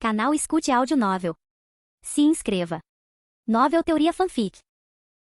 Canal Escute Áudio Novel. Se inscreva. Novel Teoria Fanfic.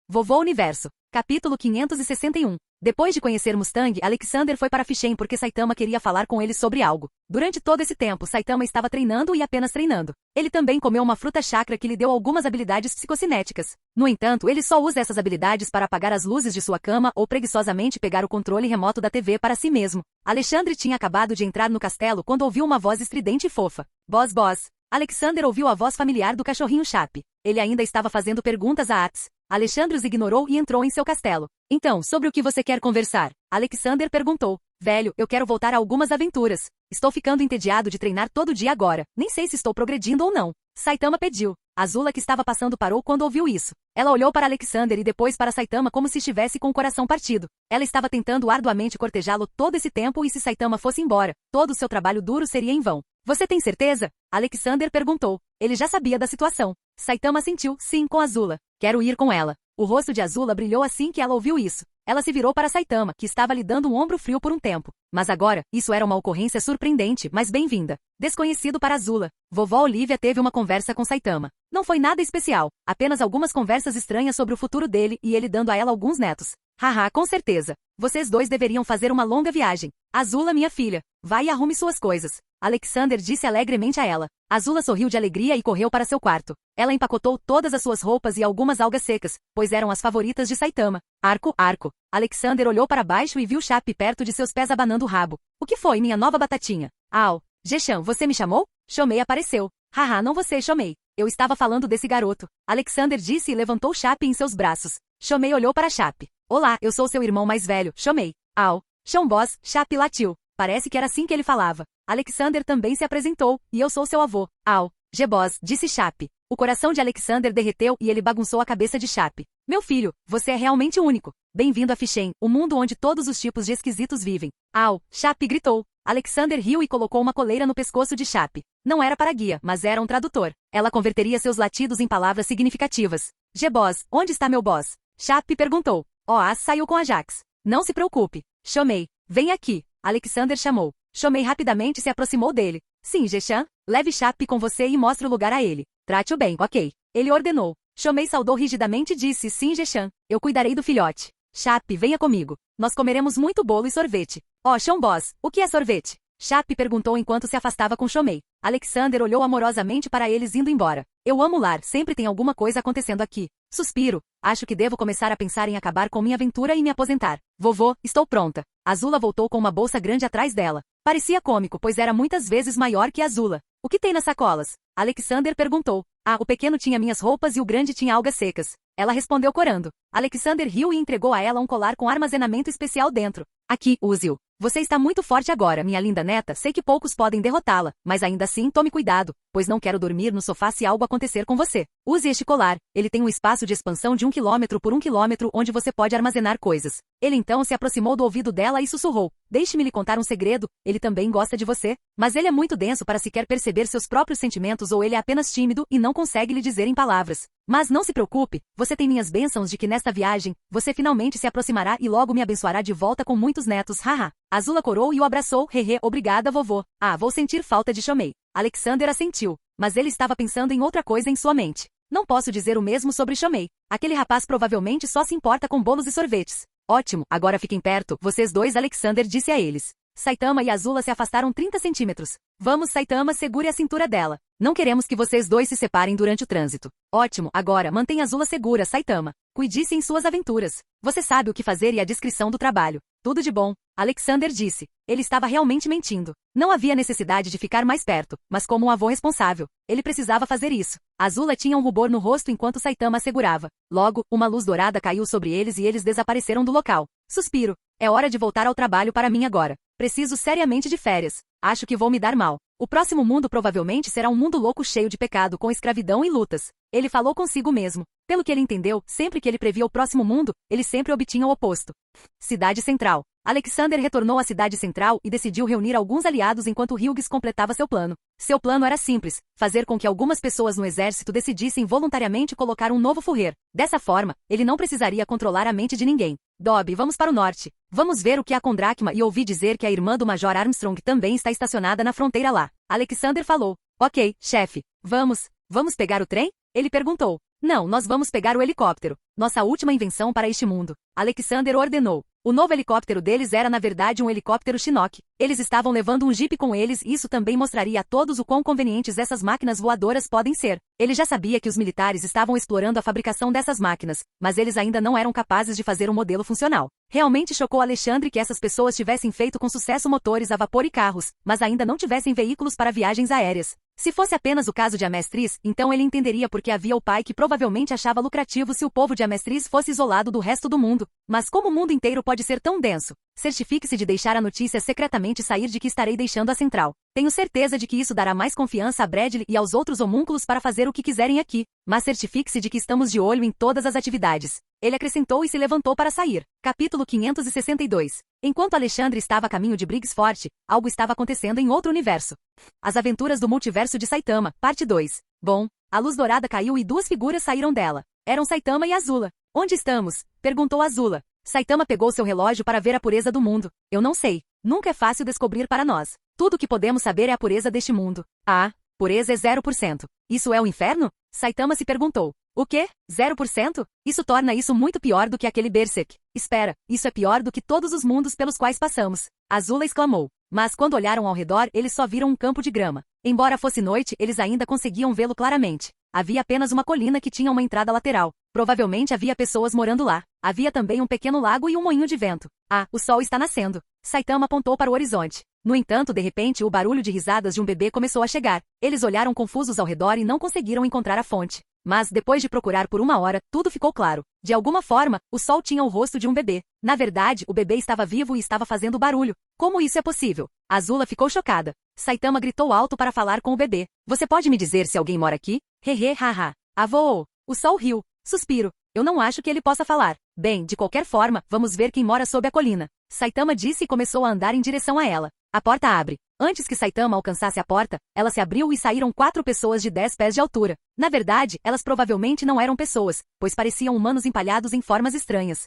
Vovô Universo. Capítulo 561. Depois de conhecer Mustang, Alexander foi para Fishen porque Saitama queria falar com ele sobre algo. Durante todo esse tempo, Saitama estava treinando e apenas treinando. Ele também comeu uma fruta chakra que lhe deu algumas habilidades psicocinéticas. No entanto, ele só usa essas habilidades para apagar as luzes de sua cama ou preguiçosamente pegar o controle remoto da TV para si mesmo. Alexandre tinha acabado de entrar no castelo quando ouviu uma voz estridente e fofa. Boss, boss. Alexander ouviu a voz familiar do cachorrinho Chape. Ele ainda estava fazendo perguntas a Ats. Alexandre os ignorou e entrou em seu castelo. Então, sobre o que você quer conversar? Alexander perguntou. Velho, eu quero voltar a algumas aventuras. Estou ficando entediado de treinar todo dia agora. Nem sei se estou progredindo ou não. Saitama pediu. Azula, que estava passando, parou quando ouviu isso. Ela olhou para Alexander e depois para Saitama como se estivesse com o coração partido. Ela estava tentando arduamente cortejá-lo todo esse tempo e se Saitama fosse embora, todo o seu trabalho duro seria em vão. Você tem certeza? Alexander perguntou. Ele já sabia da situação. Saitama sentiu, sim, com Azula. Quero ir com ela. O rosto de Azula brilhou assim que ela ouviu isso. Ela se virou para Saitama, que estava lhe dando um ombro frio por um tempo. Mas agora, isso era uma ocorrência surpreendente, mas bem-vinda. Desconhecido para Azula. Vovó Olivia teve uma conversa com Saitama. Não foi nada especial, apenas algumas conversas estranhas sobre o futuro dele e ele dando a ela alguns netos. Haha, com certeza. Vocês dois deveriam fazer uma longa viagem. Azula, minha filha, vai e arrume suas coisas. Alexander disse alegremente a ela. Azula sorriu de alegria e correu para seu quarto. Ela empacotou todas as suas roupas e algumas algas secas, pois eram as favoritas de Saitama. Arco, arco. Alexander olhou para baixo e viu Chape perto de seus pés abanando o rabo. O que foi, minha nova batatinha? Au. Jechan, você me chamou? Chomei apareceu. Haha, não você, Chomei. Eu estava falando desse garoto. Alexander disse e levantou Chape em seus braços. Chomei olhou para Chape. Olá, eu sou seu irmão mais velho, Chomei. Au. Chomboss, Chape latiu. Parece que era assim que ele falava. Alexander também se apresentou, e eu sou seu avô. Au. Geboss, disse Chape. O coração de Alexander derreteu e ele bagunçou a cabeça de Chape. Meu filho, você é realmente único. Bem-vindo a Fishen, o mundo onde todos os tipos de esquisitos vivem. Au. Chape gritou. Alexander riu e colocou uma coleira no pescoço de Chape. Não era para guia, mas era um tradutor. Ela converteria seus latidos em palavras significativas. Geboss, onde está meu boss? Chape perguntou. Oás saiu com a Jax. Não se preocupe. Chomei, vem aqui. Alexander chamou. Chomei rapidamente se aproximou dele. Sim, Jechan, leve Chape com você e mostre o lugar a ele. Trate-o bem, ok. Ele ordenou. Chomei saudou rigidamente e disse, sim, Jechan, eu cuidarei do filhote. Chape, venha comigo. Nós comeremos muito bolo e sorvete. Oh, Chomboss, o que é sorvete? Chape perguntou enquanto se afastava com Chomei. Alexander olhou amorosamente para eles indo embora. Eu amo o lar, sempre tem alguma coisa acontecendo aqui. Suspiro. Acho que devo começar a pensar em acabar com minha aventura e me aposentar. Vovô, estou pronta. Azula voltou com uma bolsa grande atrás dela. Parecia cômico, pois era muitas vezes maior que Azula. O que tem nas sacolas? Alexander perguntou. Ah, o pequeno tinha minhas roupas e o grande tinha algas secas. Ela respondeu corando. Alexander riu e entregou a ela um colar com armazenamento especial dentro. Aqui, use-o. Você está muito forte agora, minha linda neta, sei que poucos podem derrotá-la, mas ainda assim tome cuidado, pois não quero dormir no sofá se algo acontecer com você. Use este colar, ele tem um espaço de expansão de 1 km por 1 km onde você pode armazenar coisas. Ele então se aproximou do ouvido dela e sussurrou. Deixe-me lhe contar um segredo, ele também gosta de você, mas ele é muito denso para sequer perceber seus próprios sentimentos ou ele é apenas tímido e não consegue lhe dizer em palavras. Mas não se preocupe, você tem minhas bênçãos de que nesta viagem, você finalmente se aproximará e logo me abençoará de volta com muitos netos, haha. Azula corou e o abraçou, hehe, obrigada vovô. Ah, vou sentir falta de Chomei. Alexander assentiu, mas ele estava pensando em outra coisa em sua mente. Não posso dizer o mesmo sobre Chomei. Aquele rapaz provavelmente só se importa com bolos e sorvetes. Ótimo, agora fiquem perto, vocês dois, Alexander disse a eles. Saitama e Azula se afastaram 30 centímetros. Vamos, Saitama, segure a cintura dela. Não queremos que vocês dois se separem durante o trânsito. Ótimo, agora mantenha Azula segura, Saitama. Cuide-se em suas aventuras. Você sabe o que fazer e a descrição do trabalho. Tudo de bom. Alexander disse. Ele estava realmente mentindo. Não havia necessidade de ficar mais perto, mas como um avô responsável, ele precisava fazer isso. Azula tinha um rubor no rosto enquanto Saitama a segurava. Logo, uma luz dourada caiu sobre eles e eles desapareceram do local. Suspiro. É hora de voltar ao trabalho para mim agora. Preciso seriamente de férias. Acho que vou me dar mal. O próximo mundo provavelmente será um mundo louco cheio de pecado com escravidão e lutas. Ele falou consigo mesmo. Pelo que ele entendeu, sempre que ele previa o próximo mundo, ele sempre obtinha o oposto. Cidade Central. Alexander retornou à cidade central e decidiu reunir alguns aliados enquanto Hughes completava seu plano. Seu plano era simples, fazer com que algumas pessoas no exército decidissem voluntariamente colocar um novo Führer. Dessa forma, ele não precisaria controlar a mente de ninguém. Dobby, vamos para o norte. Vamos ver o que há com Drachma e ouvi dizer que a irmã do Major Armstrong também está estacionada na fronteira lá. Alexander falou. Ok, chefe. Vamos pegar o trem? Ele perguntou. Não, nós vamos pegar o helicóptero. Nossa última invenção para este mundo. Alexander ordenou. O novo helicóptero deles era na verdade um helicóptero Chinook. Eles estavam levando um jipe com eles e isso também mostraria a todos o quão convenientes essas máquinas voadoras podem ser. Ele já sabia que os militares estavam explorando a fabricação dessas máquinas, mas eles ainda não eram capazes de fazer um modelo funcional. Realmente chocou Alexandre que essas pessoas tivessem feito com sucesso motores a vapor e carros, mas ainda não tivessem veículos para viagens aéreas. Se fosse apenas o caso de Amestris, então ele entenderia porque havia o pai que provavelmente achava lucrativo se o povo de Amestris fosse isolado do resto do mundo. Mas como o mundo inteiro pode ser tão denso? Certifique-se de deixar a notícia secretamente sair de que estarei deixando a central. Tenho certeza de que isso dará mais confiança a Bradley e aos outros homúnculos para fazer o que quiserem aqui, mas certifique-se de que estamos de olho em todas as atividades. Ele acrescentou e se levantou para sair. Capítulo 562. Enquanto Alexandre estava a caminho de Briggsfort, algo estava acontecendo em outro universo. As aventuras do multiverso de Saitama, parte 2. Bom, a luz dourada caiu e duas figuras saíram dela. Eram Saitama e Azula. Onde estamos? Perguntou Azula. Saitama pegou seu relógio para ver a pureza do mundo. Eu não sei. Nunca é fácil descobrir para nós. Tudo o que podemos saber é a pureza deste mundo. Ah, pureza é 0%. Isso é o inferno? Saitama se perguntou. O quê? 0%? Isso torna isso muito pior do que aquele Berserk. Espera, isso é pior do que todos os mundos pelos quais passamos. Azula exclamou. Mas quando olharam ao redor, eles só viram um campo de grama. Embora fosse noite, eles ainda conseguiam vê-lo claramente. Havia apenas uma colina que tinha uma entrada lateral. Provavelmente havia pessoas morando lá. Havia também um pequeno lago e um moinho de vento. Ah, o sol está nascendo. Saitama apontou para o horizonte. No entanto, de repente, o barulho de risadas de um bebê começou a chegar. Eles olharam confusos ao redor e não conseguiram encontrar a fonte. Mas, depois de procurar por 1 hora, tudo ficou claro. De alguma forma, o sol tinha o rosto de um bebê. Na verdade, o bebê estava vivo e estava fazendo barulho. Como isso é possível? Azula ficou chocada. Saitama gritou alto para falar com o bebê. Você pode me dizer se alguém mora aqui? Hehe, haha. Avô. O sol riu. Suspiro. Eu não acho que ele possa falar. Bem, de qualquer forma, vamos ver quem mora sob a colina. Saitama disse e começou a andar em direção a ela. A porta abre. Antes que Saitama alcançasse a porta, ela se abriu e saíram 4 pessoas de 10 pés de altura. Na verdade, elas provavelmente não eram pessoas, pois pareciam humanos empalhados em formas estranhas.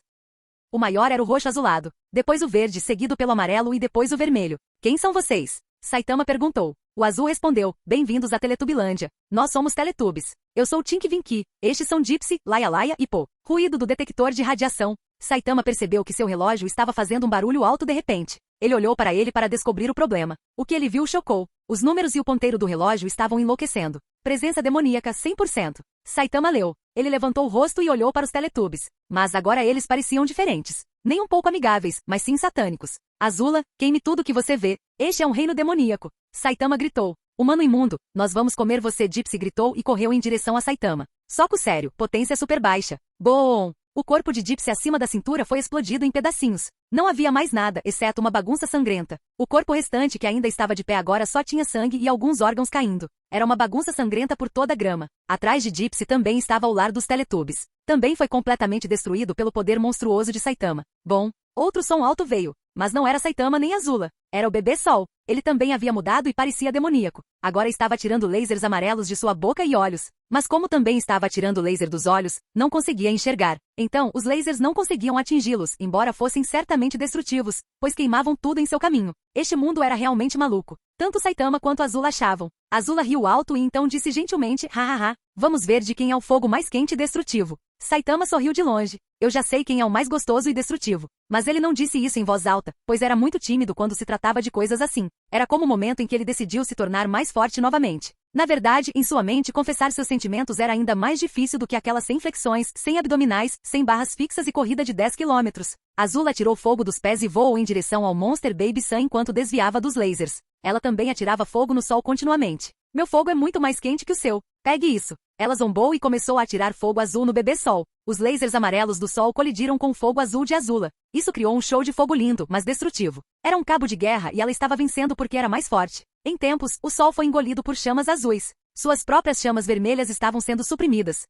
O maior era o roxo azulado, depois o verde seguido pelo amarelo e depois o vermelho. Quem são vocês? Saitama perguntou. O azul respondeu, bem-vindos à Teletubilândia. Nós somos Teletubbies. Eu sou Tinky Winky, estes são Gypsy, Laia Laia e Po. Ruído do detector de radiação. Saitama percebeu que seu relógio estava fazendo um barulho alto de repente. Ele olhou para ele para descobrir o problema. O que ele viu o chocou. Os números e o ponteiro do relógio estavam enlouquecendo. Presença demoníaca 100%. Saitama leu. Ele levantou o rosto e olhou para os Teletubbies. Mas agora eles pareciam diferentes. Nem um pouco amigáveis, mas sim satânicos. Azula, queime tudo que você vê. Este é um reino demoníaco. Saitama gritou. Humano imundo, nós vamos comer você. Gypsy gritou e correu em direção a Saitama. Soco sério, potência super baixa. Bom! O corpo de Gypsy acima da cintura foi explodido em pedacinhos. Não havia mais nada, exceto uma bagunça sangrenta. O corpo restante que ainda estava de pé agora só tinha sangue e alguns órgãos caindo. Era uma bagunça sangrenta por toda a grama. Atrás de Gypsy também estava o lar dos Teletubbies. Também foi completamente destruído pelo poder monstruoso de Saitama. Bom, outro som alto veio. Mas não era Saitama nem Azula. Era o bebê Sol. Ele também havia mudado e parecia demoníaco. Agora estava atirando lasers amarelos de sua boca e olhos. Mas como também estava atirando o laser dos olhos, não conseguia enxergar. Então, os lasers não conseguiam atingi-los, embora fossem certamente destrutivos, pois queimavam tudo em seu caminho. Este mundo era realmente maluco. Tanto Saitama quanto Azula achavam. Azula riu alto e então disse gentilmente, hahaha, vamos ver de quem é o fogo mais quente e destrutivo. Saitama sorriu de longe. Eu já sei quem é o mais gostoso e destrutivo. Mas ele não disse isso em voz alta, pois era muito tímido quando se tratava de coisas assim. Era como o momento em que ele decidiu se tornar mais forte novamente. Na verdade, em sua mente, confessar seus sentimentos era ainda mais difícil do que aquelas sem flexões, sem abdominais, sem barras fixas e corrida de 10 quilômetros. Azula tirou fogo dos pés e voou em direção ao Monster Baby Sun enquanto desviava dos lasers. Ela também atirava fogo no sol continuamente. Meu fogo é muito mais quente que o seu. Pegue isso. Ela zombou e começou a atirar fogo azul no bebê Sol. Os lasers amarelos do Sol colidiram com o fogo azul de Azula. Isso criou um show de fogo lindo, mas destrutivo. Era um cabo de guerra e ela estava vencendo porque era mais forte. Em tempos, o Sol foi engolido por chamas azuis. Suas próprias chamas vermelhas estavam sendo suprimidas.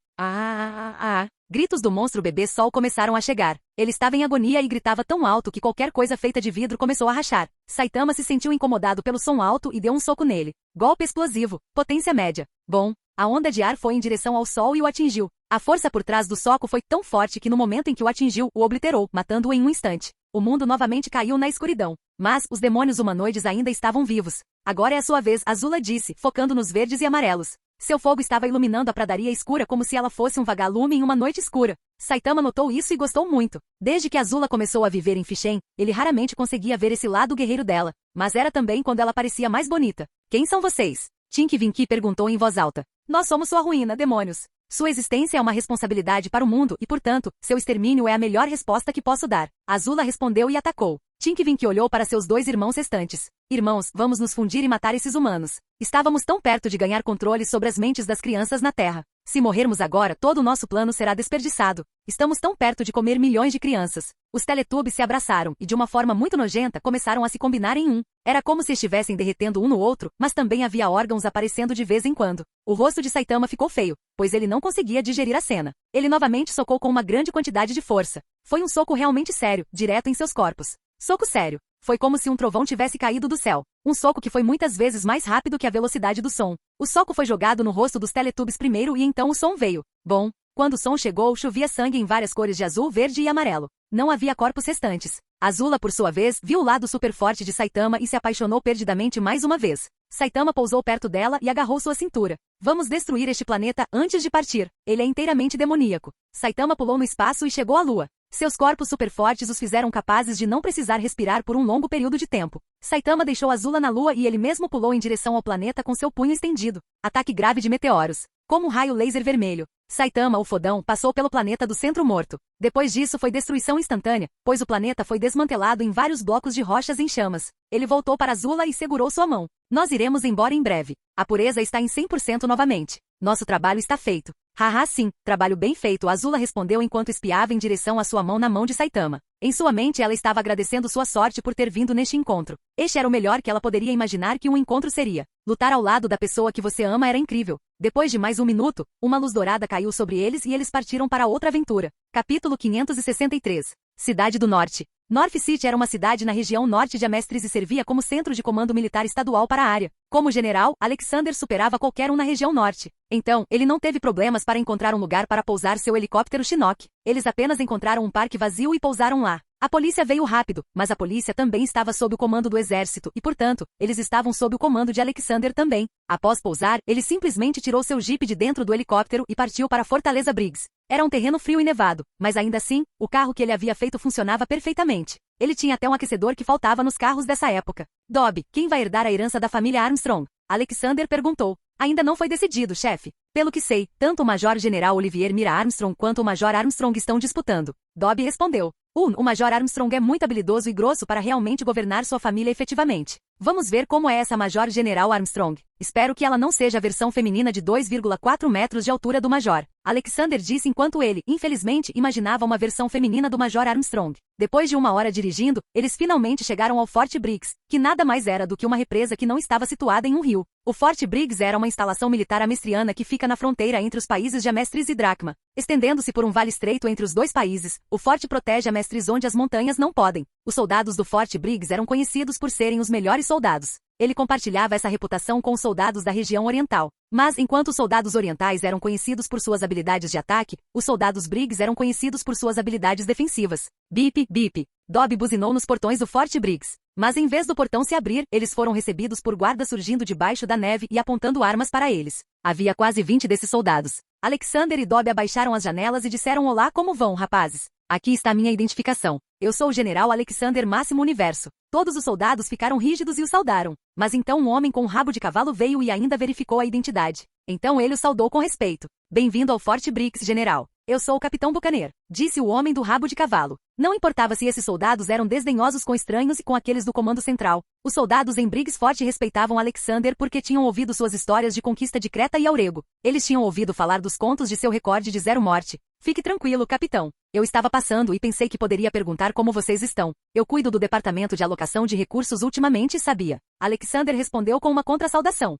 Gritos do monstro bebê Sol começaram a chegar. Ele estava em agonia e gritava tão alto que qualquer coisa feita de vidro começou a rachar. Saitama se sentiu incomodado pelo som alto e deu um soco nele. Golpe explosivo. Potência média. Bom, a onda de ar foi em direção ao Sol e o atingiu. A força por trás do soco foi tão forte que no momento em que o atingiu, o obliterou, matando-o em um instante. O mundo novamente caiu na escuridão. Mas os demônios humanoides ainda estavam vivos. Agora é a sua vez, Azula disse, focando nos verdes e amarelos. Seu fogo estava iluminando a pradaria escura como se ela fosse um vagalume em uma noite escura. Saitama notou isso e gostou muito. Desde que Azula começou a viver em Fishen, ele raramente conseguia ver esse lado guerreiro dela, mas era também quando ela parecia mais bonita. Quem são vocês? Tinky Winky perguntou em voz alta. Nós somos sua ruína, demônios. Sua existência é uma responsabilidade para o mundo e, portanto, seu extermínio é a melhor resposta que posso dar. Azula respondeu e atacou. Tinky Winky olhou para seus 2 irmãos restantes. Irmãos, vamos nos fundir e matar esses humanos. Estávamos tão perto de ganhar controle sobre as mentes das crianças na Terra. Se morrermos agora, todo o nosso plano será desperdiçado. Estamos tão perto de comer milhões de crianças. Os Teletubbies se abraçaram e, de uma forma muito nojenta, começaram a se combinar em um. Era como se estivessem derretendo um no outro, mas também havia órgãos aparecendo de vez em quando. O rosto de Saitama ficou feio, pois ele não conseguia digerir a cena. Ele novamente socou com uma grande quantidade de força. Foi um soco realmente sério, direto em seus corpos. Soco sério. Foi como se um trovão tivesse caído do céu. Um soco que foi muitas vezes mais rápido que a velocidade do som. O soco foi jogado no rosto dos Teletubbies primeiro e então o som veio. Bom, quando o som chegou, chovia sangue em várias cores de azul, verde e amarelo. Não havia corpos restantes. Azula, por sua vez, viu o lado super forte de Saitama e se apaixonou perdidamente mais uma vez. Saitama pousou perto dela e agarrou sua cintura. Vamos destruir este planeta antes de partir. Ele é inteiramente demoníaco. Saitama pulou no espaço e chegou à Lua. Seus corpos superfortes os fizeram capazes de não precisar respirar por um longo período de tempo. Saitama deixou Azula na Lua e ele mesmo pulou em direção ao planeta com seu punho estendido. Ataque grave de meteoros. Como um raio laser vermelho. Saitama, o fodão, passou pelo planeta do centro morto. Depois disso foi destruição instantânea, pois o planeta foi desmantelado em vários blocos de rochas em chamas. Ele voltou para Azula e segurou sua mão. Nós iremos embora em breve. A pureza está em 100% novamente. Nosso trabalho está feito. Haha, sim, trabalho bem feito, Azula respondeu enquanto espiava em direção à sua mão na mão de Saitama. Em sua mente ela estava agradecendo sua sorte por ter vindo neste encontro. Este era o melhor que ela poderia imaginar que um encontro seria. Lutar ao lado da pessoa que você ama era incrível. Depois de mais um minuto, uma luz dourada caiu sobre eles e eles partiram para outra aventura. Capítulo 563. Cidade do Norte. North City era uma cidade na região norte de Amestris e servia como centro de comando militar estadual para a área. Como general, Alexander superava qualquer um na região norte. Então, ele não teve problemas para encontrar um lugar para pousar seu helicóptero Chinook. Eles apenas encontraram um parque vazio e pousaram lá. A polícia veio rápido, mas a polícia também estava sob o comando do exército e, portanto, eles estavam sob o comando de Alexander também. Após pousar, ele simplesmente tirou seu jipe de dentro do helicóptero e partiu para Fortaleza Briggs. Era um terreno frio e nevado, mas ainda assim, o carro que ele havia feito funcionava perfeitamente. Ele tinha até um aquecedor que faltava nos carros dessa época. Dobby, quem vai herdar a herança da família Armstrong? Alexander perguntou. Ainda não foi decidido, chefe. Pelo que sei, tanto o Major-General Olivier Mira Armstrong quanto o Major Armstrong estão disputando. Dobby respondeu. O Major Armstrong é muito habilidoso e grosso para realmente governar sua família efetivamente. Vamos ver como é essa Major-General Armstrong. Espero que ela não seja a versão feminina de 2,4 metros de altura do Major. Alexander disse enquanto ele, infelizmente, imaginava uma versão feminina do Major Armstrong. Depois de 1 hora dirigindo, eles finalmente chegaram ao Fort Briggs, que nada mais era do que uma represa que não estava situada em um rio. O Fort Briggs era uma instalação militar amestriana que fica na fronteira entre os países de Amestris e Dracma. Estendendo-se por um vale estreito entre os dois países, o forte protege Amestris onde as montanhas não podem. Os soldados do Fort Briggs eram conhecidos por serem os melhores soldados. Ele compartilhava essa reputação com os soldados da região oriental. Mas, enquanto os soldados orientais eram conhecidos por suas habilidades de ataque, os soldados Briggs eram conhecidos por suas habilidades defensivas. Bip, bip. Dobby buzinou nos portões do Fort Briggs. Mas em vez do portão se abrir, eles foram recebidos por guardas surgindo debaixo da neve e apontando armas para eles. Havia quase 20 desses soldados. Alexander e Dobby abaixaram as janelas e disseram olá, como vão, rapazes? Aqui está minha identificação. Eu sou o general Alexander Máximo Universo. Todos os soldados ficaram rígidos e o saudaram. Mas então um homem com um rabo de cavalo veio e ainda verificou a identidade. Então ele o saudou com respeito. Bem-vindo ao Fort Briggs, general. Eu sou o Capitão Bucaner, disse o homem do rabo de cavalo. Não importava se esses soldados eram desdenhosos com estranhos e com aqueles do comando central. Os soldados em Briggs Forte respeitavam Alexander porque tinham ouvido suas histórias de conquista de Creta e Aurego. Eles tinham ouvido falar dos contos de seu recorde de 0 morte. Fique tranquilo, capitão. Eu estava passando e pensei que poderia perguntar como vocês estão. Eu cuido do departamento de alocação de recursos ultimamente, sabia? Alexander respondeu com uma contrasaudação.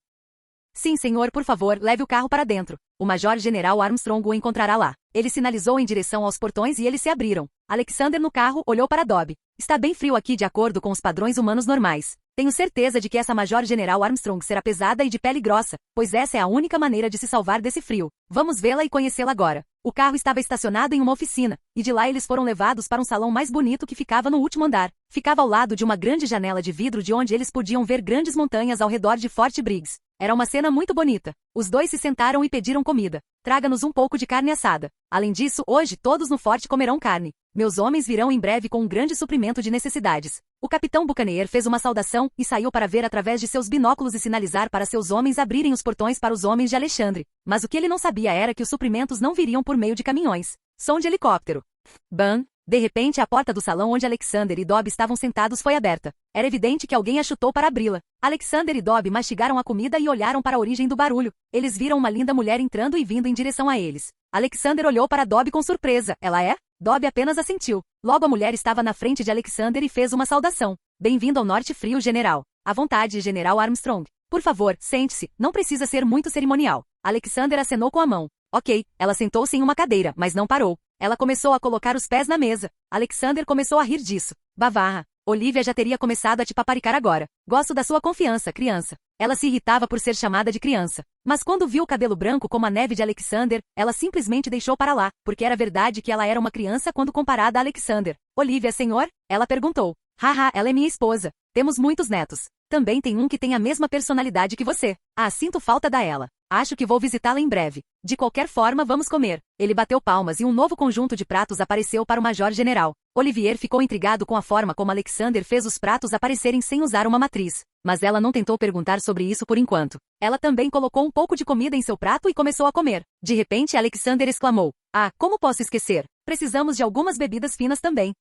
Sim, senhor, por favor, leve o carro para dentro. O Major-General Armstrong o encontrará lá. Ele sinalizou em direção aos portões e eles se abriram. Alexander no carro olhou para Dobby. Está bem frio aqui de acordo com os padrões humanos normais. Tenho certeza de que essa Major-General Armstrong será pesada e de pele grossa, pois essa é a única maneira de se salvar desse frio. Vamos vê-la e conhecê-la agora. O carro estava estacionado em uma oficina, e de lá eles foram levados para um salão mais bonito que ficava no último andar. Ficava ao lado de uma grande janela de vidro de onde eles podiam ver grandes montanhas ao redor de Fort Briggs. Era uma cena muito bonita. Os dois se sentaram e pediram comida. Traga-nos um pouco de carne assada. Além disso, hoje todos no forte comerão carne. Meus homens virão em breve com um grande suprimento de necessidades. O capitão Buccaneer fez uma saudação e saiu para ver através de seus binóculos e sinalizar para seus homens abrirem os portões para os homens de Alexandre. Mas o que ele não sabia era que os suprimentos não viriam por meio de caminhões. Som de helicóptero. Bam! De repente, a porta do salão onde Alexander e Dobby estavam sentados foi aberta. Era evidente que alguém a chutou para abri-la. Alexander e Dobby mastigaram a comida e olharam para a origem do barulho. Eles viram uma linda mulher entrando e vindo em direção a eles. Alexander olhou para Dobby com surpresa. Ela é? Dobby apenas assentiu. Logo a mulher estava na frente de Alexander e fez uma saudação. Bem-vindo ao Norte Frio, General. À vontade, General Armstrong. Por favor, sente-se. Não precisa ser muito cerimonial. Alexander acenou com a mão. Ok, ela sentou-se em uma cadeira, mas não parou. Ela começou a colocar os pés na mesa. Alexander começou a rir disso. Bavarra. Olivia já teria começado a te paparicar agora. Gosto da sua confiança, criança. Ela se irritava por ser chamada de criança. Mas quando viu o cabelo branco como a neve de Alexander, ela simplesmente deixou para lá, porque era verdade que ela era uma criança quando comparada a Alexander. Olivia, senhor? Ela perguntou. Haha, ela é minha esposa. Temos muitos netos. Também tem um que tem a mesma personalidade que você. Ah, sinto falta da ela. Acho que vou visitá-la em breve. De qualquer forma, vamos comer. Ele bateu palmas e um novo conjunto de pratos apareceu para o Major-General. Olivier ficou intrigado com a forma como Alexander fez os pratos aparecerem sem usar uma matriz. Mas ela não tentou perguntar sobre isso por enquanto. Ela também colocou um pouco de comida em seu prato e começou a comer. De repente, Alexander exclamou. Ah, como posso esquecer? Precisamos de algumas bebidas finas também.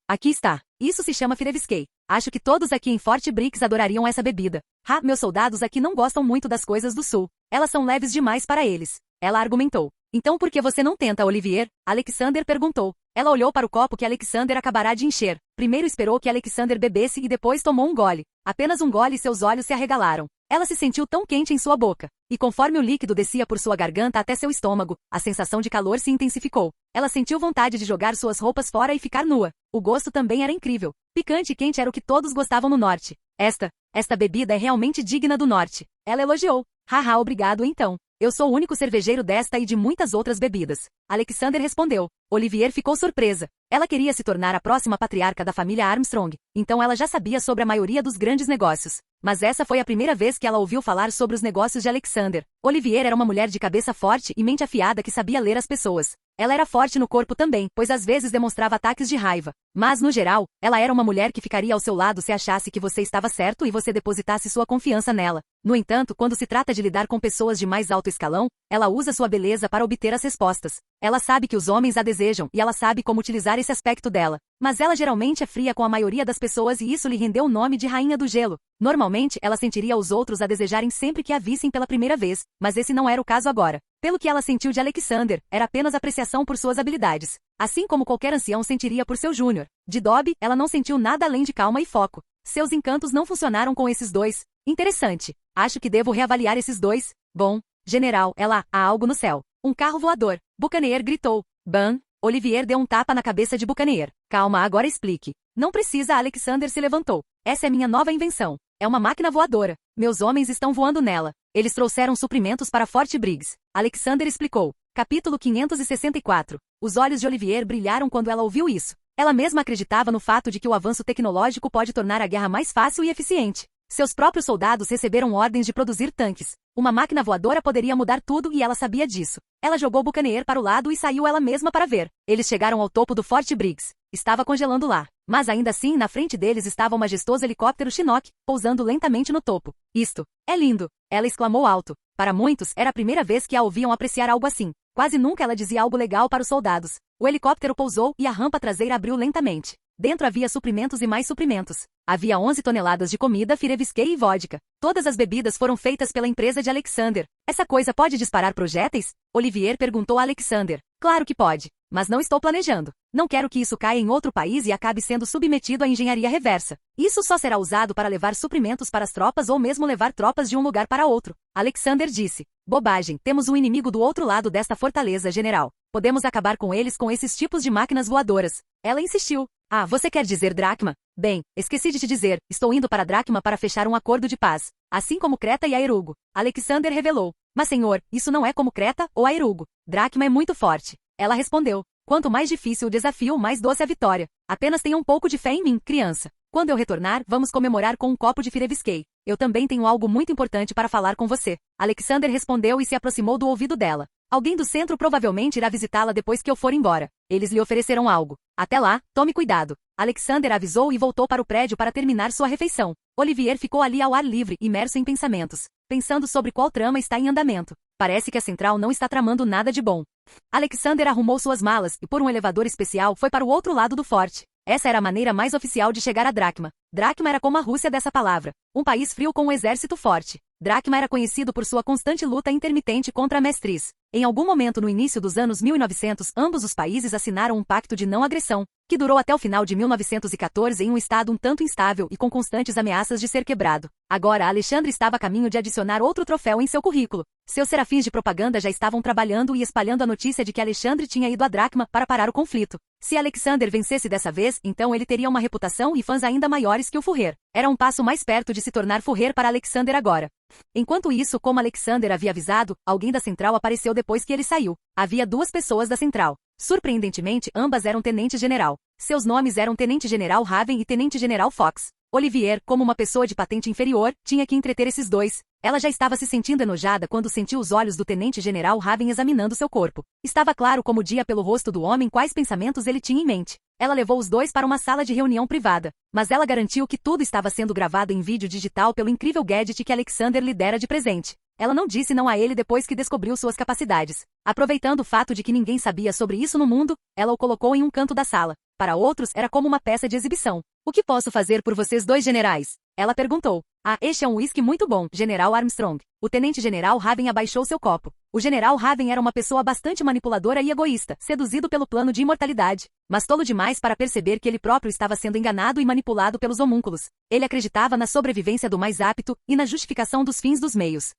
Aqui está. Isso se chama Firevskey. Acho que todos aqui em Fort Briggs adorariam essa bebida. Meus soldados aqui não gostam muito das coisas do sul. Elas são leves demais para eles. Ela argumentou. Então por que você não tenta, Olivier? Alexander perguntou. Ela olhou para o copo que Alexander acabará de encher. Primeiro esperou que Alexander bebesse e depois tomou um gole. Apenas um gole e seus olhos se arregalaram. Ela se sentiu tão quente em sua boca. E conforme o líquido descia por sua garganta até seu estômago, a sensação de calor se intensificou. Ela sentiu vontade de jogar suas roupas fora e ficar nua. O gosto também era incrível. Picante e quente era o que todos gostavam no norte. Esta bebida é realmente digna do norte. Ela elogiou. Haha, obrigado então. Eu sou o único cervejeiro desta e de muitas outras bebidas. Alexander respondeu. Olivier ficou surpresa. Ela queria se tornar a próxima patriarca da família Armstrong, então ela já sabia sobre a maioria dos grandes negócios. Mas essa foi a primeira vez que ela ouviu falar sobre os negócios de Alexander. Olivier era uma mulher de cabeça forte e mente afiada que sabia ler as pessoas. Ela era forte no corpo também, pois às vezes demonstrava ataques de raiva. Mas, no geral, ela era uma mulher que ficaria ao seu lado se achasse que você estava certo e você depositasse sua confiança nela. No entanto, quando se trata de lidar com pessoas de mais alto escalão, ela usa sua beleza para obter as respostas. Ela sabe que os homens a desejam e ela sabe como utilizar esse aspecto dela. Mas ela geralmente é fria com a maioria das pessoas e isso lhe rendeu o nome de Rainha do Gelo. Normalmente, ela sentiria os outros a desejarem sempre que a vissem pela primeira vez, mas esse não era o caso agora. Pelo que ela sentiu de Alexander, era apenas apreciação por suas habilidades. Assim como qualquer ancião sentiria por seu júnior. De Dobby, ela não sentiu nada além de calma e foco. Seus encantos não funcionaram com esses dois. Interessante. Acho que devo reavaliar esses dois. Bom, general, há algo no céu. Um carro voador. Buccaneer gritou. Bam! Olivier deu um tapa na cabeça de Buccaneer. Calma, agora explique. Não precisa, Alexander se levantou. Essa é minha nova invenção. É uma máquina voadora. Meus homens estão voando nela. Eles trouxeram suprimentos para Fort Briggs. Alexander explicou. Capítulo 564. Os olhos de Olivier brilharam quando ela ouviu isso. Ela mesma acreditava no fato de que o avanço tecnológico pode tornar a guerra mais fácil e eficiente. Seus próprios soldados receberam ordens de produzir tanques. Uma máquina voadora poderia mudar tudo e ela sabia disso. Ela jogou Buccaneer para o lado e saiu ela mesma para ver. Eles chegaram ao topo do Fort Briggs. Estava congelando lá. Mas ainda assim, na frente deles estava o majestoso helicóptero Chinook, pousando lentamente no topo. Isto é lindo! Ela exclamou alto. Para muitos, era a primeira vez que a ouviam apreciar algo assim. Quase nunca ela dizia algo legal para os soldados. O helicóptero pousou e a rampa traseira abriu lentamente. Dentro havia suprimentos e mais suprimentos. Havia 11 toneladas de comida, Firevskey e vodka. Todas as bebidas foram feitas pela empresa de Alexander. Essa coisa pode disparar projéteis? Olivier perguntou a Alexander. Claro que pode, mas não estou planejando. Não quero que isso caia em outro país e acabe sendo submetido à engenharia reversa. Isso só será usado para levar suprimentos para as tropas ou mesmo levar tropas de um lugar para outro. Alexander disse. Bobagem, temos um inimigo do outro lado desta fortaleza, general. Podemos acabar com eles com esses tipos de máquinas voadoras. Ela insistiu. Ah, você quer dizer Dracma? Bem, esqueci de te dizer, estou indo para Dracma para fechar um acordo de paz. Assim como Creta e Aerugo. Alexander revelou. Mas senhor, isso não é como Creta ou Aerugo. Dracma é muito forte. Ela respondeu. Quanto mais difícil o desafio, mais doce a vitória. Apenas tenha um pouco de fé em mim, criança. Quando eu retornar, vamos comemorar com um copo de Firevskei. Eu também tenho algo muito importante para falar com você. Alexander respondeu e se aproximou do ouvido dela. Alguém do centro provavelmente irá visitá-la depois que eu for embora. Eles lhe ofereceram algo. Até lá, tome cuidado. Alexander avisou e voltou para o prédio para terminar sua refeição. Olivier ficou ali ao ar livre, imerso em pensamentos, pensando sobre qual trama está em andamento. Parece que a central não está tramando nada de bom. Alexander arrumou suas malas e por um elevador especial foi para o outro lado do forte. Essa era a maneira mais oficial de chegar a Dracma. Dracma era como a Rússia dessa palavra. Um país frio com um exército forte. Dracma era conhecido por sua constante luta intermitente contra a Mestriz. Em algum momento no início dos anos 1900, ambos os países assinaram um pacto de não agressão, que durou até o final de 1914 em um estado um tanto instável e com constantes ameaças de ser quebrado. Agora, Alexandre estava a caminho de adicionar outro troféu em seu currículo. Seus serafins de propaganda já estavam trabalhando e espalhando a notícia de que Alexandre tinha ido a Dracma para parar o conflito. Se Alexander vencesse dessa vez, então ele teria uma reputação e fãs ainda maiores que o Führer. Era um passo mais perto de se tornar Führer para Alexander agora. Enquanto isso, como Alexander havia avisado, alguém da central apareceu depois que ele saiu. Havia duas pessoas da central. Surpreendentemente, ambas eram tenente-general. Seus nomes eram tenente-general Raven e tenente-general Fox. Olivier, como uma pessoa de patente inferior, tinha que entreter esses dois. Ela já estava se sentindo enojada quando sentiu os olhos do tenente-general Raven examinando seu corpo. Estava claro como dia pelo rosto do homem quais pensamentos ele tinha em mente. Ela levou os dois para uma sala de reunião privada, mas ela garantiu que tudo estava sendo gravado em vídeo digital pelo incrível gadget que Alexander lhe dera de presente. Ela não disse não a ele depois que descobriu suas capacidades. Aproveitando o fato de que ninguém sabia sobre isso no mundo, ela o colocou em um canto da sala. Para outros, era como uma peça de exibição. O que posso fazer por vocês dois generais? Ela perguntou. Ah, este é um uísque muito bom, General Armstrong. O tenente-general Raven abaixou seu copo. O general Raven era uma pessoa bastante manipuladora e egoísta, seduzido pelo plano de imortalidade, mas tolo demais para perceber que ele próprio estava sendo enganado e manipulado pelos homúnculos. Ele acreditava na sobrevivência do mais apto e na justificação dos fins dos meios.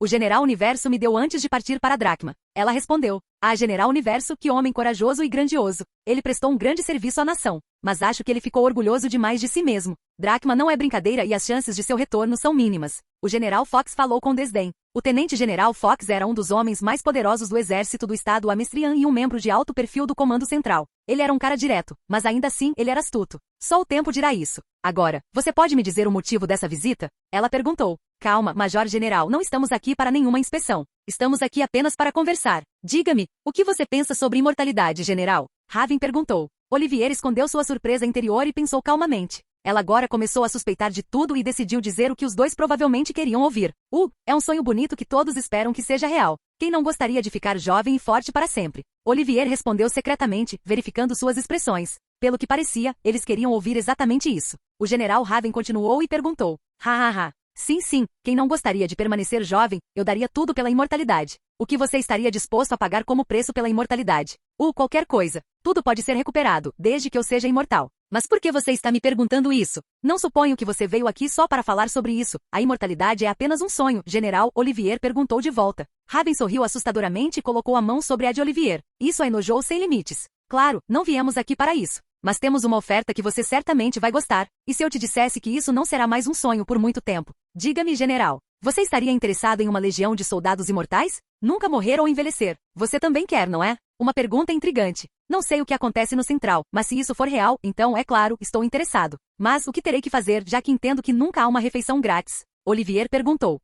O General Universo me deu antes de partir para Dracma. Ela respondeu. Ah, General Universo, que homem corajoso e grandioso. Ele prestou um grande serviço à nação, mas acho que ele ficou orgulhoso demais de si mesmo. Dracma não é brincadeira e as chances de seu retorno são mínimas. O General Fox falou com desdém. O Tenente-General Fox era um dos homens mais poderosos do exército do estado Amestrian e um membro de alto perfil do Comando Central. Ele era um cara direto, mas ainda assim ele era astuto. Só o tempo dirá isso. Agora, você pode me dizer o motivo dessa visita? Ela perguntou. Calma, Major General, não estamos aqui para nenhuma inspeção. Estamos aqui apenas para conversar. Diga-me, o que você pensa sobre imortalidade, General? Raven perguntou. Olivier escondeu sua surpresa interior e pensou calmamente. Ela agora começou a suspeitar de tudo e decidiu dizer o que os dois provavelmente queriam ouvir. É um sonho bonito que todos esperam que seja real. Quem não gostaria de ficar jovem e forte para sempre? Olivier respondeu secretamente, verificando suas expressões. Pelo que parecia, eles queriam ouvir exatamente isso. O General Raven continuou e perguntou. Sim, quem não gostaria de permanecer jovem, eu daria tudo pela imortalidade. O que você estaria disposto a pagar como preço pela imortalidade? Qualquer coisa. Tudo pode ser recuperado, desde que eu seja imortal. Mas por que você está me perguntando isso? Não suponho que você veio aqui só para falar sobre isso. A imortalidade é apenas um sonho, General. Olivier perguntou de volta. Raven sorriu assustadoramente e colocou a mão sobre a de Olivier. Isso a enojou sem limites. Claro, não viemos aqui para isso. Mas temos uma oferta que você certamente vai gostar. E se eu te dissesse que isso não será mais um sonho por muito tempo? Diga-me, General. Você estaria interessado em uma legião de soldados imortais? Nunca morrer ou envelhecer. Você também quer, não é? Uma pergunta intrigante. Não sei o que acontece no Central, mas se isso for real, então, é claro, estou interessado. Mas o que terei que fazer, já que entendo que nunca há uma refeição grátis? Olivier perguntou.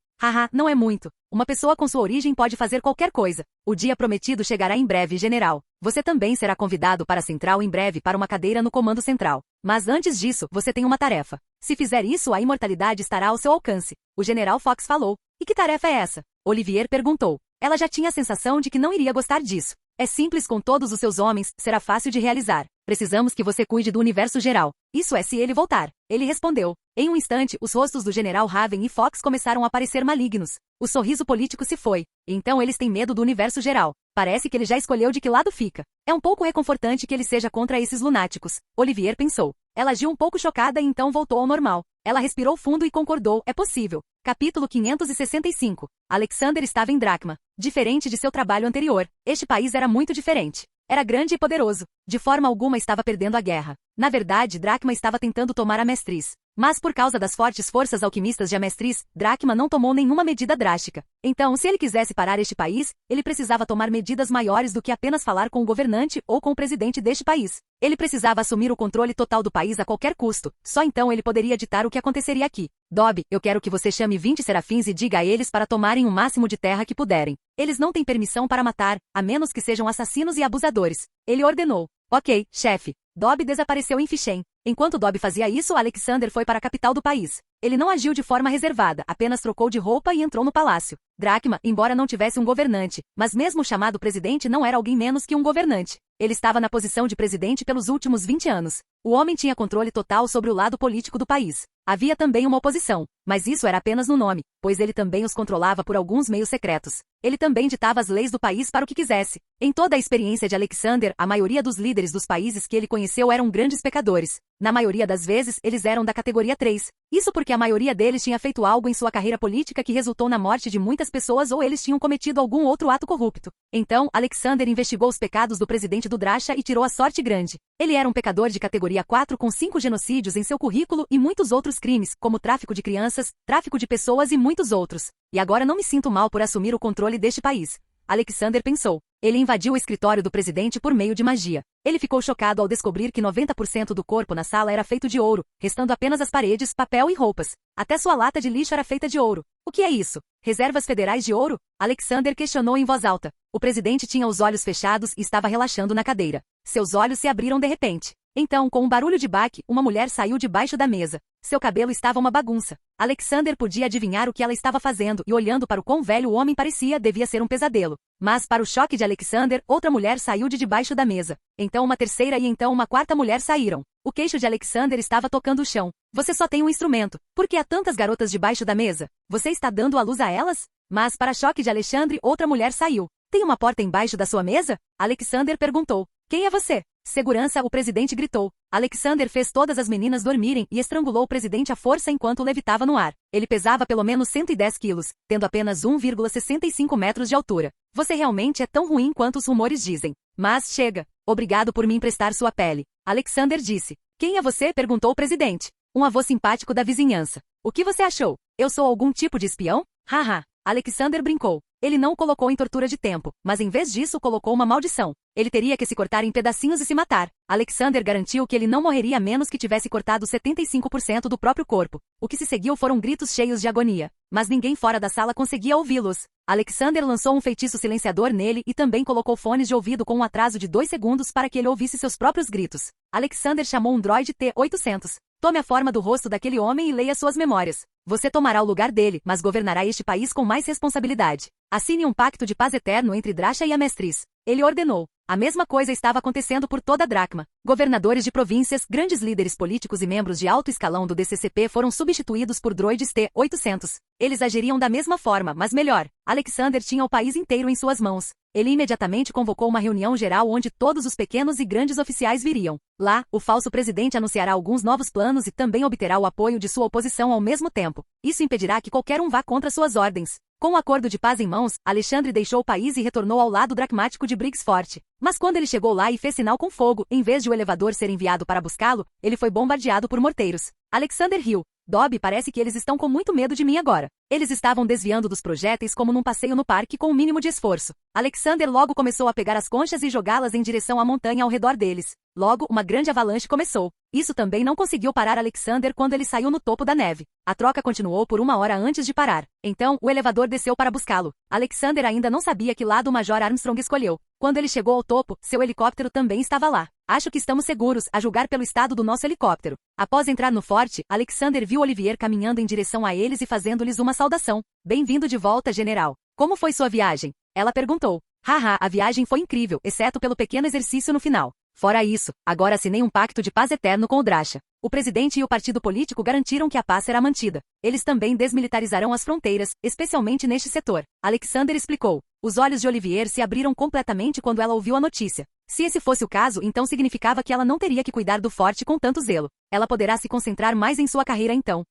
Não é muito. Uma pessoa com sua origem pode fazer qualquer coisa. O dia prometido chegará em breve, General. Você também será convidado para a Central em breve para uma cadeira no Comando Central. Mas antes disso, você tem uma tarefa. Se fizer isso, a imortalidade estará ao seu alcance. O General Fox falou. E que tarefa é essa? Olivier perguntou. Ela já tinha a sensação de que não iria gostar disso. É simples com todos os seus homens, será fácil de realizar. Precisamos que você cuide do universo geral. Isso é se ele voltar. Ele respondeu. Em um instante, os rostos do General Raven e Fox começaram a parecer malignos. O sorriso político se foi. Então eles têm medo do universo geral. Parece que ele já escolheu de que lado fica. É um pouco reconfortante que ele seja contra esses lunáticos. Olivier pensou. Ela agiu um pouco chocada e então voltou ao normal. Ela respirou fundo e concordou. É possível. Capítulo 565. Alexander estava em Dracma. Diferente de seu trabalho anterior, este país era muito diferente. Era grande e poderoso. De forma alguma estava perdendo a guerra. Na verdade, Dracma estava tentando tomar a Mestriz. Mas por causa das fortes forças alquimistas de Amestris, Dracma não tomou nenhuma medida drástica. Então, se ele quisesse parar este país, ele precisava tomar medidas maiores do que apenas falar com o governante ou com o presidente deste país. Ele precisava assumir o controle total do país a qualquer custo. Só então ele poderia ditar o que aconteceria aqui. Dobby, eu quero que você chame 20 serafins e diga a eles para tomarem o máximo de terra que puderem. Eles não têm permissão para matar, a menos que sejam assassinos e abusadores. Ele ordenou. Ok, chefe. Dobby desapareceu em Fichem. Enquanto Dobby fazia isso, Alexander foi para a capital do país. Ele não agiu de forma reservada, apenas trocou de roupa e entrou no palácio. Dracma, embora não tivesse um governante, mas mesmo chamado presidente não era alguém menos que um governante. Ele estava na posição de presidente pelos últimos 20 anos. O homem tinha controle total sobre o lado político do país. Havia também uma oposição, mas isso era apenas no nome, pois ele também os controlava por alguns meios secretos. Ele também ditava as leis do país para o que quisesse. Em toda a experiência de Alexander, a maioria dos líderes dos países que ele conheceu eram grandes pecadores. Na maioria das vezes, eles eram da categoria 3. Isso porque a maioria deles tinha feito algo em sua carreira política que resultou na morte de muitas pessoas ou eles tinham cometido algum outro ato corrupto. Então, Alexander investigou os pecados do presidente do Drasha e tirou a sorte grande. Ele era um pecador de categoria 4 com 5 genocídios em seu currículo e muitos outros crimes, como tráfico de crianças, tráfico de pessoas e muitos outros. E agora não me sinto mal por assumir o controle deste país. Alexander pensou. Ele invadiu o escritório do presidente por meio de magia. Ele ficou chocado ao descobrir que 90% do corpo na sala era feito de ouro, restando apenas as paredes, papel e roupas. Até sua lata de lixo era feita de ouro. O que é isso? Reservas federais de ouro? Alexander questionou em voz alta. O presidente tinha os olhos fechados e estava relaxando na cadeira. Seus olhos se abriram de repente. Então, com um barulho de baque, uma mulher saiu debaixo da mesa. Seu cabelo estava uma bagunça. Alexander podia adivinhar o que ela estava fazendo e olhando para o quão velho o homem parecia devia ser um pesadelo. Mas, para o choque de Alexander, outra mulher saiu de debaixo da mesa. Então uma terceira e então uma quarta mulher saíram. O queixo de Alexander estava tocando o chão. Você só tem um instrumento. Por que há tantas garotas debaixo da mesa? Você está dando a luz a elas? Mas, para choque de Alexandre, outra mulher saiu. Tem uma porta embaixo da sua mesa? Alexander perguntou. Quem é você? Segurança, o presidente gritou. Alexander fez todas as meninas dormirem e estrangulou o presidente à força enquanto levitava no ar. Ele pesava pelo menos 110 quilos, tendo apenas 1,65 metros de altura. Você realmente é tão ruim quanto os rumores dizem. Mas chega. Obrigado por me emprestar sua pele. Alexander disse. Quem é você? Perguntou o presidente. Um avô simpático da vizinhança. O que você achou? Eu sou algum tipo de espião? Haha. Alexander brincou. Ele não o colocou em tortura de tempo, mas em vez disso colocou uma maldição. Ele teria que se cortar em pedacinhos e se matar. Alexander garantiu que ele não morreria a menos que tivesse cortado 75% do próprio corpo. O que se seguiu foram gritos cheios de agonia. Mas ninguém fora da sala conseguia ouvi-los. Alexander lançou um feitiço silenciador nele e também colocou fones de ouvido com um atraso de 2 segundos para que ele ouvisse seus próprios gritos. Alexander chamou um droide T-800. Tome a forma do rosto daquele homem e leia suas memórias. Você tomará o lugar dele, mas governará este país com mais responsabilidade. Assine um pacto de paz eterno entre Drasha e Amestris. Ele ordenou. A mesma coisa estava acontecendo por toda Dracma. Governadores de províncias, grandes líderes políticos e membros de alto escalão do DCCP foram substituídos por droides T-800. Eles agiriam da mesma forma, mas melhor. Alexander tinha o país inteiro em suas mãos. Ele imediatamente convocou uma reunião geral onde todos os pequenos e grandes oficiais viriam. Lá, o falso presidente anunciará alguns novos planos e também obterá o apoio de sua oposição ao mesmo tempo. Isso impedirá que qualquer um vá contra suas ordens. Com o acordo de paz em mãos, Alexandre deixou o país e retornou ao lado dracmático de Briggsfort. Mas quando ele chegou lá e fez sinal com fogo, em vez de o elevador ser enviado para buscá-lo, ele foi bombardeado por morteiros. Alexander riu. Dobby, parece que eles estão com muito medo de mim agora. Eles estavam desviando dos projéteis como num passeio no parque com o mínimo de esforço. Alexander logo começou a pegar as conchas e jogá-las em direção à montanha ao redor deles. Logo, uma grande avalanche começou. Isso também não conseguiu parar Alexander quando ele saiu no topo da neve. A troca continuou por 1 hora antes de parar. Então, o elevador desceu para buscá-lo. Alexander ainda não sabia que lado o Major Armstrong escolheu. Quando ele chegou ao topo, seu helicóptero também estava lá. Acho que estamos seguros, a julgar pelo estado do nosso helicóptero. Após entrar no forte, Alexander viu Olivier caminhando em direção a eles e fazendo-lhes uma saudação. Bem-vindo de volta, general. Como foi sua viagem? Ela perguntou. Haha, a viagem foi incrível, exceto pelo pequeno exercício no final. Fora isso, agora assinei um pacto de paz eterno com o Drasha. O presidente e o partido político garantiram que a paz será mantida. Eles também desmilitarizarão as fronteiras, especialmente neste setor. Alexander explicou. Os olhos de Olivier se abriram completamente quando ela ouviu a notícia. Se esse fosse o caso, então significava que ela não teria que cuidar do forte com tanto zelo. Ela poderá se concentrar mais em sua carreira então.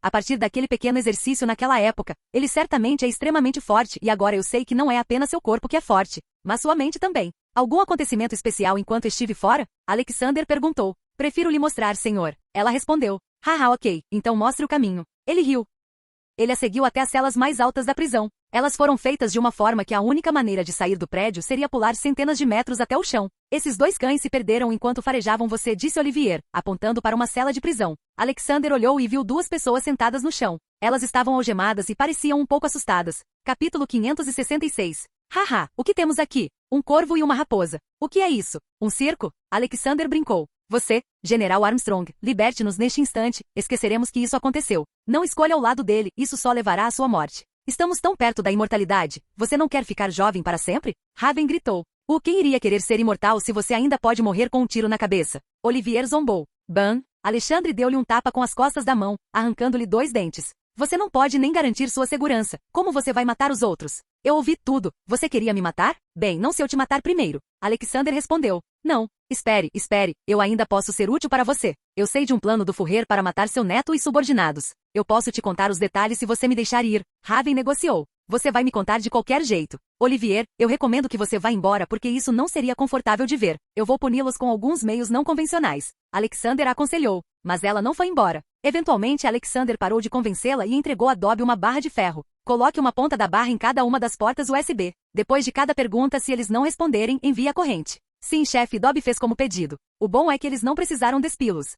A partir daquele pequeno exercício naquela época, ele certamente é extremamente forte e agora eu sei que não é apenas seu corpo que é forte, mas sua mente também. Algum acontecimento especial enquanto estive fora? Alexander perguntou. Prefiro lhe mostrar, senhor. Ela respondeu. Haha, ok, então mostre o caminho. Ele riu. Ele a seguiu até as celas mais altas da prisão. Elas foram feitas de uma forma que a única maneira de sair do prédio seria pular centenas de metros até o chão. Esses dois cães se perderam enquanto farejavam você, disse Olivier, apontando para uma cela de prisão. Alexander olhou e viu duas pessoas sentadas no chão. Elas estavam algemadas e pareciam um pouco assustadas. Capítulo 566. Haha, o que temos aqui? Um corvo e uma raposa. O que é isso? Um circo? Alexander brincou. Você, General Armstrong, liberte-nos neste instante, esqueceremos que isso aconteceu. Não escolha o lado dele, isso só levará à sua morte. Estamos tão perto da imortalidade, você não quer ficar jovem para sempre? Raven gritou. Quem iria querer ser imortal se você ainda pode morrer com um tiro na cabeça? Olivier zombou. Ban, Alexandre deu-lhe um tapa com as costas da mão, arrancando-lhe 2 dentes. Você não pode nem garantir sua segurança, como você vai matar os outros? Eu ouvi tudo, você queria me matar? Bem, não se eu te matar primeiro. Alexander respondeu. Não, espere, eu ainda posso ser útil para você. Eu sei de um plano do Fourier para matar seu neto e subordinados. Eu posso te contar os detalhes se você me deixar ir. Raven negociou. Você vai me contar de qualquer jeito. Olivier, eu recomendo que você vá embora porque isso não seria confortável de ver. Eu vou puni-los com alguns meios não convencionais. Alexander a aconselhou. Mas ela não foi embora. Eventualmente, Alexander parou de convencê-la e entregou a Dobby uma barra de ferro. Coloque uma ponta da barra em cada uma das portas USB. Depois de cada pergunta, se eles não responderem, envie a corrente. Sim, chefe, Dobby fez como pedido. O bom é que eles não precisaram despí-los.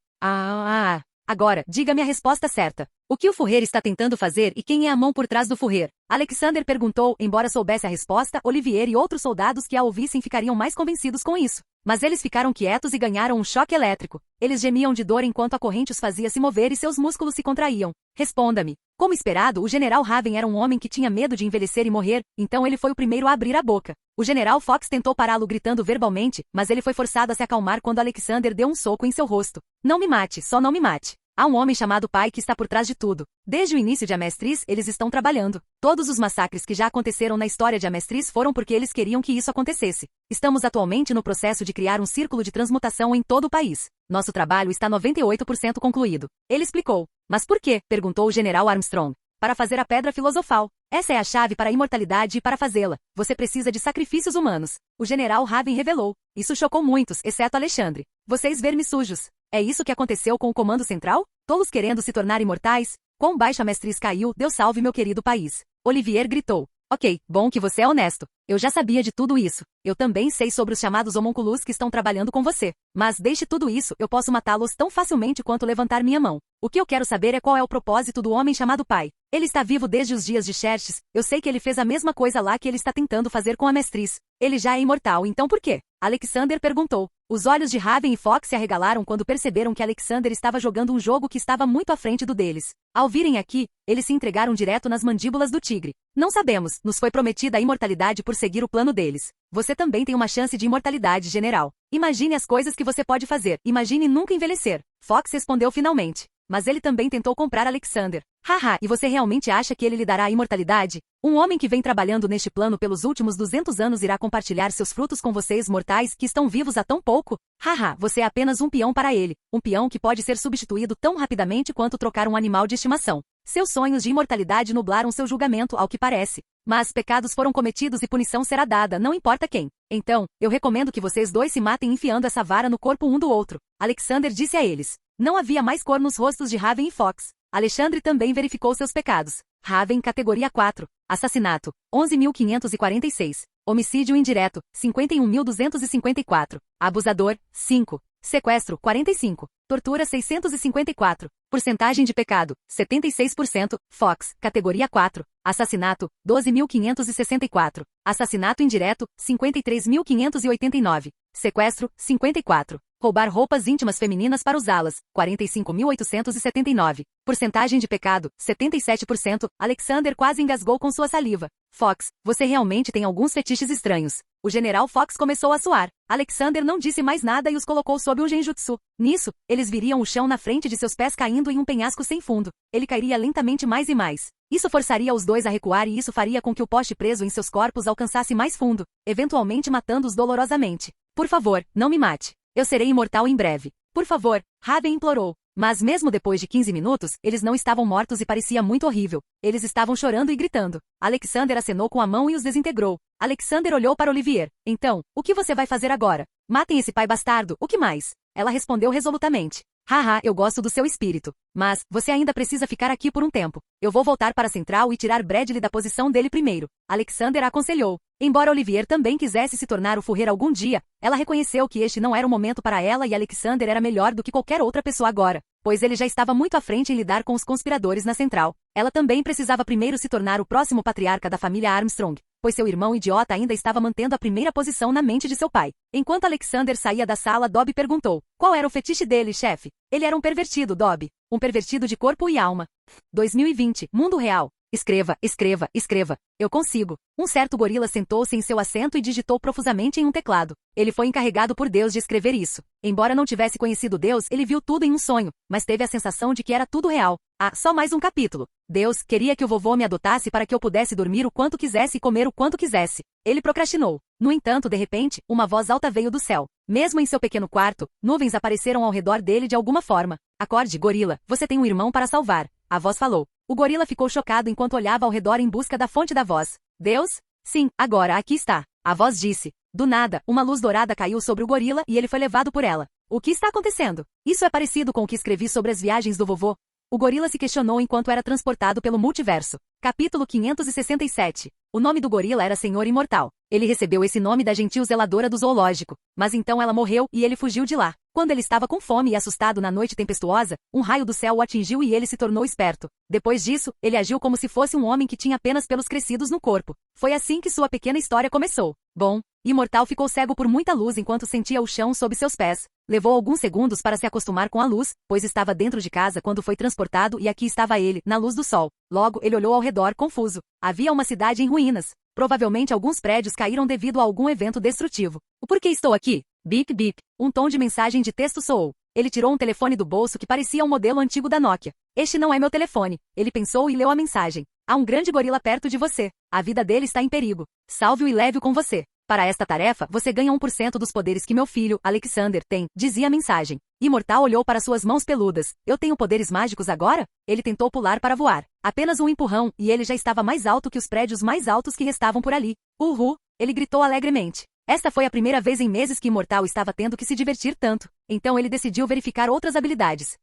Agora, diga-me a resposta certa. O que o Fourier está tentando fazer e quem é a mão por trás do Fourier? Alexander perguntou, embora soubesse a resposta, Olivier e outros soldados que a ouvissem ficariam mais convencidos com isso. Mas eles ficaram quietos e ganharam um choque elétrico. Eles gemiam de dor enquanto a corrente os fazia se mover e seus músculos se contraíam. Responda-me. Como esperado, o General Raven era um homem que tinha medo de envelhecer e morrer, então ele foi o primeiro a abrir a boca. O General Fox tentou pará-lo gritando verbalmente, mas ele foi forçado a se acalmar quando Alexander deu um soco em seu rosto. Não me mate, só não me mate. Há um homem chamado Pai que está por trás de tudo. Desde o início de Amestris, eles estão trabalhando. Todos os massacres que já aconteceram na história de Amestris foram porque eles queriam que isso acontecesse. Estamos atualmente no processo de criar um círculo de transmutação em todo o país. Nosso trabalho está 98% concluído. Ele explicou. Mas por quê? Perguntou o General Armstrong. Para fazer a pedra filosofal. Essa é a chave para a imortalidade e para fazê-la, você precisa de sacrifícios humanos. O General Raven revelou. Isso chocou muitos, exceto Alexandre. Vocês vermes sujos. É isso que aconteceu com o Comando Central? Tolos querendo se tornar imortais? Quão baixo a Amestris caiu, Deus salve meu querido país. Olivier gritou. Ok, bom que você é honesto. Eu já sabia de tudo isso. Eu também sei sobre os chamados homúnculos que estão trabalhando com você. Mas deixe tudo isso, eu posso matá-los tão facilmente quanto levantar minha mão. O que eu quero saber é qual é o propósito do homem chamado Pai. Ele está vivo desde os dias de Xerxes. Eu sei que ele fez a mesma coisa lá que ele está tentando fazer com a Amestris. Ele já é imortal, então por quê? Alexander perguntou. Os olhos de Raven e Fox se arregalaram quando perceberam que Alexander estava jogando um jogo que estava muito à frente do deles. Ao virem aqui, eles se entregaram direto nas mandíbulas do tigre. Não sabemos, nos foi prometida a imortalidade por seguir o plano deles. Você também tem uma chance de imortalidade, general. Imagine as coisas que você pode fazer. Imagine nunca envelhecer. Fox respondeu finalmente. Mas ele também tentou comprar Alexander. Haha, e você realmente acha que ele lhe dará a imortalidade? Um homem que vem trabalhando neste plano pelos últimos 200 anos irá compartilhar seus frutos com vocês mortais que estão vivos há tão pouco? Haha, você é apenas um peão para ele. Um peão que pode ser substituído tão rapidamente quanto trocar um animal de estimação. Seus sonhos de imortalidade nublaram seu julgamento, ao que parece. Mas pecados foram cometidos e punição será dada, não importa quem. Então, eu recomendo que vocês dois se matem enfiando essa vara no corpo um do outro. Alexander disse a eles. Não havia mais cor nos rostos de Raven e Fox. Alexandre também verificou seus pecados. Raven, categoria 4. Assassinato, 11.546. Homicídio indireto, 51.254. Abusador, 5. Sequestro, 45. Tortura, 654. Porcentagem de pecado, 76%. Fox, categoria 4. Assassinato, 12.564. Assassinato indireto, 53.589. Sequestro, 54. Roubar roupas íntimas femininas para usá-las, 45.879. Porcentagem de pecado, 77%. Alexander quase engasgou com sua saliva. Fox, você realmente tem alguns fetiches estranhos. O General Fox começou a suar. Alexander não disse mais nada e os colocou sob um genjutsu. Nisso, eles viriam o chão na frente de seus pés caindo em um penhasco sem fundo. Ele cairia lentamente mais e mais. Isso forçaria os dois a recuar e isso faria com que o poste preso em seus corpos alcançasse mais fundo, eventualmente matando-os dolorosamente. Por favor, não me mate. Eu serei imortal em breve. Por favor, Raven implorou. Mas mesmo depois de 15 minutos, eles não estavam mortos e parecia muito horrível. Eles estavam chorando e gritando. Alexander acenou com a mão e os desintegrou. Alexander olhou para Olivier. Então, o que você vai fazer agora? Matem esse pai bastardo, o que mais? Ela respondeu resolutamente. Haha, eu gosto do seu espírito. Mas, você ainda precisa ficar aqui por um tempo. Eu vou voltar para a central e tirar Bradley da posição dele primeiro. Alexander a aconselhou. Embora Olivier também quisesse se tornar o Führer algum dia, ela reconheceu que este não era o momento para ela e Alexander era melhor do que qualquer outra pessoa agora, pois ele já estava muito à frente em lidar com os conspiradores na central. Ela também precisava primeiro se tornar o próximo patriarca da família Armstrong, pois seu irmão idiota ainda estava mantendo a primeira posição na mente de seu pai. Enquanto Alexander saía da sala, Dobby perguntou: qual era o fetiche dele, chefe? Ele era um pervertido, Dobby. Um pervertido de corpo e alma. 2020, mundo real. Escreva, escreva, escreva. Eu consigo. Um certo gorila sentou-se em seu assento e digitou profusamente em um teclado. Ele foi encarregado por Deus de escrever isso. Embora não tivesse conhecido Deus, ele viu tudo em um sonho, mas teve a sensação de que era tudo real. Ah, só mais um capítulo. Deus queria que o vovô me adotasse para que eu pudesse dormir o quanto quisesse e comer o quanto quisesse. Ele procrastinou. No entanto, de repente, uma voz alta veio do céu. Mesmo em seu pequeno quarto, nuvens apareceram ao redor dele de alguma forma. Acorde, gorila, você tem um irmão para salvar. A voz falou. O gorila ficou chocado enquanto olhava ao redor em busca da fonte da voz. Deus? Sim, agora aqui está. A voz disse. Do nada, uma luz dourada caiu sobre o gorila e ele foi levado por ela. O que está acontecendo? Isso é parecido com o que escrevi sobre as viagens do vovô. O gorila se questionou enquanto era transportado pelo multiverso. Capítulo 567. O nome do gorila era Senhor Imortal. Ele recebeu esse nome da gentil zeladora do zoológico. Mas então ela morreu e ele fugiu de lá. Quando ele estava com fome e assustado na noite tempestuosa, um raio do céu o atingiu e ele se tornou esperto. Depois disso, ele agiu como se fosse um homem que tinha apenas pelos crescidos no corpo. Foi assim que sua pequena história começou. Bom, Imortal ficou cego por muita luz enquanto sentia o chão sob seus pés. Levou alguns segundos para se acostumar com a luz, pois estava dentro de casa quando foi transportado e aqui estava ele, na luz do sol. Logo, ele olhou ao redor, confuso. Havia uma cidade em ruínas. Provavelmente alguns prédios caíram devido a algum evento destrutivo. O porquê estou aqui? Bip bip. Um tom de mensagem de texto soou. Ele tirou um telefone do bolso que parecia um modelo antigo da Nokia. Este não é meu telefone. Ele pensou e leu a mensagem. Há um grande gorila perto de você. A vida dele está em perigo. Salve-o e leve-o com você. Para esta tarefa, você ganha 1% dos poderes que meu filho, Alexander, tem, dizia a mensagem. Imortal olhou para suas mãos peludas. Eu tenho poderes mágicos agora? Ele tentou pular para voar. Apenas um empurrão, e ele já estava mais alto que os prédios mais altos que restavam por ali. Uhul! Ele gritou alegremente. Esta foi a primeira vez em meses que Imortal estava tendo que se divertir tanto. Então ele decidiu verificar outras habilidades.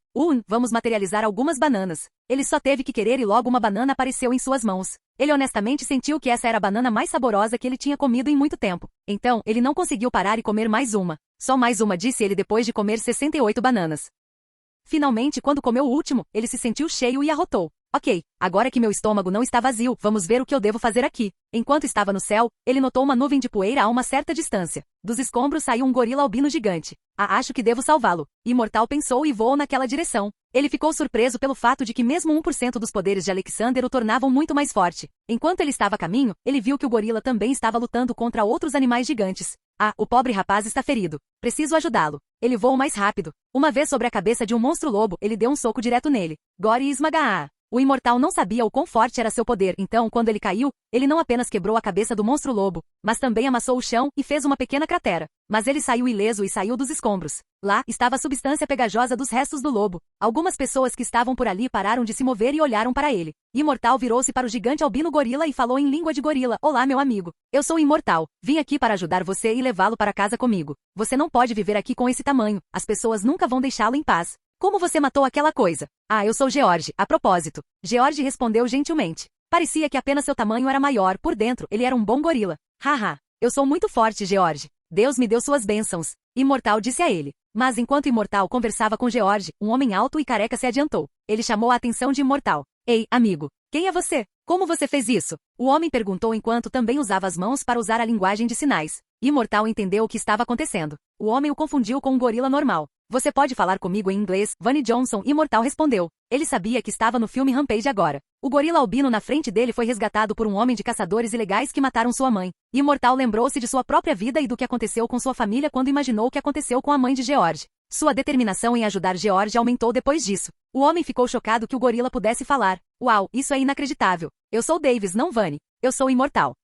Vamos materializar algumas bananas. Ele só teve que querer e logo uma banana apareceu em suas mãos. Ele honestamente sentiu que essa era a banana mais saborosa que ele tinha comido em muito tempo. Então, ele não conseguiu parar e comer mais uma. Só mais uma, disse ele depois de comer 68 bananas. Finalmente, quando comeu o último, ele se sentiu cheio e arrotou. Ok, agora que meu estômago não está vazio, vamos ver o que eu devo fazer aqui. Enquanto estava no céu, ele notou uma nuvem de poeira a uma certa distância. Dos escombros saiu um gorila albino gigante. Acho que devo salvá-lo. Imortal pensou e voou naquela direção. Ele ficou surpreso pelo fato de que mesmo 1% dos poderes de Alexander o tornavam muito mais forte. Enquanto ele estava a caminho, ele viu que o gorila também estava lutando contra outros animais gigantes. O pobre rapaz está ferido. Preciso ajudá-lo. Ele voou mais rápido. Uma vez sobre a cabeça de um monstro-lobo, ele deu um soco direto nele. Gore e esmaga. O Imortal não sabia o quão forte era seu poder, então, quando ele caiu, ele não apenas quebrou a cabeça do monstro-lobo, mas também amassou o chão e fez uma pequena cratera. Mas ele saiu ileso e saiu dos escombros. Lá estava a substância pegajosa dos restos do lobo. Algumas pessoas que estavam por ali pararam de se mover e olharam para ele. Imortal virou-se para o gigante albino gorila e falou em língua de gorila. Olá, meu amigo. Eu sou Imortal. Vim aqui para ajudar você e levá-lo para casa comigo. Você não pode viver aqui com esse tamanho. As pessoas nunca vão deixá-lo em paz. Como você matou aquela coisa? Eu sou George, a propósito. George respondeu gentilmente. Parecia que apenas seu tamanho era maior, por dentro, ele era um bom gorila. Haha, eu sou muito forte, George. Deus me deu suas bênçãos. Imortal disse a ele. Mas enquanto Imortal conversava com George, um homem alto e careca se adiantou. Ele chamou a atenção de Imortal. Ei, amigo, quem é você? Como você fez isso? O homem perguntou enquanto também usava as mãos para usar a linguagem de sinais. Imortal entendeu o que estava acontecendo. O homem o confundiu com um gorila normal. Você pode falar comigo em inglês, Vanny Johnson, Imortal respondeu. Ele sabia que estava no filme Rampage agora. O gorila albino na frente dele foi resgatado por um homem de caçadores ilegais que mataram sua mãe. Imortal lembrou-se de sua própria vida e do que aconteceu com sua família quando imaginou o que aconteceu com a mãe de George. Sua determinação em ajudar George aumentou depois disso. O homem ficou chocado que o gorila pudesse falar. Uau, isso é inacreditável. Eu sou Davis, não Vanny. Eu sou Imortal.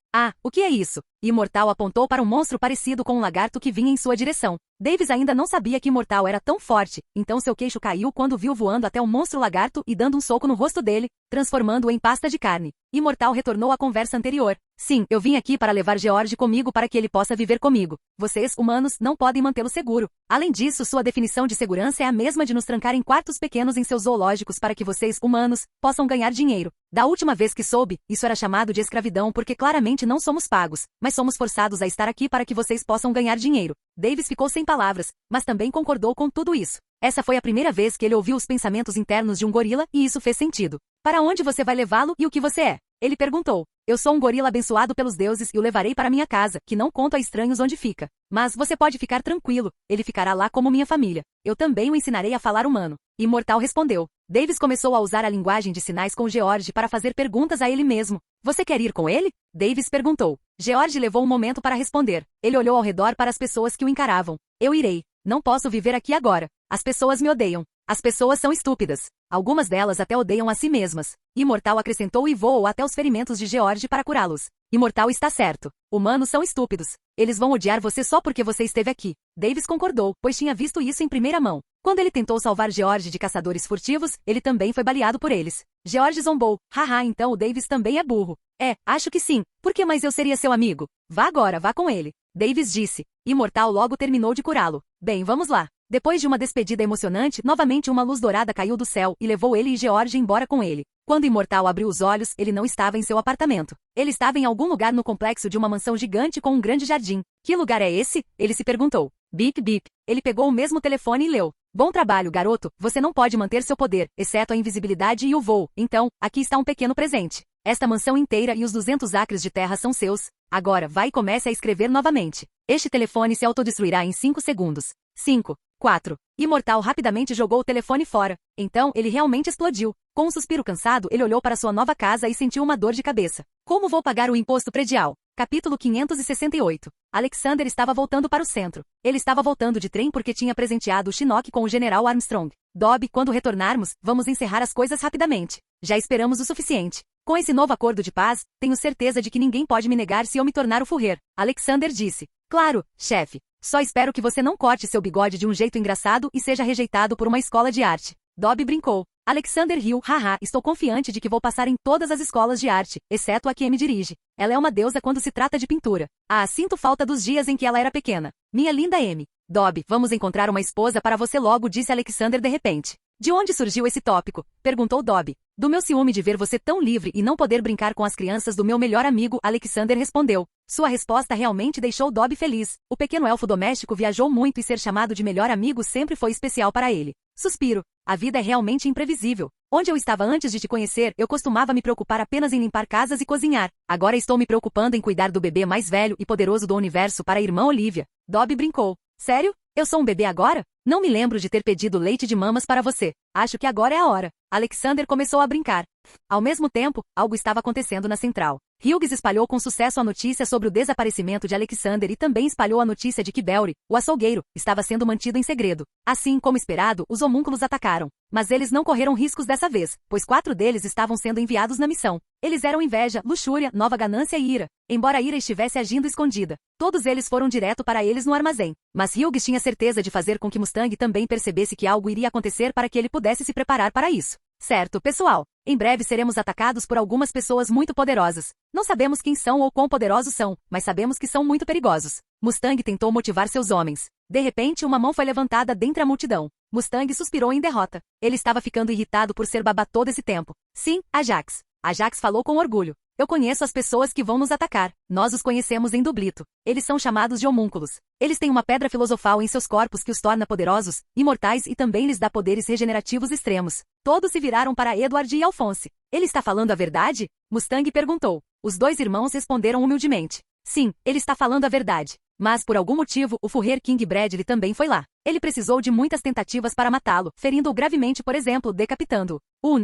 O que é isso? Imortal apontou para um monstro parecido com um lagarto que vinha em sua direção. Davis ainda não sabia que Imortal era tão forte, então seu queixo caiu quando viu voando até o monstro lagarto e dando um soco no rosto dele, transformando-o em pasta de carne. Imortal retornou à conversa anterior. Sim, eu vim aqui para levar George comigo para que ele possa viver comigo. Vocês, humanos, não podem mantê-lo seguro. Além disso, sua definição de segurança é a mesma de nos trancar em quartos pequenos em seus zoológicos para que vocês, humanos, possam ganhar dinheiro. Da última vez que soube, isso era chamado de escravidão porque claramente não somos pagos, mas somos forçados a estar aqui para que vocês possam ganhar dinheiro. Davis ficou sem palavras, mas também concordou com tudo isso. Essa foi a primeira vez que ele ouviu os pensamentos internos de um gorila e isso fez sentido. Para onde você vai levá-lo e o que você é? Ele perguntou. Eu sou um gorila abençoado pelos deuses e o levarei para minha casa, que não conto a estranhos onde fica. Mas você pode ficar tranquilo, ele ficará lá como minha família. Eu também o ensinarei a falar humano. Imortal respondeu. Davis começou a usar a linguagem de sinais com George para fazer perguntas a ele mesmo. Você quer ir com ele? Davis perguntou. George levou um momento para responder. Ele olhou ao redor para as pessoas que o encaravam. Eu irei. Não posso viver aqui agora. As pessoas me odeiam. As pessoas são estúpidas. Algumas delas até odeiam a si mesmas. Imortal acrescentou e voou até os ferimentos de George para curá-los. Imortal está certo. Humanos são estúpidos. Eles vão odiar você só porque você esteve aqui. Davis concordou, pois tinha visto isso em primeira mão. Quando ele tentou salvar George de caçadores furtivos, ele também foi baleado por eles. George zombou. Haha, então o Davis também é burro. É, acho que sim. Por que mais eu seria seu amigo? Vá agora, vá com ele. Davis disse. Imortal logo terminou de curá-lo. Bem, vamos lá. Depois de uma despedida emocionante, novamente uma luz dourada caiu do céu e levou ele e George embora com ele. Quando Imortal abriu os olhos, ele não estava em seu apartamento. Ele estava em algum lugar no complexo de uma mansão gigante com um grande jardim. Que lugar é esse? Ele se perguntou. Bip, bip. Ele pegou o mesmo telefone e leu. Bom trabalho, garoto. Você não pode manter seu poder, exceto a invisibilidade e o voo. Então, aqui está um pequeno presente. Esta mansão inteira e os 200 acres de terra são seus. Agora, vai e comece a escrever novamente. Este telefone se autodestruirá em 5 segundos. 5, 4. Imortal rapidamente jogou o telefone fora. Então, ele realmente explodiu. Com um suspiro cansado, ele olhou para sua nova casa e sentiu uma dor de cabeça. Como vou pagar o imposto predial? Capítulo 568. Alexander estava voltando para o centro. Ele estava voltando de trem porque tinha presenteado o Shinnok com o General Armstrong. Dob, quando retornarmos, vamos encerrar as coisas rapidamente. Já esperamos o suficiente. Com esse novo acordo de paz, tenho certeza de que ninguém pode me negar se eu me tornar o Führer. Alexander disse. Claro, chefe. Só espero que você não corte seu bigode de um jeito engraçado e seja rejeitado por uma escola de arte. Dob brincou. Alexander riu. Haha, estou confiante de que vou passar em todas as escolas de arte, exceto a que me dirige. Ela é uma deusa quando se trata de pintura. Ah, sinto falta dos dias em que ela era pequena. Minha linda Amy. Dob, vamos encontrar uma esposa para você logo, disse Alexander de repente. De onde surgiu esse tópico? Perguntou Dob. Do meu ciúme de ver você tão livre e não poder brincar com as crianças do meu melhor amigo, Alexander respondeu. Sua resposta realmente deixou Dob feliz. O pequeno elfo doméstico viajou muito e ser chamado de melhor amigo sempre foi especial para ele. Suspiro. A vida é realmente imprevisível. Onde eu estava antes de te conhecer, eu costumava me preocupar apenas em limpar casas e cozinhar. Agora estou me preocupando em cuidar do bebê mais velho e poderoso do universo para a irmã Olivia. Dob brincou. Sério? Eu sou um bebê agora? Não me lembro de ter pedido leite de mamas para você. Acho que agora é a hora. Alexander começou a brincar. Ao mesmo tempo, algo estava acontecendo na central. Hughes espalhou com sucesso a notícia sobre o desaparecimento de Alexander e também espalhou a notícia de que Belry, o açougueiro, estava sendo mantido em segredo. Assim como esperado, os homúnculos atacaram. Mas eles não correram riscos dessa vez, pois 4 deles estavam sendo enviados na missão. Eles eram inveja, luxúria, nova ganância e ira. Embora a ira estivesse agindo escondida, todos eles foram direto para eles no armazém. Mas Hughes tinha certeza de fazer com que Mustang também percebesse que algo iria acontecer para que ele pudesse se preparar para isso. Certo, pessoal. Em breve seremos atacados por algumas pessoas muito poderosas. Não sabemos quem são ou quão poderosos são, mas sabemos que são muito perigosos. Mustang tentou motivar seus homens. De repente, uma mão foi levantada dentre a multidão. Mustang suspirou em derrota. Ele estava ficando irritado por ser babá todo esse tempo. Sim, Ajax. Ajax falou com orgulho. Eu conheço as pessoas que vão nos atacar. Nós os conhecemos em Dublito. Eles são chamados de homúnculos. Eles têm uma pedra filosofal em seus corpos que os torna poderosos, imortais e também lhes dá poderes regenerativos extremos. Todos se viraram para Edward e Alphonse. Ele está falando a verdade? Mustang perguntou. Os 2 irmãos responderam humildemente. Sim, ele está falando a verdade. Mas, por algum motivo, o Führer King Bradley também foi lá. Ele precisou de muitas tentativas para matá-lo, ferindo-o gravemente, por exemplo, decapitando-o.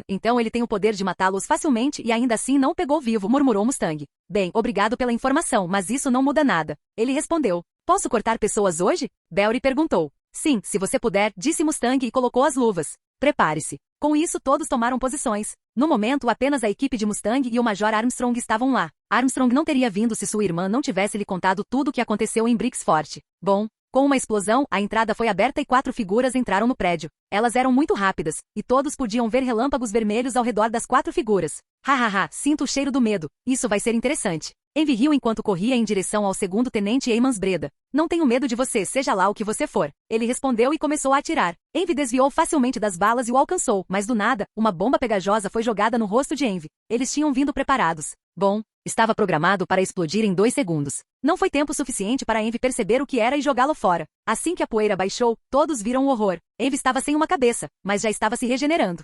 Então ele tem o poder de matá-los facilmente e ainda assim não pegou vivo, murmurou Mustang. Bem, obrigado pela informação, mas isso não muda nada. Ele respondeu. Posso cortar pessoas hoje? Belry perguntou. Sim, se você puder, disse Mustang e colocou as luvas. Prepare-se. Com isso todos tomaram posições. No momento apenas a equipe de Mustang e o Major Armstrong estavam lá. Armstrong não teria vindo se sua irmã não tivesse lhe contado tudo o que aconteceu em Brixfort. Bom, com uma explosão, a entrada foi aberta e 4 figuras entraram no prédio. Elas eram muito rápidas, e todos podiam ver relâmpagos vermelhos ao redor das 4 figuras. Hahaha, sinto o cheiro do medo. Isso vai ser interessante. Envy riu enquanto corria em direção ao segundo-tenente Emmons Breda. Não tenho medo de você, seja lá o que você for. Ele respondeu e começou a atirar. Envy desviou facilmente das balas e o alcançou, mas do nada, uma bomba pegajosa foi jogada no rosto de Envy. Eles tinham vindo preparados. Bom, estava programado para explodir em 2 segundos. Não foi tempo suficiente para Envy perceber o que era e jogá-lo fora. Assim que a poeira baixou, todos viram o horror. Envy estava sem uma cabeça, mas já estava se regenerando.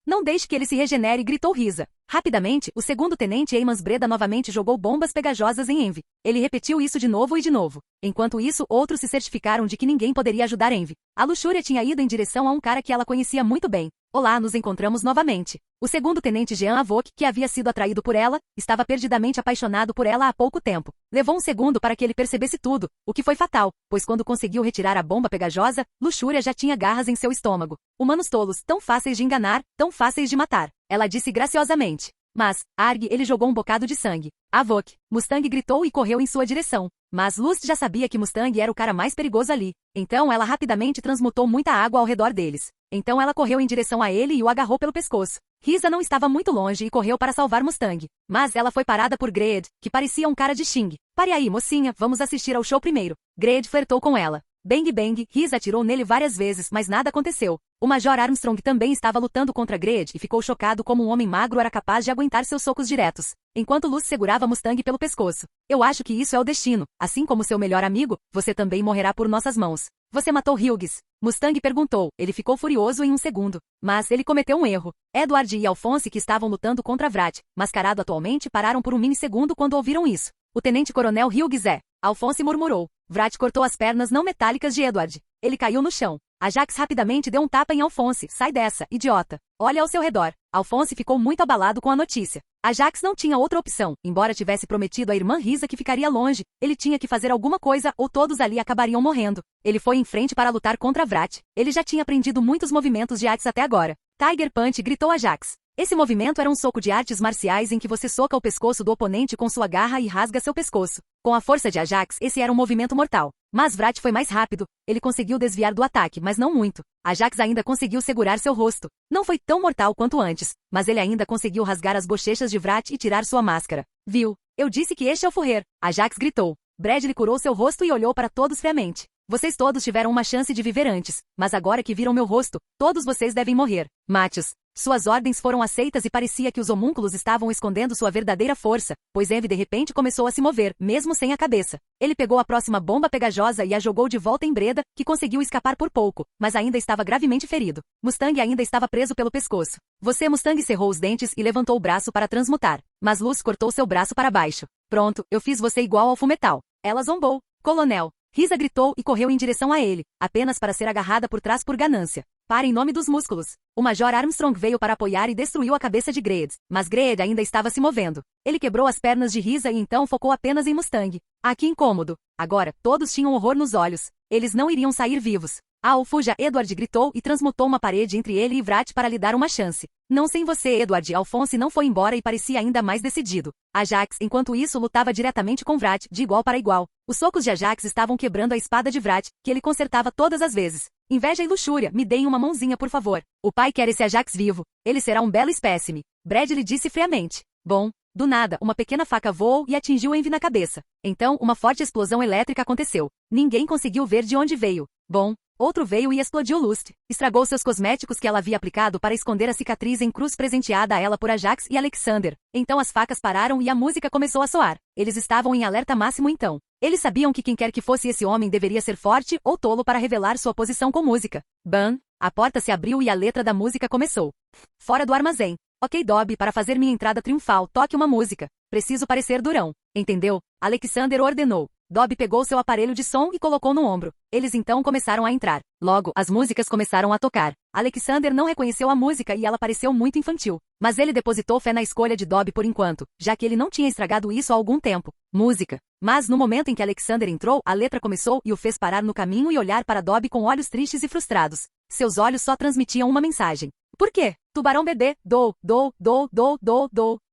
Não deixe que ele se regenere, gritou Risa. Rapidamente, o segundo-tenente Emmons Breda novamente jogou bombas pegajosas em Envy. Ele repetiu isso de novo e de novo. Enquanto isso, outros se certificaram de que ninguém poderia ajudar Envy. A luxúria tinha ido em direção a um cara que ela conhecia muito bem. Olá, nos encontramos novamente. O segundo-tenente Jean Avoc, que havia sido atraído por ela, estava perdidamente apaixonado por ela há pouco tempo. Levou um segundo para que ele percebesse tudo, o que foi fatal, pois quando conseguiu retirar a bomba pegajosa, Luxúria já tinha garras em seu estômago. Humanos tolos, tão fáceis de enganar, tão fáceis de matar. Ela disse graciosamente. Mas, Arg, ele jogou um bocado de sangue. Avoc, Mustang gritou e correu em sua direção. Mas Lust já sabia que Mustang era o cara mais perigoso ali. Então ela rapidamente transmutou muita água ao redor deles. Então ela correu em direção a ele e o agarrou pelo pescoço. Risa não estava muito longe e correu para salvar Mustang. Mas ela foi parada por Greed, que parecia um cara de Xing. Pare aí, mocinha, vamos assistir ao show primeiro. Greed flertou com ela. Bang bang, Risa atirou nele várias vezes, mas nada aconteceu. O Major Armstrong também estava lutando contra Greed e ficou chocado como um homem magro era capaz de aguentar seus socos diretos. Enquanto Luz segurava Mustang pelo pescoço. Eu acho que isso é o destino. Assim como seu melhor amigo, você também morrerá por nossas mãos. Você matou Hughes? Mustang perguntou. Ele ficou furioso em um segundo. Mas ele cometeu um erro. Edward e Alphonse, que estavam lutando contra Vrat, mascarado atualmente, pararam por um minissegundo quando ouviram isso. O tenente-coronel Hughes é. Alphonse murmurou. Vrat cortou as pernas não metálicas de Edward. Ele caiu no chão. Ajax rapidamente deu um tapa em Alphonse. Sai dessa, idiota. Olha ao seu redor. Alphonse ficou muito abalado com a notícia. Ajax não tinha outra opção. Embora tivesse prometido à irmã Risa que ficaria longe, ele tinha que fazer alguma coisa ou todos ali acabariam morrendo. Ele foi em frente para lutar contra Vrat. Ele já tinha aprendido muitos movimentos de artes até agora. Tiger Punch, gritou Ajax. Esse movimento era um soco de artes marciais em que você soca o pescoço do oponente com sua garra e rasga seu pescoço. Com a força de Ajax, esse era um movimento mortal. Mas Vrat foi mais rápido. Ele conseguiu desviar do ataque, mas não muito. Ajax ainda conseguiu segurar seu rosto. Não foi tão mortal quanto antes, mas ele ainda conseguiu rasgar as bochechas de Vrat e tirar sua máscara. Viu? Eu disse que este é o Furrer. Ajax gritou. Bradley curou seu rosto e olhou para todos friamente. Vocês todos tiveram uma chance de viver antes, mas agora que viram meu rosto, todos vocês devem morrer. Mate-os. Suas ordens foram aceitas e parecia que os homúnculos estavam escondendo sua verdadeira força, pois Envy de repente começou a se mover, mesmo sem a cabeça. Ele pegou a próxima bomba pegajosa e a jogou de volta em Breda, que conseguiu escapar por pouco, mas ainda estava gravemente ferido. Mustang ainda estava preso pelo pescoço. Você Mustang cerrou os dentes e levantou o braço para transmutar, mas Luz cortou seu braço para baixo. Pronto, eu fiz você igual ao Fumetal. Ela zombou. Coronel. Risa gritou e correu em direção a ele, apenas para ser agarrada por trás por ganância. Para em nome dos músculos. O Major Armstrong veio para apoiar e destruiu a cabeça de Greed, mas Greed ainda estava se movendo. Ele quebrou as pernas de Risa e então focou apenas em Mustang. Ah, que incômodo. Agora, todos tinham horror nos olhos. Eles não iriam sair vivos. Fuja, Edward gritou e transmutou uma parede entre ele e Vrat para lhe dar uma chance. Não sem você, Edward. Alphonse não foi embora e parecia ainda mais decidido. Ajax, enquanto isso, lutava diretamente com Vrat, de igual para igual. Os socos de Ajax estavam quebrando a espada de Vrat, que ele consertava todas as vezes. Inveja e luxúria, me deem uma mãozinha, por favor. O pai quer esse Ajax vivo. Ele será um belo espécime. Bradley disse friamente. Bom. Do nada, uma pequena faca voou e atingiu Envy na cabeça. Então, uma forte explosão elétrica aconteceu. Ninguém conseguiu ver de onde veio. Bom. Outro veio e explodiu Lust. Estragou seus cosméticos que ela havia aplicado para esconder a cicatriz em cruz presenteada a ela por Ajax e Alexander. Então as facas pararam e a música começou a soar. Eles estavam em alerta máximo então. Eles sabiam que quem quer que fosse esse homem deveria ser forte ou tolo para revelar sua posição com música. Bam! A porta se abriu e a letra da música começou. Fora do armazém. Ok, Dobby, para fazer minha entrada triunfal, toque uma música. Preciso parecer durão. Entendeu? Alexander ordenou. Dobby pegou seu aparelho de som e colocou no ombro. Eles então começaram a entrar. Logo, as músicas começaram a tocar. Alexander não reconheceu a música e ela pareceu muito infantil. Mas ele depositou fé na escolha de Dobby por enquanto, já que ele não tinha estragado isso há algum tempo. Música. Mas no momento em que Alexander entrou, a letra começou e o fez parar no caminho e olhar para Dobby com olhos tristes e frustrados. Seus olhos só transmitiam uma mensagem. Por quê? Tubarão bebê, do.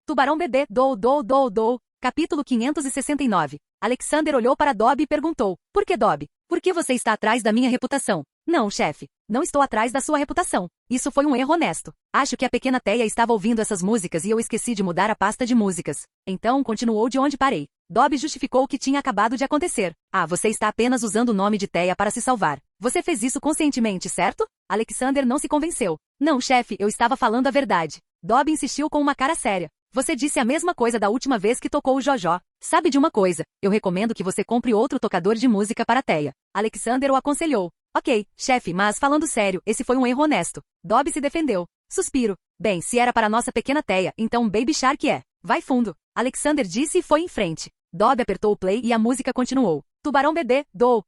Tubarão bebê, do. Capítulo 569. Alexander olhou para Dobby e perguntou, por que Dobby? Por que você está atrás da minha reputação? Não, chefe. Não estou atrás da sua reputação. Isso foi um erro honesto. Acho que a pequena Teia estava ouvindo essas músicas e eu esqueci de mudar a pasta de músicas. Então continuou de onde parei. Dobby justificou o que tinha acabado de acontecer. Ah, você está apenas usando o nome de Teia para se salvar. Você fez isso conscientemente, certo? Alexander não se convenceu. Não, chefe, eu estava falando a verdade. Dobby insistiu com uma cara séria. Você disse a mesma coisa da última vez que tocou o Jojó. Sabe de uma coisa? Eu recomendo que você compre outro tocador de música para Teia. Alexander o aconselhou. Ok, chefe, mas falando sério, esse foi um erro honesto. Dobby se defendeu. Suspiro. Bem, se era para nossa pequena Teia, então Baby Shark é. Vai fundo. Alexander disse e foi em frente. Dobby apertou o play e a música continuou. Tubarão bebê, do.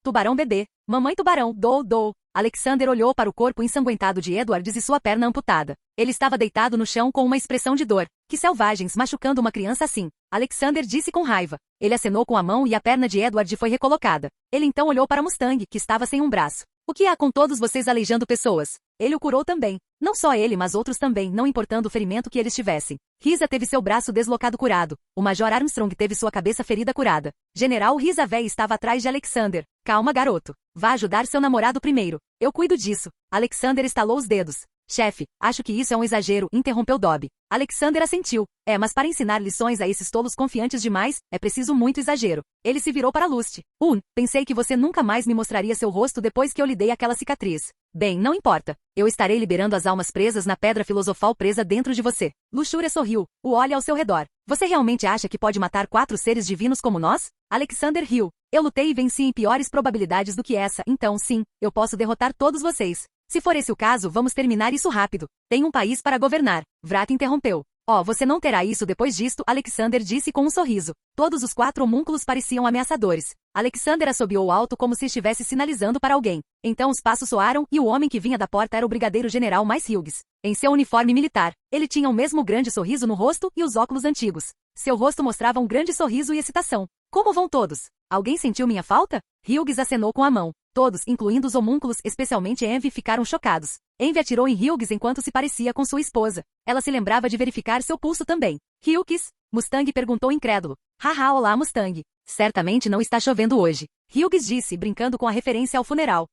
Tubarão bebê. Mamãe tubarão, do. Alexander olhou para o corpo ensanguentado de Edwards e sua perna amputada. Ele estava deitado no chão com uma expressão de dor. Que selvagens, machucando uma criança assim. Alexander disse com raiva. Ele acenou com a mão e a perna de Edward foi recolocada. Ele então olhou para Mustang, que estava sem um braço. O que há com todos vocês aleijando pessoas? Ele o curou também. Não só ele, mas outros também, não importando o ferimento que eles tivessem. Risa teve seu braço deslocado curado. O Major Armstrong teve sua cabeça ferida curada. General Risa Véi estava atrás de Alexander. Calma, garoto. Vá ajudar seu namorado primeiro. Eu cuido disso. Alexander estalou os dedos. Chefe, acho que isso é um exagero, interrompeu Dobby. Alexander assentiu. Mas para ensinar lições a esses tolos confiantes demais, é preciso muito exagero. Ele se virou para Lust. Pensei que você nunca mais me mostraria seu rosto depois que eu lhe dei aquela cicatriz. Bem, não importa. Eu estarei liberando as almas presas na pedra filosofal presa dentro de você. Luxúria sorriu. O olha ao seu redor. Você realmente acha que pode matar 4 seres divinos como nós? Alexander riu. Eu lutei e venci em piores probabilidades do que essa, então sim, eu posso derrotar todos vocês. Se for esse o caso, vamos terminar isso rápido. Tem um país para governar. Vrat interrompeu. Você não terá isso depois disto, Alexander disse com um sorriso. Todos os 4 homúnculos pareciam ameaçadores. Alexander assobiou alto como se estivesse sinalizando para alguém. Então os passos soaram e o homem que vinha da porta era o brigadeiro general Miles Hughes. Em seu uniforme militar, ele tinha o mesmo grande sorriso no rosto e os óculos antigos. Seu rosto mostrava um grande sorriso e excitação. Como vão todos? Alguém sentiu minha falta? Hughes acenou com a mão. Todos, incluindo os homúnculos, especialmente Envy, ficaram chocados. Envy atirou em Hughes enquanto se parecia com sua esposa. Ela se lembrava de verificar seu pulso também. Hughes? Mustang perguntou incrédulo. Haha, olá Mustang. Certamente não está chovendo hoje. Hughes disse, brincando com a referência ao funeral.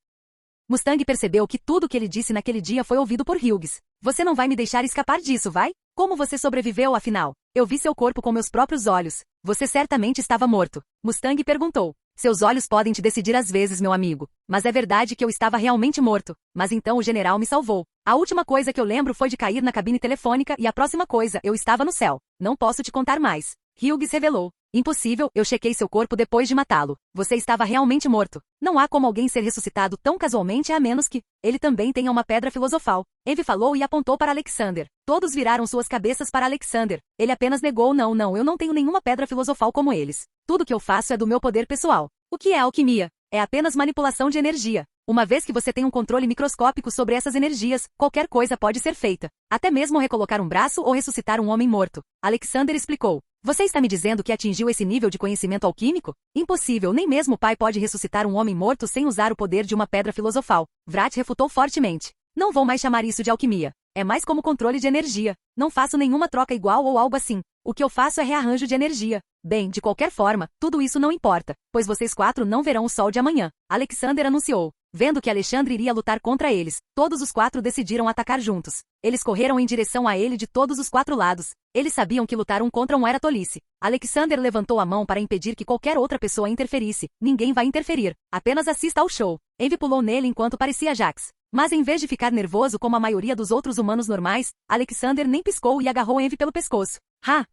Mustang percebeu que tudo o que ele disse naquele dia foi ouvido por Hughes. Você não vai me deixar escapar disso, vai? Como você sobreviveu, afinal? Eu vi seu corpo com meus próprios olhos. Você certamente estava morto. Mustang perguntou. Seus olhos podem te decidir às vezes, meu amigo. Mas é verdade que eu estava realmente morto. Mas então o general me salvou. A última coisa que eu lembro foi de cair na cabine telefônica e a próxima coisa, eu estava no céu. Não posso te contar mais. Hughes revelou. Impossível, eu chequei seu corpo depois de matá-lo. Você estava realmente morto. Não há como alguém ser ressuscitado tão casualmente a menos que ele também tenha uma pedra filosofal. Envy falou e apontou para Alexander. Todos viraram suas cabeças para Alexander. Ele apenas negou, não, eu não tenho nenhuma pedra filosofal como eles. Tudo que eu faço é do meu poder pessoal. O que é alquimia? É apenas manipulação de energia. Uma vez que você tem um controle microscópico sobre essas energias, qualquer coisa pode ser feita. Até mesmo recolocar um braço ou ressuscitar um homem morto. Alexander explicou. Você está me dizendo que atingiu esse nível de conhecimento alquímico? Impossível, nem mesmo o pai pode ressuscitar um homem morto sem usar o poder de uma pedra filosofal. Vrat refutou fortemente. Não vou mais chamar isso de alquimia. É mais como controle de energia. Não faço nenhuma troca igual ou algo assim. O que eu faço é rearranjo de energia. Bem, de qualquer forma, tudo isso não importa, pois vocês 4 não verão o sol de amanhã. Alexander anunciou. Vendo que Alexandre iria lutar contra eles, todos os 4 decidiram atacar juntos. Eles correram em direção a ele de todos os 4 lados. Eles sabiam que lutar um contra um era tolice. Alexander levantou a mão para impedir que qualquer outra pessoa interferisse. Ninguém vai interferir. Apenas assista ao show. Envy pulou nele enquanto parecia Jax. Mas em vez de ficar nervoso como a maioria dos outros humanos normais, Alexander nem piscou e agarrou Envy pelo pescoço.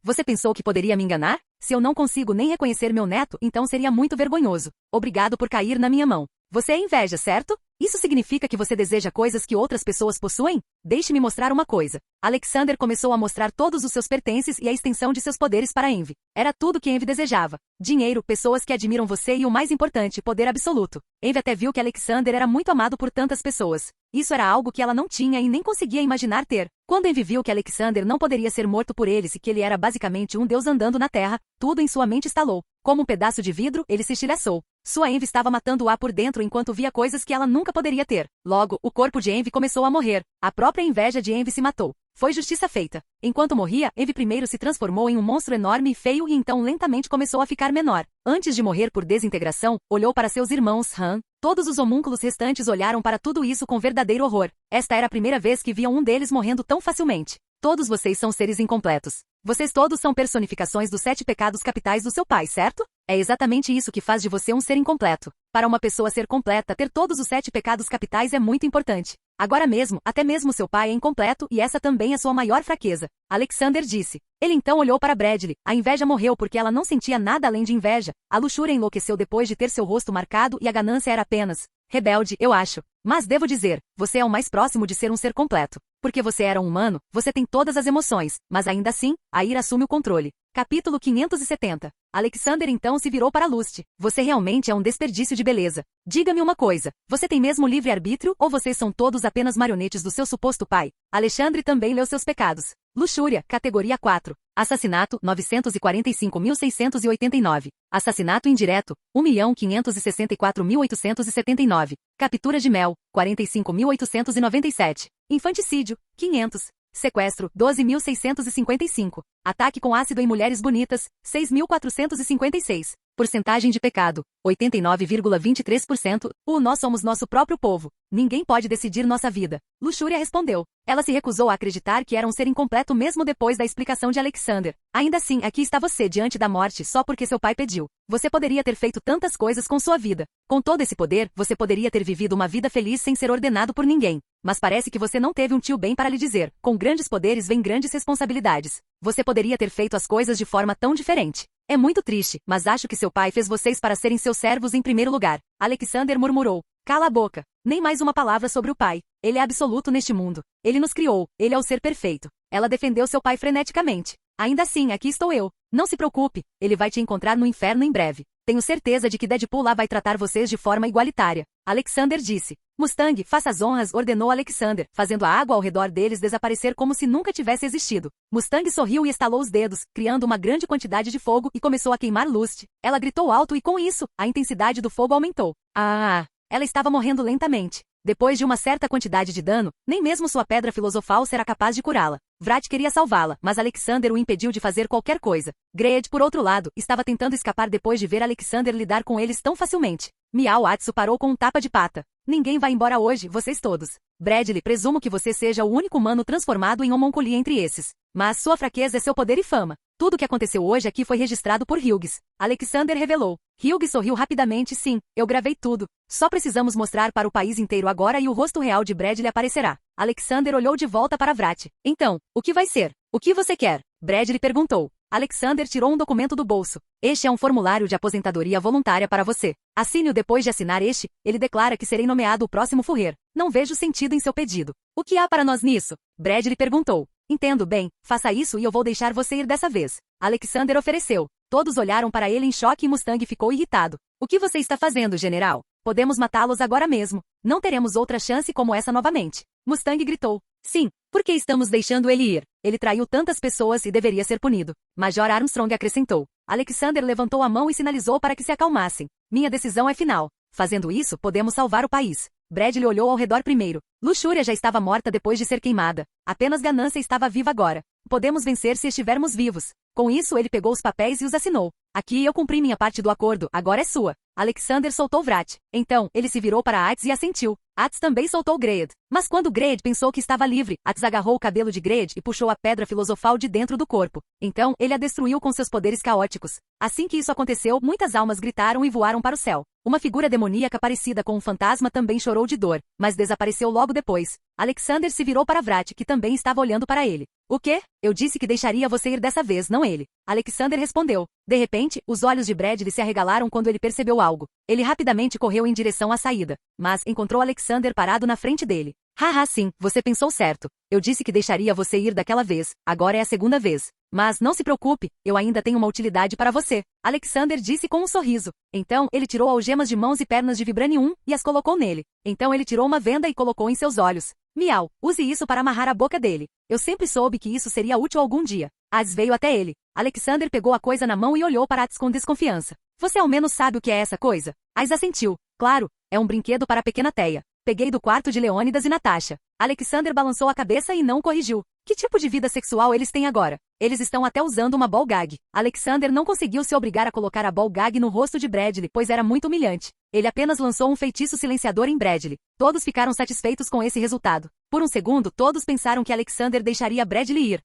Você pensou que poderia me enganar? Se eu não consigo nem reconhecer meu neto, então seria muito vergonhoso. Obrigado por cair na minha mão. Você é inveja, certo? Isso significa que você deseja coisas que outras pessoas possuem? Deixe-me mostrar uma coisa. Alexander começou a mostrar todos os seus pertences e a extensão de seus poderes para Envy. Era tudo que Envy desejava. Dinheiro, pessoas que admiram você e o mais importante, poder absoluto. Envy até viu que Alexander era muito amado por tantas pessoas. Isso era algo que ela não tinha e nem conseguia imaginar ter. Quando Envy viu que Alexander não poderia ser morto por eles e que ele era basicamente um deus andando na terra, tudo em sua mente estalou. Como um pedaço de vidro, ele se estilhaçou. Sua Envy estava matando-a por dentro enquanto via coisas que ela nunca poderia ter. Logo, o corpo de Envy começou a morrer. A própria inveja de Envy se matou. Foi justiça feita. Enquanto morria, Envy primeiro se transformou em um monstro enorme e feio e então lentamente começou a ficar menor. Antes de morrer por desintegração, olhou para seus irmãos Han. Todos os homúnculos restantes olharam para tudo isso com verdadeiro horror. Esta era a primeira vez que viam um deles morrendo tão facilmente. Todos vocês são seres incompletos. Vocês todos são personificações dos 7 pecados capitais do seu pai, certo? É exatamente isso que faz de você um ser incompleto. Para uma pessoa ser completa, ter todos os 7 pecados capitais é muito importante. Agora mesmo, até mesmo seu pai é incompleto e essa também é sua maior fraqueza. Alexander disse. Ele então olhou para Bradley. A inveja morreu porque ela não sentia nada além de inveja. A luxúria enlouqueceu depois de ter seu rosto marcado e a ganância era apenas rebelde, eu acho. Mas devo dizer, você é o mais próximo de ser um ser completo. Porque você era um humano, você tem todas as emoções, mas ainda assim, a ira assume o controle. Capítulo 570. Alexander então se virou para Lust. Você realmente é um desperdício de beleza. Diga-me uma coisa, você tem mesmo livre-arbítrio ou vocês são todos apenas marionetes do seu suposto pai? Alexandre também leu seus pecados. Luxúria, categoria 4. Assassinato, 945.689. Assassinato indireto, 1.564.879. Captura de mel, 45.897. Infanticídio, 500. Sequestro, 12.655. Ataque com ácido em mulheres bonitas, 6.456. Porcentagem de pecado, 89,23%. Nós somos nosso próprio povo. Ninguém pode decidir nossa vida. Luxúria respondeu. Ela se recusou a acreditar que era um ser incompleto mesmo depois da explicação de Alexander. Ainda assim, aqui está você diante da morte só porque seu pai pediu. Você poderia ter feito tantas coisas com sua vida. Com todo esse poder, você poderia ter vivido uma vida feliz sem ser ordenado por ninguém. Mas parece que você não teve um tio bem para lhe dizer. Com grandes poderes vem grandes responsabilidades. Você poderia ter feito as coisas de forma tão diferente. É muito triste, mas acho que seu pai fez vocês para serem seus servos em primeiro lugar. Alexander murmurou. Cala a boca. Nem mais uma palavra sobre o pai. Ele é absoluto neste mundo. Ele nos criou. Ele é o ser perfeito. Ela defendeu seu pai freneticamente. Ainda assim, aqui estou eu. Não se preocupe. Ele vai te encontrar no inferno em breve. Tenho certeza de que Deadpool lá vai tratar vocês de forma igualitária. Alexander disse. Mustang, faça as honras, ordenou Alexander, fazendo a água ao redor deles desaparecer como se nunca tivesse existido. Mustang sorriu e estalou os dedos, criando uma grande quantidade de fogo e começou a queimar Lust. Ela gritou alto e com isso, a intensidade do fogo aumentou. Ela estava morrendo lentamente. Depois de uma certa quantidade de dano, nem mesmo sua pedra filosofal será capaz de curá-la. Vrat queria salvá-la, mas Alexander o impediu de fazer qualquer coisa. Greed, por outro lado, estava tentando escapar depois de ver Alexander lidar com eles tão facilmente. Miao Atsu parou com um tapa de pata. Ninguém vai embora hoje, vocês todos. Bradley, presumo que você seja o único humano transformado em homunculia entre esses. Mas sua fraqueza é seu poder e fama. Tudo o que aconteceu hoje aqui foi registrado por Hughes. Alexander revelou. Hughes sorriu rapidamente. Sim, eu gravei tudo. Só precisamos mostrar para o país inteiro agora e o rosto real de Bradley aparecerá. Alexander olhou de volta para Vrat. Então, o que vai ser? O que você quer? Bradley perguntou. Alexander tirou um documento do bolso. Este é um formulário de aposentadoria voluntária para você. Assine-o depois de assinar este, ele declara que serei nomeado o próximo Furrier. Não vejo sentido em seu pedido. O que há para nós nisso? Bradley perguntou. Entendo bem, faça isso e eu vou deixar você ir dessa vez. Alexander ofereceu. Todos olharam para ele em choque e Mustang ficou irritado. O que você está fazendo, general? Podemos matá-los agora mesmo. Não teremos outra chance como essa novamente. Mustang gritou. Sim, porque estamos deixando ele ir. Ele traiu tantas pessoas e deveria ser punido. Major Armstrong acrescentou. Alexander levantou a mão e sinalizou para que se acalmassem. Minha decisão é final. Fazendo isso, podemos salvar o país. Bradley olhou ao redor primeiro. Luxúria já estava morta depois de ser queimada. Apenas ganância estava viva agora. Podemos vencer se estivermos vivos. Com isso, ele pegou os papéis e os assinou. Aqui eu cumpri minha parte do acordo, agora é sua. Alexander soltou Vrat. Então, ele se virou para Ats e assentiu. Ats também soltou Greed. Mas quando Greed pensou que estava livre, Ats agarrou o cabelo de Greed e puxou a pedra filosofal de dentro do corpo. Então, ele a destruiu com seus poderes caóticos. Assim que isso aconteceu, muitas almas gritaram e voaram para o céu. Uma figura demoníaca parecida com um fantasma também chorou de dor, mas desapareceu logo depois. Alexander se virou para Vrat, que também estava olhando para ele. O quê? Eu disse que deixaria você ir dessa vez, não ele. Alexander respondeu. De repente, os olhos de Bradley se arregalaram quando ele percebeu algo. Ele rapidamente correu em direção à saída, mas encontrou Alexander parado na frente dele. Haha, sim, você pensou certo. Eu disse que deixaria você ir daquela vez, agora é a segunda vez. Mas não se preocupe, eu ainda tenho uma utilidade para você. Alexander disse com um sorriso. Então, ele tirou algemas de mãos e pernas de Vibranium e as colocou nele. Então ele tirou uma venda e colocou em seus olhos. Miau, use isso para amarrar a boca dele. Eu sempre soube que isso seria útil algum dia. Hades veio até ele. Alexander pegou a coisa na mão e olhou para Hades com desconfiança. Você ao menos sabe o que é essa coisa? Hades assentiu. Claro, é um brinquedo para a pequena Teia. Peguei do quarto de Leônidas e Natasha. Alexander balançou a cabeça e não corrigiu. Que tipo de vida sexual eles têm agora? Eles estão até usando uma ball gag. Alexander não conseguiu se obrigar a colocar a ball gag no rosto de Bradley, pois era muito humilhante. Ele apenas lançou um feitiço silenciador em Bradley. Todos ficaram satisfeitos com esse resultado. Por um segundo, todos pensaram que Alexander deixaria Bradley ir.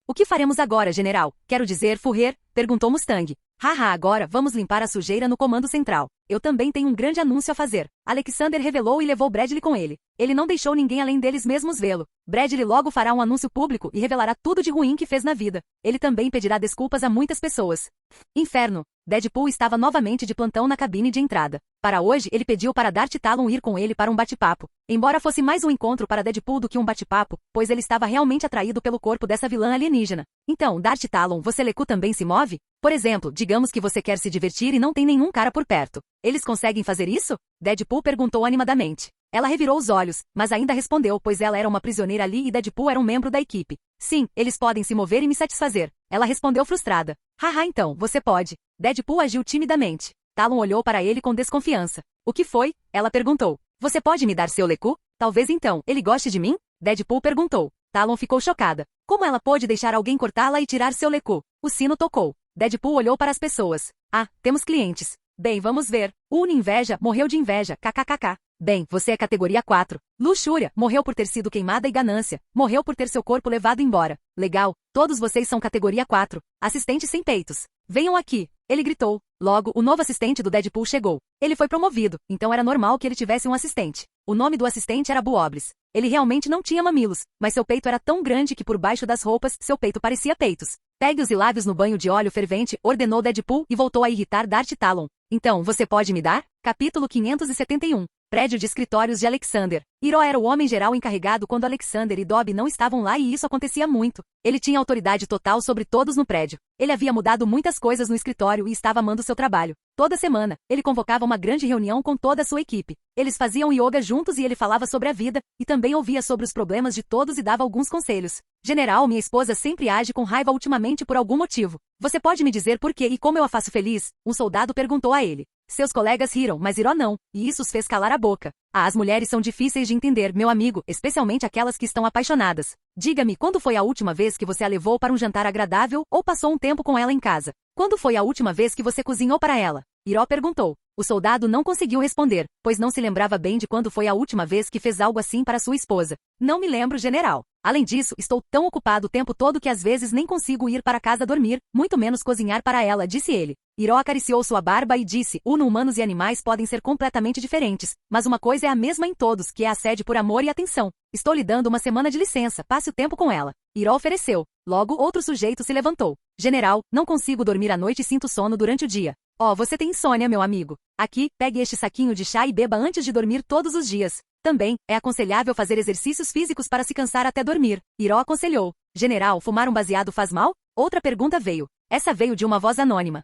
O que faremos agora, general? Quero dizer, Furrer? Perguntou Mustang. Haha, agora vamos limpar a sujeira no comando central. Eu também tenho um grande anúncio a fazer. Alexander revelou e levou Bradley com ele. Ele não deixou ninguém além deles mesmos vê-lo. Bradley logo fará um anúncio público e revelará tudo de ruim que fez na vida. Ele também pedirá desculpas a muitas pessoas. Inferno. Deadpool estava novamente de plantão na cabine de entrada. Para hoje, ele pediu para Darth Talon ir com ele para um bate-papo. Embora fosse mais um encontro para Deadpool do que um bate-papo, pois ele estava realmente atraído pelo corpo dessa vilã alienígena. Então, Darth Talon, você Leku também se move? Por exemplo, digamos que você quer se divertir e não tem nenhum cara por perto. Eles conseguem fazer isso? Deadpool perguntou animadamente. Ela revirou os olhos, mas ainda respondeu, pois ela era uma prisioneira ali e Deadpool era um membro da equipe. Sim, eles podem se mover e me satisfazer. Ela respondeu frustrada. Haha, então, você pode. Deadpool agiu timidamente. Talon olhou para ele com desconfiança. O que foi? Ela perguntou. Você pode me dar seu Leku? Talvez então, ele goste de mim? Deadpool perguntou. Talon ficou chocada. Como ela pôde deixar alguém cortá-la e tirar seu Leku? O sino tocou. Deadpool olhou para as pessoas. Ah, temos clientes. Bem, vamos ver. Inveja morreu de inveja, kkkk. Bem, você é categoria 4. Luxúria, morreu por ter sido queimada e ganância. Morreu por ter seu corpo levado embora. Legal, todos vocês são categoria 4. Assistente sem peitos. Venham aqui. Ele gritou. Logo, o novo assistente do Deadpool chegou. Ele foi promovido, então era normal que ele tivesse um assistente. O nome do assistente era Buoblis. Ele realmente não tinha mamilos, mas seu peito era tão grande que por baixo das roupas, seu peito parecia peitos. Pegue-os e lave-os no banho de óleo fervente, ordenou Deadpool e voltou a irritar Darth Talon. Então, você pode me dar? Capítulo 571. Prédio de escritórios de Alexander. Hiro era o homem geral encarregado quando Alexander e Dobby não estavam lá e isso acontecia muito. Ele tinha autoridade total sobre todos no prédio. Ele havia mudado muitas coisas no escritório e estava amando seu trabalho. Toda semana, ele convocava uma grande reunião com toda a sua equipe. Eles faziam yoga juntos e ele falava sobre a vida, e também ouvia sobre os problemas de todos e dava alguns conselhos. General, minha esposa sempre age com raiva ultimamente por algum motivo. Você pode me dizer por quê e como eu a faço feliz? Um soldado perguntou a ele. Seus colegas riram, mas Hiro não, e isso os fez calar a boca. Ah, as mulheres são difíceis de entender, meu amigo, especialmente aquelas que estão apaixonadas. Diga-me, quando foi a última vez que você a levou para um jantar agradável ou passou um tempo com ela em casa? Quando foi a última vez que você cozinhou para ela? Hiro perguntou. O soldado não conseguiu responder, pois não se lembrava bem de quando foi a última vez que fez algo assim para sua esposa. Não me lembro, general. Além disso, estou tão ocupado o tempo todo que às vezes nem consigo ir para casa dormir, muito menos cozinhar para ela, disse ele. Hiro acariciou sua barba e disse, humanos e animais podem ser completamente diferentes, mas uma coisa é a mesma em todos, que é a sede por amor e atenção. Estou lhe dando uma semana de licença, passe o tempo com ela. Hiro ofereceu. Logo, outro sujeito se levantou. General, não consigo dormir à noite e sinto sono durante o dia. Oh, você tem insônia, meu amigo. Aqui, pegue este saquinho de chá e beba antes de dormir todos os dias. Também, é aconselhável fazer exercícios físicos para se cansar até dormir. Hiro aconselhou. General, fumar um baseado faz mal? Outra pergunta veio. Essa veio de uma voz anônima.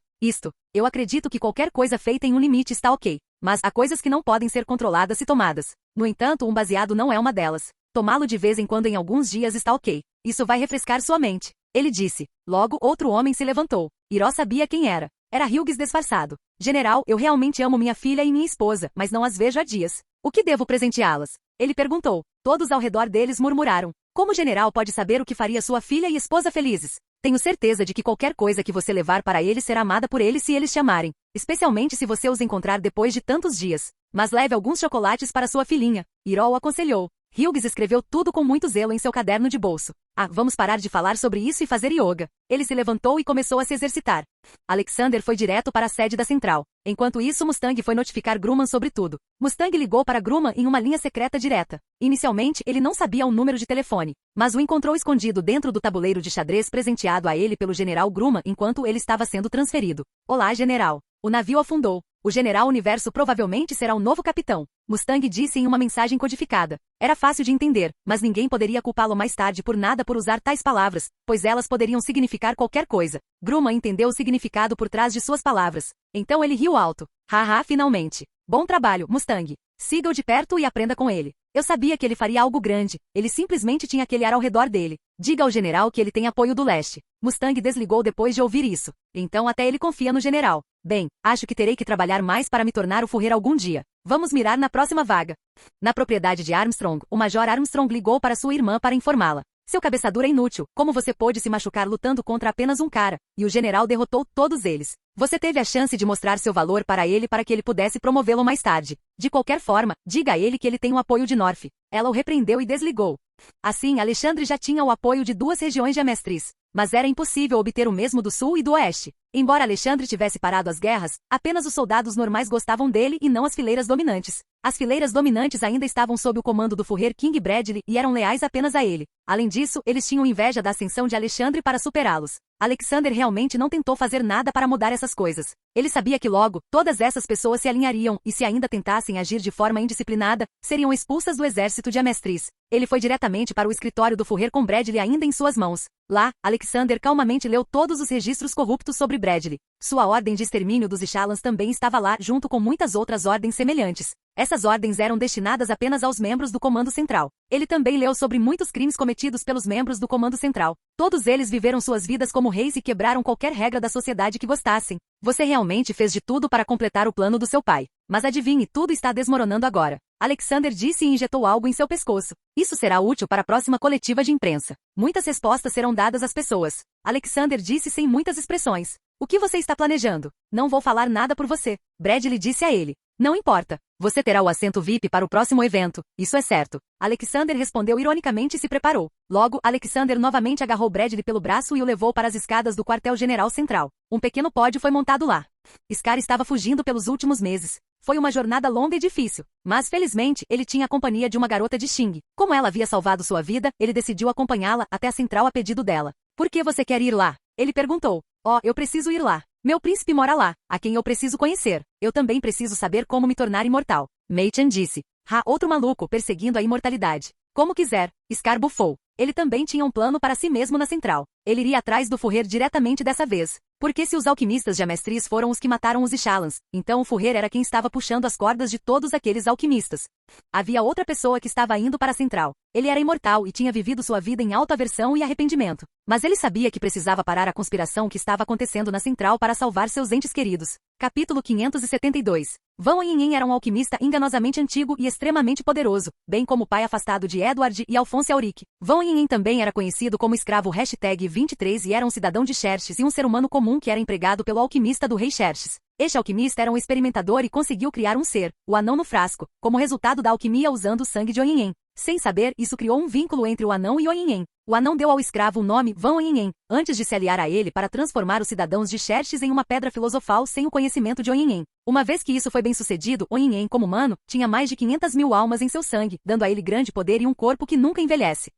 Eu acredito que qualquer coisa feita em um limite está ok. Mas há coisas que não podem ser controladas e tomadas. No entanto, um baseado não é uma delas. Tomá-lo de vez em quando em alguns dias está ok. Isso vai refrescar sua mente. Ele disse. Logo, outro homem se levantou. Hiro sabia quem era. Era Hughes disfarçado. General, eu realmente amo minha filha e minha esposa, mas não as vejo há dias. O que devo presenteá-las? Ele perguntou. Todos ao redor deles murmuraram. Como o general pode saber o que faria sua filha e esposa felizes? Tenho certeza de que qualquer coisa que você levar para eles será amada por eles se eles te amarem. Especialmente se você os encontrar depois de tantos dias. Mas leve alguns chocolates para sua filhinha. Hiro o aconselhou. Hughes escreveu tudo com muito zelo em seu caderno de bolso. Ah, vamos parar de falar sobre isso e fazer yoga. Ele se levantou e começou a se exercitar. Alexander foi direto para a sede da central. Enquanto isso, Mustang foi notificar Grumman sobre tudo. Mustang ligou para Grumman em uma linha secreta direta. Inicialmente, ele não sabia o número de telefone, mas o encontrou escondido dentro do tabuleiro de xadrez presenteado a ele pelo general Grumman enquanto ele estava sendo transferido. Olá, general. O navio afundou. O General Universo provavelmente será o novo capitão. Mustang disse em uma mensagem codificada. Era fácil de entender, mas ninguém poderia culpá-lo mais tarde por nada por usar tais palavras, pois elas poderiam significar qualquer coisa. Grumman entendeu o significado por trás de suas palavras. Então ele riu alto. Haha, finalmente. Bom trabalho, Mustang. Siga-o de perto e aprenda com ele. Eu sabia que ele faria algo grande, ele simplesmente tinha aquele ar ao redor dele. Diga ao general que ele tem apoio do leste. Mustang desligou depois de ouvir isso. Então até ele confia no general. Bem, acho que terei que trabalhar mais para me tornar o Führer algum dia. Vamos mirar na próxima vaga. Na propriedade de Armstrong, o Major Armstrong ligou para sua irmã para informá-la. Seu cabeçador é inútil, como você pôde se machucar lutando contra apenas um cara, e o general derrotou todos eles. Você teve a chance de mostrar seu valor para ele para que ele pudesse promovê-lo mais tarde. De qualquer forma, diga a ele que ele tem o apoio de North. Ela o repreendeu e desligou. Assim, Alexandre já tinha o apoio de 2 regiões de Amestriz, mas era impossível obter o mesmo do sul e do oeste. Embora Alexandre tivesse parado as guerras, apenas os soldados normais gostavam dele e não as fileiras dominantes. As fileiras dominantes ainda estavam sob o comando do Führer King Bradley e eram leais apenas a ele. Além disso, eles tinham inveja da ascensão de Alexandre para superá-los. Alexander realmente não tentou fazer nada para mudar essas coisas. Ele sabia que logo, todas essas pessoas se alinhariam e se ainda tentassem agir de forma indisciplinada, seriam expulsas do exército de Amestriz. Ele foi diretamente para o escritório do Führer com Bradley ainda em suas mãos. Lá, Alexander calmamente leu todos os registros corruptos sobre Bradley. Sua ordem de extermínio dos Ichalans também estava lá junto com muitas outras ordens semelhantes. Essas ordens eram destinadas apenas aos membros do Comando Central. Ele também leu sobre muitos crimes cometidos pelos membros do Comando Central. Todos eles viveram suas vidas como reis e quebraram qualquer regra da sociedade que gostassem. Você realmente fez de tudo para completar o plano do seu pai. Mas adivinhe, tudo está desmoronando agora. Alexander disse e injetou algo em seu pescoço. Isso será útil para a próxima coletiva de imprensa. Muitas respostas serão dadas às pessoas. Alexander disse sem muitas expressões. O que você está planejando? Não vou falar nada por você. Bradley disse a ele. Não importa. Você terá o assento VIP para o próximo evento, isso é certo. Alexander respondeu ironicamente e se preparou. Logo, Alexander novamente agarrou Bradley pelo braço e o levou para as escadas do quartel-general central. Um pequeno pódio foi montado lá. Scar estava fugindo pelos últimos meses. Foi uma jornada longa e difícil, mas felizmente ele tinha a companhia de uma garota de Xing. Como ela havia salvado sua vida, ele decidiu acompanhá-la até a central a pedido dela. Por que você quer ir lá? Ele perguntou. Oh, eu preciso ir lá. Meu príncipe mora lá, a quem eu preciso conhecer. Eu também preciso saber como me tornar imortal. Mei Chen disse. Outro maluco perseguindo a imortalidade. Como quiser, Scar bufou. Ele também tinha um plano para si mesmo na central. Ele iria atrás do Führer diretamente dessa vez. Porque se os alquimistas de Amestriz foram os que mataram os Ichalans, então o Führer era quem estava puxando as cordas de todos aqueles alquimistas. Havia outra pessoa que estava indo para a central. Ele era imortal e tinha vivido sua vida em autoaversão e arrependimento. Mas ele sabia que precisava parar a conspiração que estava acontecendo na central para salvar seus entes queridos. Capítulo 572. Vão Yin era um alquimista enganosamente antigo e extremamente poderoso, bem como o pai afastado de Edward e Alphonse Auric. Vão Yin também era conhecido como escravo #23 e era um cidadão de Xerxes e um ser humano comum que era empregado pelo alquimista do rei Xerxes. Este alquimista era um experimentador e conseguiu criar um ser, o anão no frasco, como resultado da alquimia usando o sangue de Oyin. Sem saber, isso criou um vínculo entre o anão e Oyin. O anão deu ao escravo o nome Van Oyin, antes de se aliar a ele para transformar os cidadãos de Xerxes em uma pedra filosofal sem o conhecimento de Oyin. Uma vez que isso foi bem sucedido, Oyin, como humano, tinha mais de 500.000 almas em seu sangue, dando a ele grande poder e um corpo que nunca envelhece.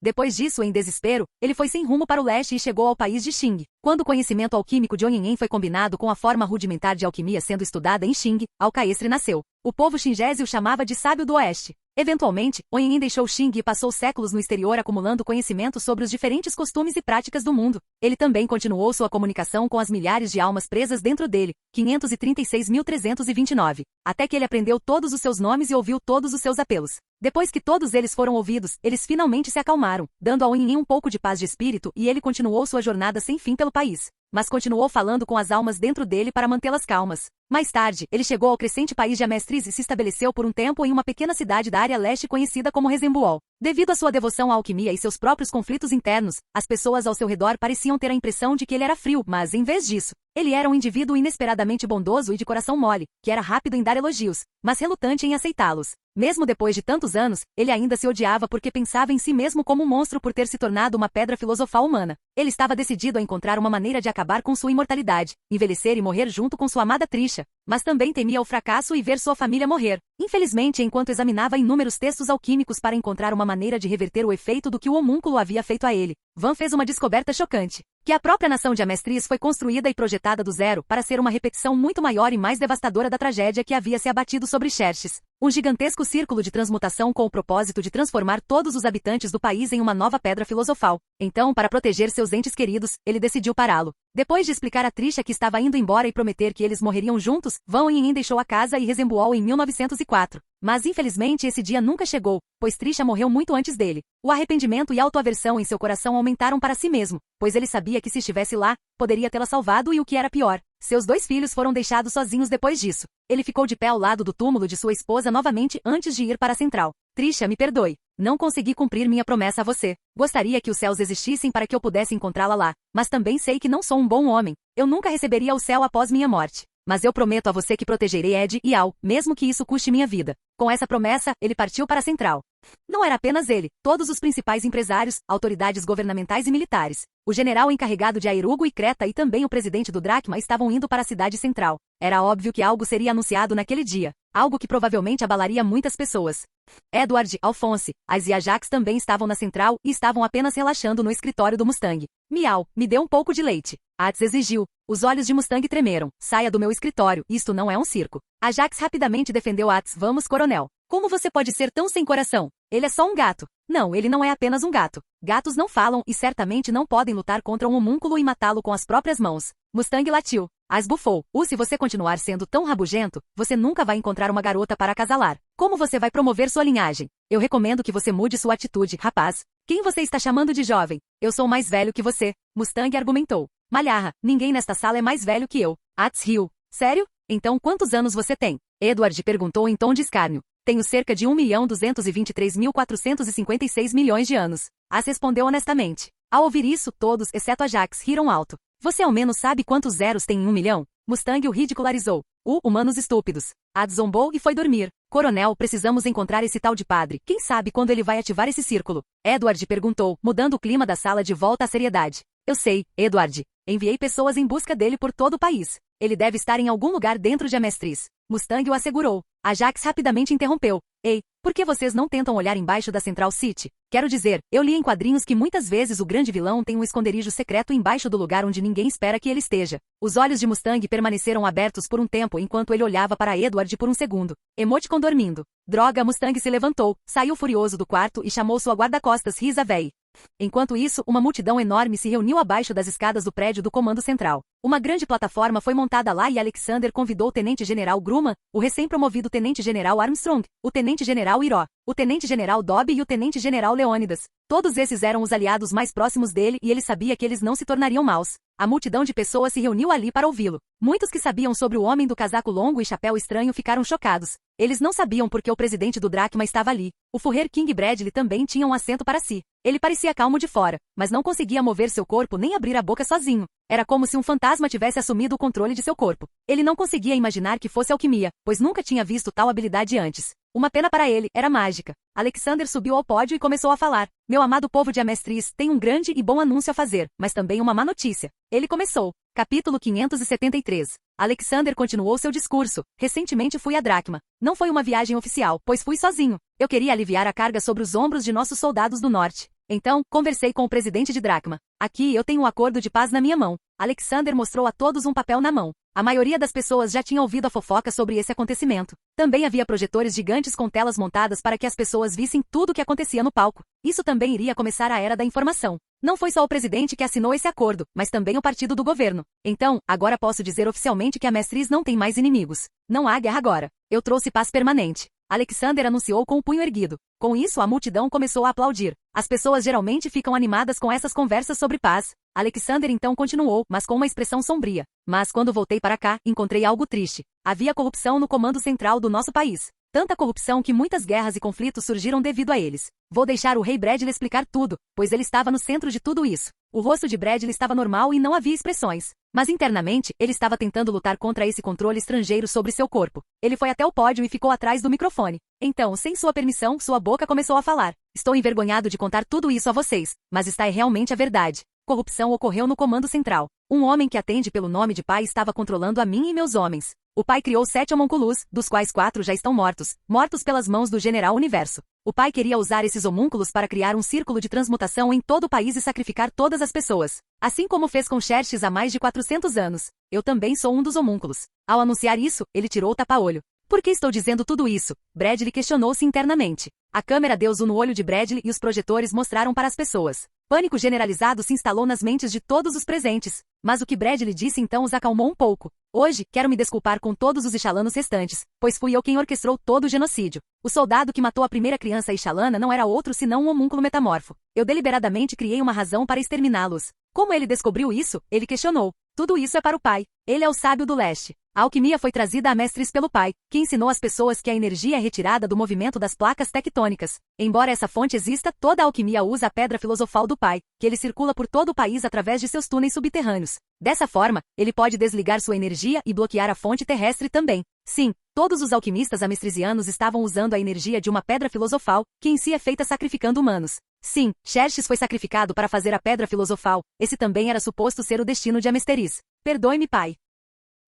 Depois disso, em desespero, ele foi sem rumo para o leste e chegou ao país de Xing. Quando o conhecimento alquímico de Oyin foi combinado com a forma rudimentar de alquimia sendo estudada em Xing, Alcaestre nasceu. O povo xingese o chamava de sábio do oeste. Eventualmente, Oyin deixou Xing e passou séculos no exterior acumulando conhecimento sobre os diferentes costumes e práticas do mundo. Ele também continuou sua comunicação com as milhares de almas presas dentro dele, 536.329, até que ele aprendeu todos os seus nomes e ouviu todos os seus apelos. Depois que todos eles foram ouvidos, eles finalmente se acalmaram, dando a Oyin um pouco de paz de espírito e ele continuou sua jornada sem fim pelo país. Mas continuou falando com as almas dentro dele para mantê-las calmas. Mais tarde, ele chegou ao crescente país de Amestriz e se estabeleceu por um tempo em uma pequena cidade da área leste conhecida como Resembuol. Devido à sua devoção à alquimia e seus próprios conflitos internos, as pessoas ao seu redor pareciam ter a impressão de que ele era frio, mas em vez disso, ele era um indivíduo inesperadamente bondoso e de coração mole, que era rápido em dar elogios, mas relutante em aceitá-los. Mesmo depois de tantos anos, ele ainda se odiava porque pensava em si mesmo como um monstro por ter se tornado uma pedra filosofal humana. Ele estava decidido a encontrar uma maneira de acabar com sua imortalidade, envelhecer e morrer junto com sua amada Trisha, mas também temia o fracasso e ver sua família morrer. Infelizmente, enquanto examinava inúmeros textos alquímicos para encontrar uma maneira de reverter o efeito do que o homúnculo havia feito a ele, Van fez uma descoberta chocante. Que a própria nação de Amestriz foi construída e projetada do zero para ser uma repetição muito maior e mais devastadora da tragédia que havia se abatido sobre Xerxes. Um gigantesco círculo de transmutação com o propósito de transformar todos os habitantes do país em uma nova pedra filosofal. Então, para proteger seus entes queridos, ele decidiu pará-lo. Depois de explicar a Trisha que estava indo embora e prometer que eles morreriam juntos, Van Yin deixou a casa e Resembuol em 1904. Mas infelizmente esse dia nunca chegou, pois Trisha morreu muito antes dele. O arrependimento e a autoaversão em seu coração aumentaram para si mesmo, pois ele sabia que se estivesse lá, poderia tê-la salvado e o que era pior, seus 2 filhos foram deixados sozinhos depois disso. Ele ficou de pé ao lado do túmulo de sua esposa novamente antes de ir para a central. Trisha, me perdoe. Não consegui cumprir minha promessa a você. Gostaria que os céus existissem para que eu pudesse encontrá-la lá, mas também sei que não sou um bom homem. Eu nunca receberia o céu após minha morte. Mas eu prometo a você que protegerei Ed e Al, mesmo que isso custe minha vida. Com essa promessa, ele partiu para a central. Não era apenas ele, todos os principais empresários, autoridades governamentais e militares. O general encarregado de Airugo e Creta e também o presidente do Dracma estavam indo para a cidade central. Era óbvio que algo seria anunciado naquele dia, algo que provavelmente abalaria muitas pessoas. Edward, Alphonse, Az e Ajax também estavam na central e estavam apenas relaxando no escritório do Mustang. Miau, me dê um pouco de leite. Az exigiu. Os olhos de Mustang tremeram. Saia do meu escritório, isto não é um circo. Ajax rapidamente defendeu Az. Vamos, coronel. Como você pode ser tão sem coração? Ele é só um gato. Não, ele não é apenas um gato. Gatos não falam e certamente não podem lutar contra um homúnculo e matá-lo com as próprias mãos. Mustang latiu. Az bufou. Se você continuar sendo tão rabugento, você nunca vai encontrar uma garota para acasalar. Como você vai promover sua linhagem? Eu recomendo que você mude sua atitude, rapaz. Quem você está chamando de jovem? Eu sou mais velho que você. Mustang argumentou. Malharra, ninguém nesta sala é mais velho que eu. Az riu. Sério? Então quantos anos você tem? Edward perguntou em tom de escárnio. Tenho cerca de 1.223.456 milhões de anos. Az respondeu honestamente. Ao ouvir isso, todos, exceto Ajax, riram alto. Você ao menos sabe quantos zeros tem em 1 milhão? Mustang o ridicularizou. Humanos estúpidos. Az zombou e foi dormir. Coronel, precisamos encontrar esse tal de padre. Quem sabe quando ele vai ativar esse círculo? Edward perguntou, mudando o clima da sala de volta à seriedade. Eu sei, Edward. Enviei pessoas em busca dele por todo o país. Ele deve estar em algum lugar dentro de Amestris. Mustang o assegurou. Ajax rapidamente interrompeu. Ei, por que vocês não tentam olhar embaixo da Central City? Quero dizer, eu li em quadrinhos que muitas vezes o grande vilão tem um esconderijo secreto embaixo do lugar onde ninguém espera que ele esteja. Os olhos de Mustang permaneceram abertos por um tempo enquanto ele olhava para Edward por um segundo. Emoticon dormindo. Droga, Mustang se levantou, saiu furioso do quarto e chamou sua guarda-costas Risa Véi. Enquanto isso, uma multidão enorme se reuniu abaixo das escadas do prédio do Comando Central. Uma grande plataforma foi montada lá e Alexander convidou o Tenente-General Grumman, o recém-promovido Tenente-General Armstrong, o Tenente-General Iró, o Tenente-General Dobby e o Tenente-General Leônidas. Todos esses eram os aliados mais próximos dele e ele sabia que eles não se tornariam maus. A multidão de pessoas se reuniu ali para ouvi-lo. Muitos que sabiam sobre o homem do casaco longo e chapéu estranho ficaram chocados. Eles não sabiam porque o presidente do Dracma estava ali. O Furrier King Bradley também tinha um assento para si. Ele parecia calmo de fora, mas não conseguia mover seu corpo nem abrir a boca sozinho. Era como se um fantasma tivesse assumido o controle de seu corpo. Ele não conseguia imaginar que fosse alquimia, pois nunca tinha visto tal habilidade antes. Uma pena para ele, era mágica. Alexander subiu ao pódio e começou a falar. Meu amado povo de Amestris, tem um grande e bom anúncio a fazer, mas também uma má notícia. Ele começou. Capítulo 573. Alexander continuou seu discurso. Recentemente fui a Dracma. Não foi uma viagem oficial, pois fui sozinho. Eu queria aliviar a carga sobre os ombros de nossos soldados do norte. Então, conversei com o presidente de Dracma. Aqui eu tenho um acordo de paz na minha mão. Alexander mostrou a todos um papel na mão. A maioria das pessoas já tinha ouvido a fofoca sobre esse acontecimento. Também havia projetores gigantes com telas montadas para que as pessoas vissem tudo o que acontecia no palco. Isso também iria começar a era da informação. Não foi só o presidente que assinou esse acordo, mas também o partido do governo. Então, agora posso dizer oficialmente que a Amestris não tem mais inimigos. Não há guerra agora. Eu trouxe paz permanente. Alexander anunciou com o punho erguido. Com isso, a multidão começou a aplaudir. As pessoas geralmente ficam animadas com essas conversas sobre paz. Alexander então continuou, mas com uma expressão sombria. Mas quando voltei para cá, encontrei algo triste. Havia corrupção no comando central do nosso país. Tanta corrupção que muitas guerras e conflitos surgiram devido a eles. Vou deixar o rei Bradley explicar tudo, pois ele estava no centro de tudo isso. O rosto de Bradley estava normal e não havia expressões. Mas internamente, ele estava tentando lutar contra esse controle estrangeiro sobre seu corpo. Ele foi até o pódio e ficou atrás do microfone. Então, sem sua permissão, sua boca começou a falar. Estou envergonhado de contar tudo isso a vocês, mas está realmente a verdade. Corrupção ocorreu no comando central. Um homem que atende pelo nome de pai estava controlando a mim e meus homens. O pai criou 7 homúnculos, dos quais 4 já estão mortos pelas mãos do General Universo. O pai queria usar esses homúnculos para criar um círculo de transmutação em todo o país e sacrificar todas as pessoas. Assim como fez com Xerxes há mais de 400 anos. Eu também sou um dos homúnculos. Ao anunciar isso, ele tirou o tapa-olho. Por que estou dizendo tudo isso? Bradley questionou-se internamente. A câmera deu zoom no olho de Bradley e os projetores mostraram para as pessoas. Pânico generalizado se instalou nas mentes de todos os presentes. Mas o que Bradley disse então os acalmou um pouco. Hoje, quero me desculpar com todos os Ixalanos restantes, pois fui eu quem orquestrou todo o genocídio. O soldado que matou a primeira criança Ixalana não era outro senão um homúnculo metamorfo. Eu deliberadamente criei uma razão para exterminá-los. Como ele descobriu isso? Ele questionou. Tudo isso é para o pai. Ele é o sábio do leste. A alquimia foi trazida a mestres pelo pai, que ensinou às pessoas que a energia é retirada do movimento das placas tectônicas. Embora essa fonte exista, toda a alquimia usa a pedra filosofal do pai, que ele circula por todo o país através de seus túneis subterrâneos. Dessa forma, ele pode desligar sua energia e bloquear a fonte terrestre também. Sim, todos os alquimistas amestrisianos estavam usando a energia de uma pedra filosofal, que em si é feita sacrificando humanos. Sim, Xerxes foi sacrificado para fazer a pedra filosofal. Esse também era suposto ser o destino de Amesteris. Perdoe-me, pai.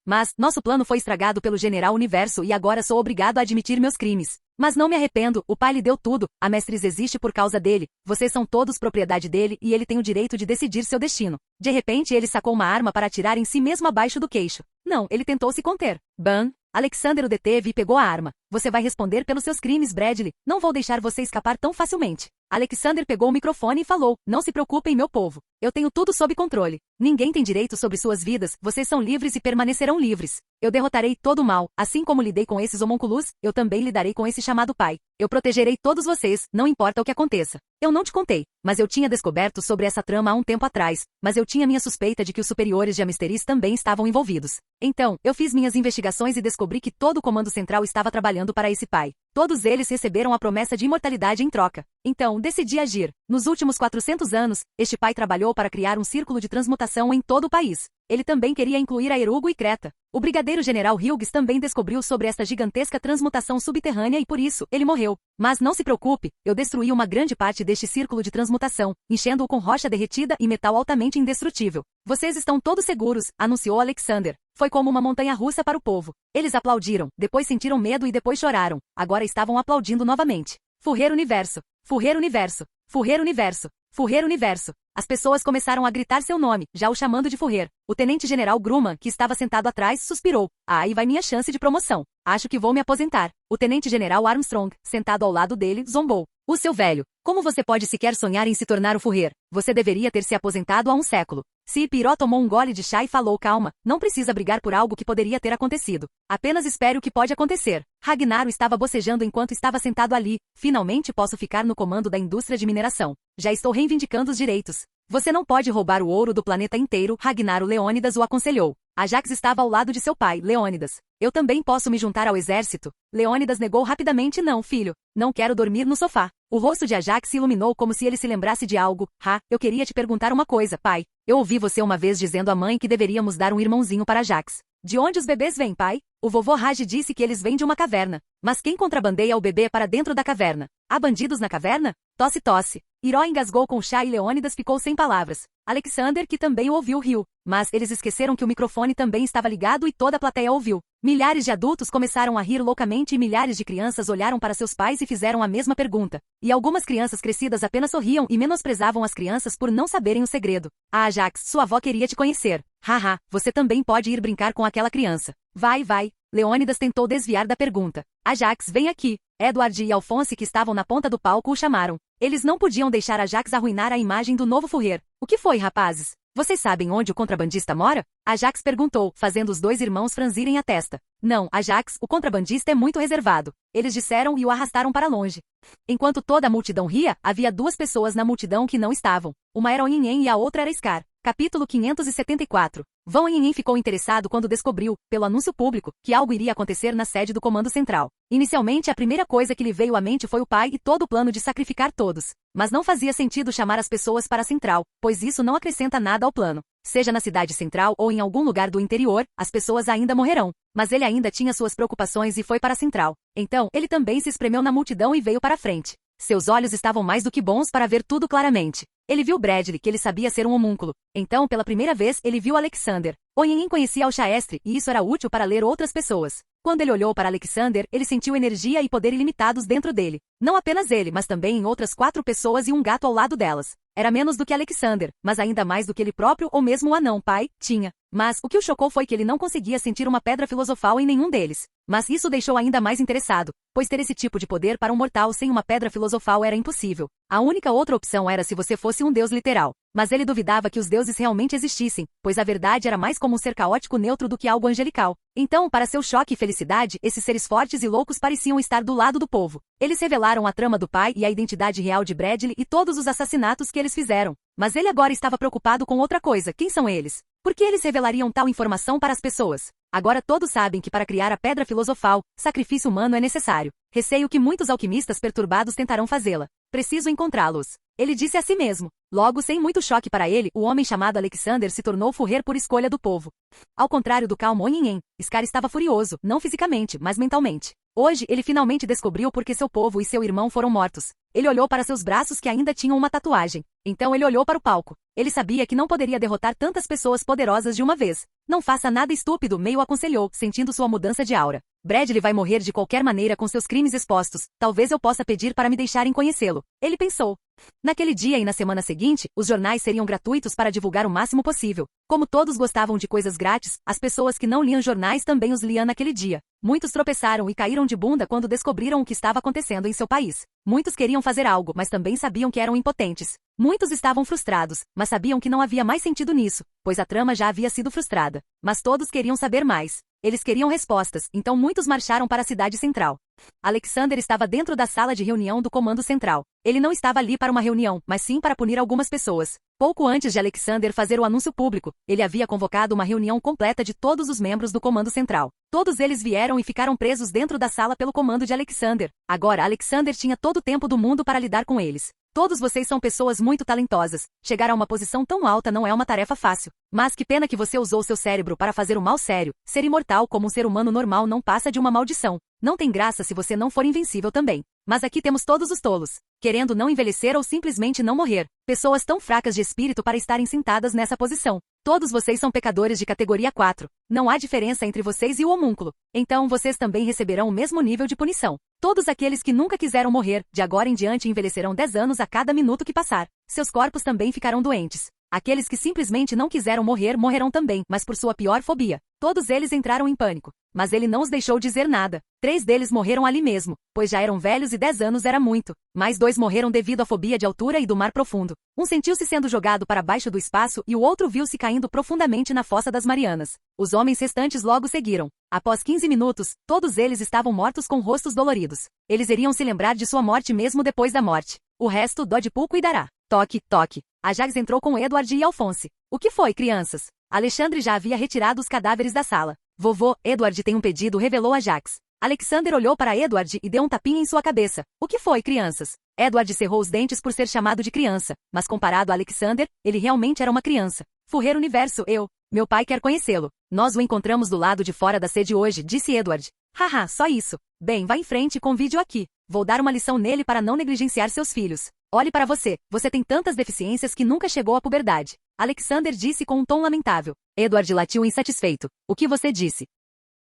Mas, nosso plano foi estragado pelo General Universo e agora sou obrigado a admitir meus crimes. Mas não me arrependo, o pai lhe deu tudo, a Mestres existe por causa dele, vocês são todos propriedade dele e ele tem o direito de decidir seu destino. De repente ele sacou uma arma para atirar em si mesmo abaixo do queixo. Não, ele tentou se conter. Ban! Alexander o deteve e pegou a arma. Você vai responder pelos seus crimes, Bradley. Não vou deixar você escapar tão facilmente. Alexander pegou o microfone e falou, não se preocupem, meu povo. Eu tenho tudo sob controle. Ninguém tem direito sobre suas vidas, vocês são livres e permanecerão livres. Eu derrotarei todo o mal, assim como lidei com esses homúnculos, eu também lidarei com esse chamado pai. Eu protegerei todos vocês, não importa o que aconteça. Eu não te contei, mas eu tinha descoberto sobre essa trama há um tempo atrás, mas eu tinha minha suspeita de que os superiores de Amesteris também estavam envolvidos. Então, eu fiz minhas investigações e descobri que todo o comando central estava trabalhando para esse pai. Todos eles receberam a promessa de imortalidade em troca. Então, decidi agir. Nos últimos 400 anos, este pai trabalhou para criar um círculo de transmutação em todo o país. Ele também queria incluir a Erugo e Creta. O brigadeiro-general Hughes também descobriu sobre esta gigantesca transmutação subterrânea e por isso, ele morreu. Mas não se preocupe, eu destruí uma grande parte deste círculo de transmutação, enchendo-o com rocha derretida e metal altamente indestrutível. Vocês estão todos seguros, anunciou Alexander. Foi como uma montanha-russa para o povo. Eles aplaudiram, depois sentiram medo e depois choraram. Agora estavam aplaudindo novamente. Furrer Universo! Furrer Universo! Furrer Universo! Furrer Universo! As pessoas começaram a gritar seu nome, já o chamando de Furrer. O tenente-general Grumman, que estava sentado atrás, suspirou. Aí vai minha chance de promoção. Acho que vou me aposentar. O tenente-general Armstrong, sentado ao lado dele, zombou. O seu velho, como você pode sequer sonhar em se tornar o Furrer? Você deveria ter se aposentado há um século. Cipiró tomou um gole de chá e falou calma, não precisa brigar por algo que poderia ter acontecido. Apenas espere o que pode acontecer. Ragnaro estava bocejando enquanto estava sentado ali. Finalmente posso ficar no comando da indústria de mineração. Já estou reivindicando os direitos. Você não pode roubar o ouro do planeta inteiro, Ragnaro Leônidas o aconselhou. Ajax estava ao lado de seu pai, Leônidas. Eu também posso me juntar ao exército? Leônidas negou rapidamente não, filho. Não quero dormir no sofá. O rosto de Ajax se iluminou como se ele se lembrasse de algo. Eu queria te perguntar uma coisa, pai. Eu ouvi você uma vez dizendo à mãe que deveríamos dar um irmãozinho para Ajax. De onde os bebês vêm, pai? O vovô Raj disse que eles vêm de uma caverna. Mas quem contrabandeia o bebê para dentro da caverna? Há bandidos na caverna? Tosse, tosse. Iró engasgou com chá e Leônidas ficou sem palavras. Alexander, que também o ouviu, riu. Mas eles esqueceram que o microfone também estava ligado e toda a plateia ouviu. Milhares de adultos começaram a rir loucamente e milhares de crianças olharam para seus pais e fizeram a mesma pergunta. E algumas crianças crescidas apenas sorriam e menosprezavam as crianças por não saberem o segredo. Ah, Ajax, sua avó queria te conhecer. Haha, você também pode ir brincar com aquela criança. Vai, vai. Leônidas tentou desviar da pergunta. Ajax, vem aqui. Edward e Alphonse, que estavam na ponta do palco, o chamaram. Eles não podiam deixar Ajax arruinar a imagem do novo Furrer. O que foi, rapazes? Vocês sabem onde o contrabandista mora? Ajax perguntou, fazendo os dois irmãos franzirem a testa. Não, Ajax, o contrabandista é muito reservado. Eles disseram e o arrastaram para longe. Enquanto toda a multidão ria, havia duas pessoas na multidão que não estavam. Uma era Onhinhen e a outra era Scar. Capítulo 574. Vão Onhinhen ficou interessado quando descobriu, pelo anúncio público, que algo iria acontecer na sede do Comando Central. Inicialmente, a primeira coisa que lhe veio à mente foi o pai e todo o plano de sacrificar todos. Mas não fazia sentido chamar as pessoas para a central, pois isso não acrescenta nada ao plano. Seja na cidade central ou em algum lugar do interior, as pessoas ainda morrerão. Mas ele ainda tinha suas preocupações e foi para a central. Então, ele também se espremeu na multidão e veio para a frente. Seus olhos estavam mais do que bons para ver tudo claramente. Ele viu Bradley, que ele sabia ser um homúnculo. Então, pela primeira vez, ele viu Alexander. Onhinhen conhecia Alchaestre, e isso era útil para ler outras pessoas. Quando ele olhou para Alexander, ele sentiu energia e poder ilimitados dentro dele. Não apenas ele, mas também em outras 4 pessoas e um gato ao lado delas. Era menos do que Alexander, mas ainda mais do que ele próprio ou mesmo o anão pai tinha. Mas o que o chocou foi que ele não conseguia sentir uma pedra filosofal em nenhum deles. Mas isso o deixou ainda mais interessado, pois ter esse tipo de poder para um mortal sem uma pedra filosofal era impossível. A única outra opção era se você fosse um deus literal. Mas ele duvidava que os deuses realmente existissem, pois a verdade era mais como um ser caótico neutro do que algo angelical. Então, para seu choque e felicidade, esses seres fortes e loucos pareciam estar do lado do povo. Eles revelaram a trama do pai e a identidade real de Bradley e todos os assassinatos que eles fizeram. Mas ele agora estava preocupado com outra coisa. Quem são eles? Por que eles revelariam tal informação para as pessoas? Agora todos sabem que para criar a pedra filosofal, sacrifício humano é necessário. Receio que muitos alquimistas perturbados tentarão fazê-la. Preciso encontrá-los. Ele disse a si mesmo. Logo, sem muito choque para ele, o homem chamado Alexander se tornou Furrier por escolha do povo. Ao contrário do calmo Onhinhen, Scar estava furioso, não fisicamente, mas mentalmente. Hoje, ele finalmente descobriu por que seu povo e seu irmão foram mortos. Ele olhou para seus braços que ainda tinham uma tatuagem. Então ele olhou para o palco. Ele sabia que não poderia derrotar tantas pessoas poderosas de uma vez. Não faça nada estúpido, meio aconselhou, sentindo sua mudança de aura. Bradley vai morrer de qualquer maneira com seus crimes expostos. Talvez eu possa pedir para me deixarem conhecê-lo. Ele pensou. Naquele dia e na semana seguinte, os jornais seriam gratuitos para divulgar o máximo possível. Como todos gostavam de coisas grátis, as pessoas que não liam jornais também os liam naquele dia. Muitos tropeçaram e caíram de bunda quando descobriram o que estava acontecendo em seu país. Muitos queriam fazer algo, mas também sabiam que eram impotentes. Muitos estavam frustrados, mas sabiam que não havia mais sentido nisso, pois a trama já havia sido frustrada. Mas todos queriam saber mais. Eles queriam respostas, então muitos marcharam para a cidade central. Alexander estava dentro da sala de reunião do Comando Central. Ele não estava ali para uma reunião, mas sim para punir algumas pessoas. Pouco antes de Alexander fazer o anúncio público, ele havia convocado uma reunião completa de todos os membros do Comando Central. Todos eles vieram e ficaram presos dentro da sala pelo comando de Alexander. Agora, Alexander tinha todo o tempo do mundo para lidar com eles. Todos vocês são pessoas muito talentosas. Chegar a uma posição tão alta não é uma tarefa fácil. Mas que pena que você usou seu cérebro para fazer o mal sério. Ser imortal como um ser humano normal não passa de uma maldição. Não tem graça se você não for invencível também. Mas aqui temos todos os tolos, querendo não envelhecer ou simplesmente não morrer. Pessoas tão fracas de espírito para estarem sentadas nessa posição. Todos vocês são pecadores de categoria 4. Não há diferença entre vocês e o homúnculo. Então vocês também receberão o mesmo nível de punição. Todos aqueles que nunca quiseram morrer, de agora em diante envelhecerão 10 anos a cada minuto que passar. Seus corpos também ficarão doentes. Aqueles que simplesmente não quiseram morrer, morrerão também, mas por sua pior fobia. Todos eles entraram em pânico. Mas ele não os deixou dizer nada. 3 deles morreram ali mesmo, pois já eram velhos e 10 anos era muito. Mais 2 morreram devido à fobia de altura e do mar profundo. Um sentiu-se sendo jogado para baixo do espaço e o outro viu-se caindo profundamente na fossa das Marianas. Os homens restantes logo seguiram. Após 15 minutos, todos eles estavam mortos com rostos doloridos. Eles iriam se lembrar de sua morte mesmo depois da morte. O resto, Deadpool cuidará. Toque, toque. Ajax entrou com Edward e Alphonse. O que foi, crianças? Alexandre já havia retirado os cadáveres da sala. Vovô, Edward tem um pedido, revelou Ajax. Alexander olhou para Edward e deu um tapinha em sua cabeça. O que foi, crianças? Edward cerrou os dentes por ser chamado de criança, mas comparado a Alexander, ele realmente era uma criança. Furrier Universo, meu pai quer conhecê-lo. Nós o encontramos do lado de fora da sede hoje, disse Edward. Haha, só isso. Bem, vá em frente com o vídeo aqui. Vou dar uma lição nele para não negligenciar seus filhos. Olhe para você, você tem tantas deficiências que nunca chegou à puberdade. Alexander disse com um tom lamentável. Edward latiu insatisfeito. O que você disse?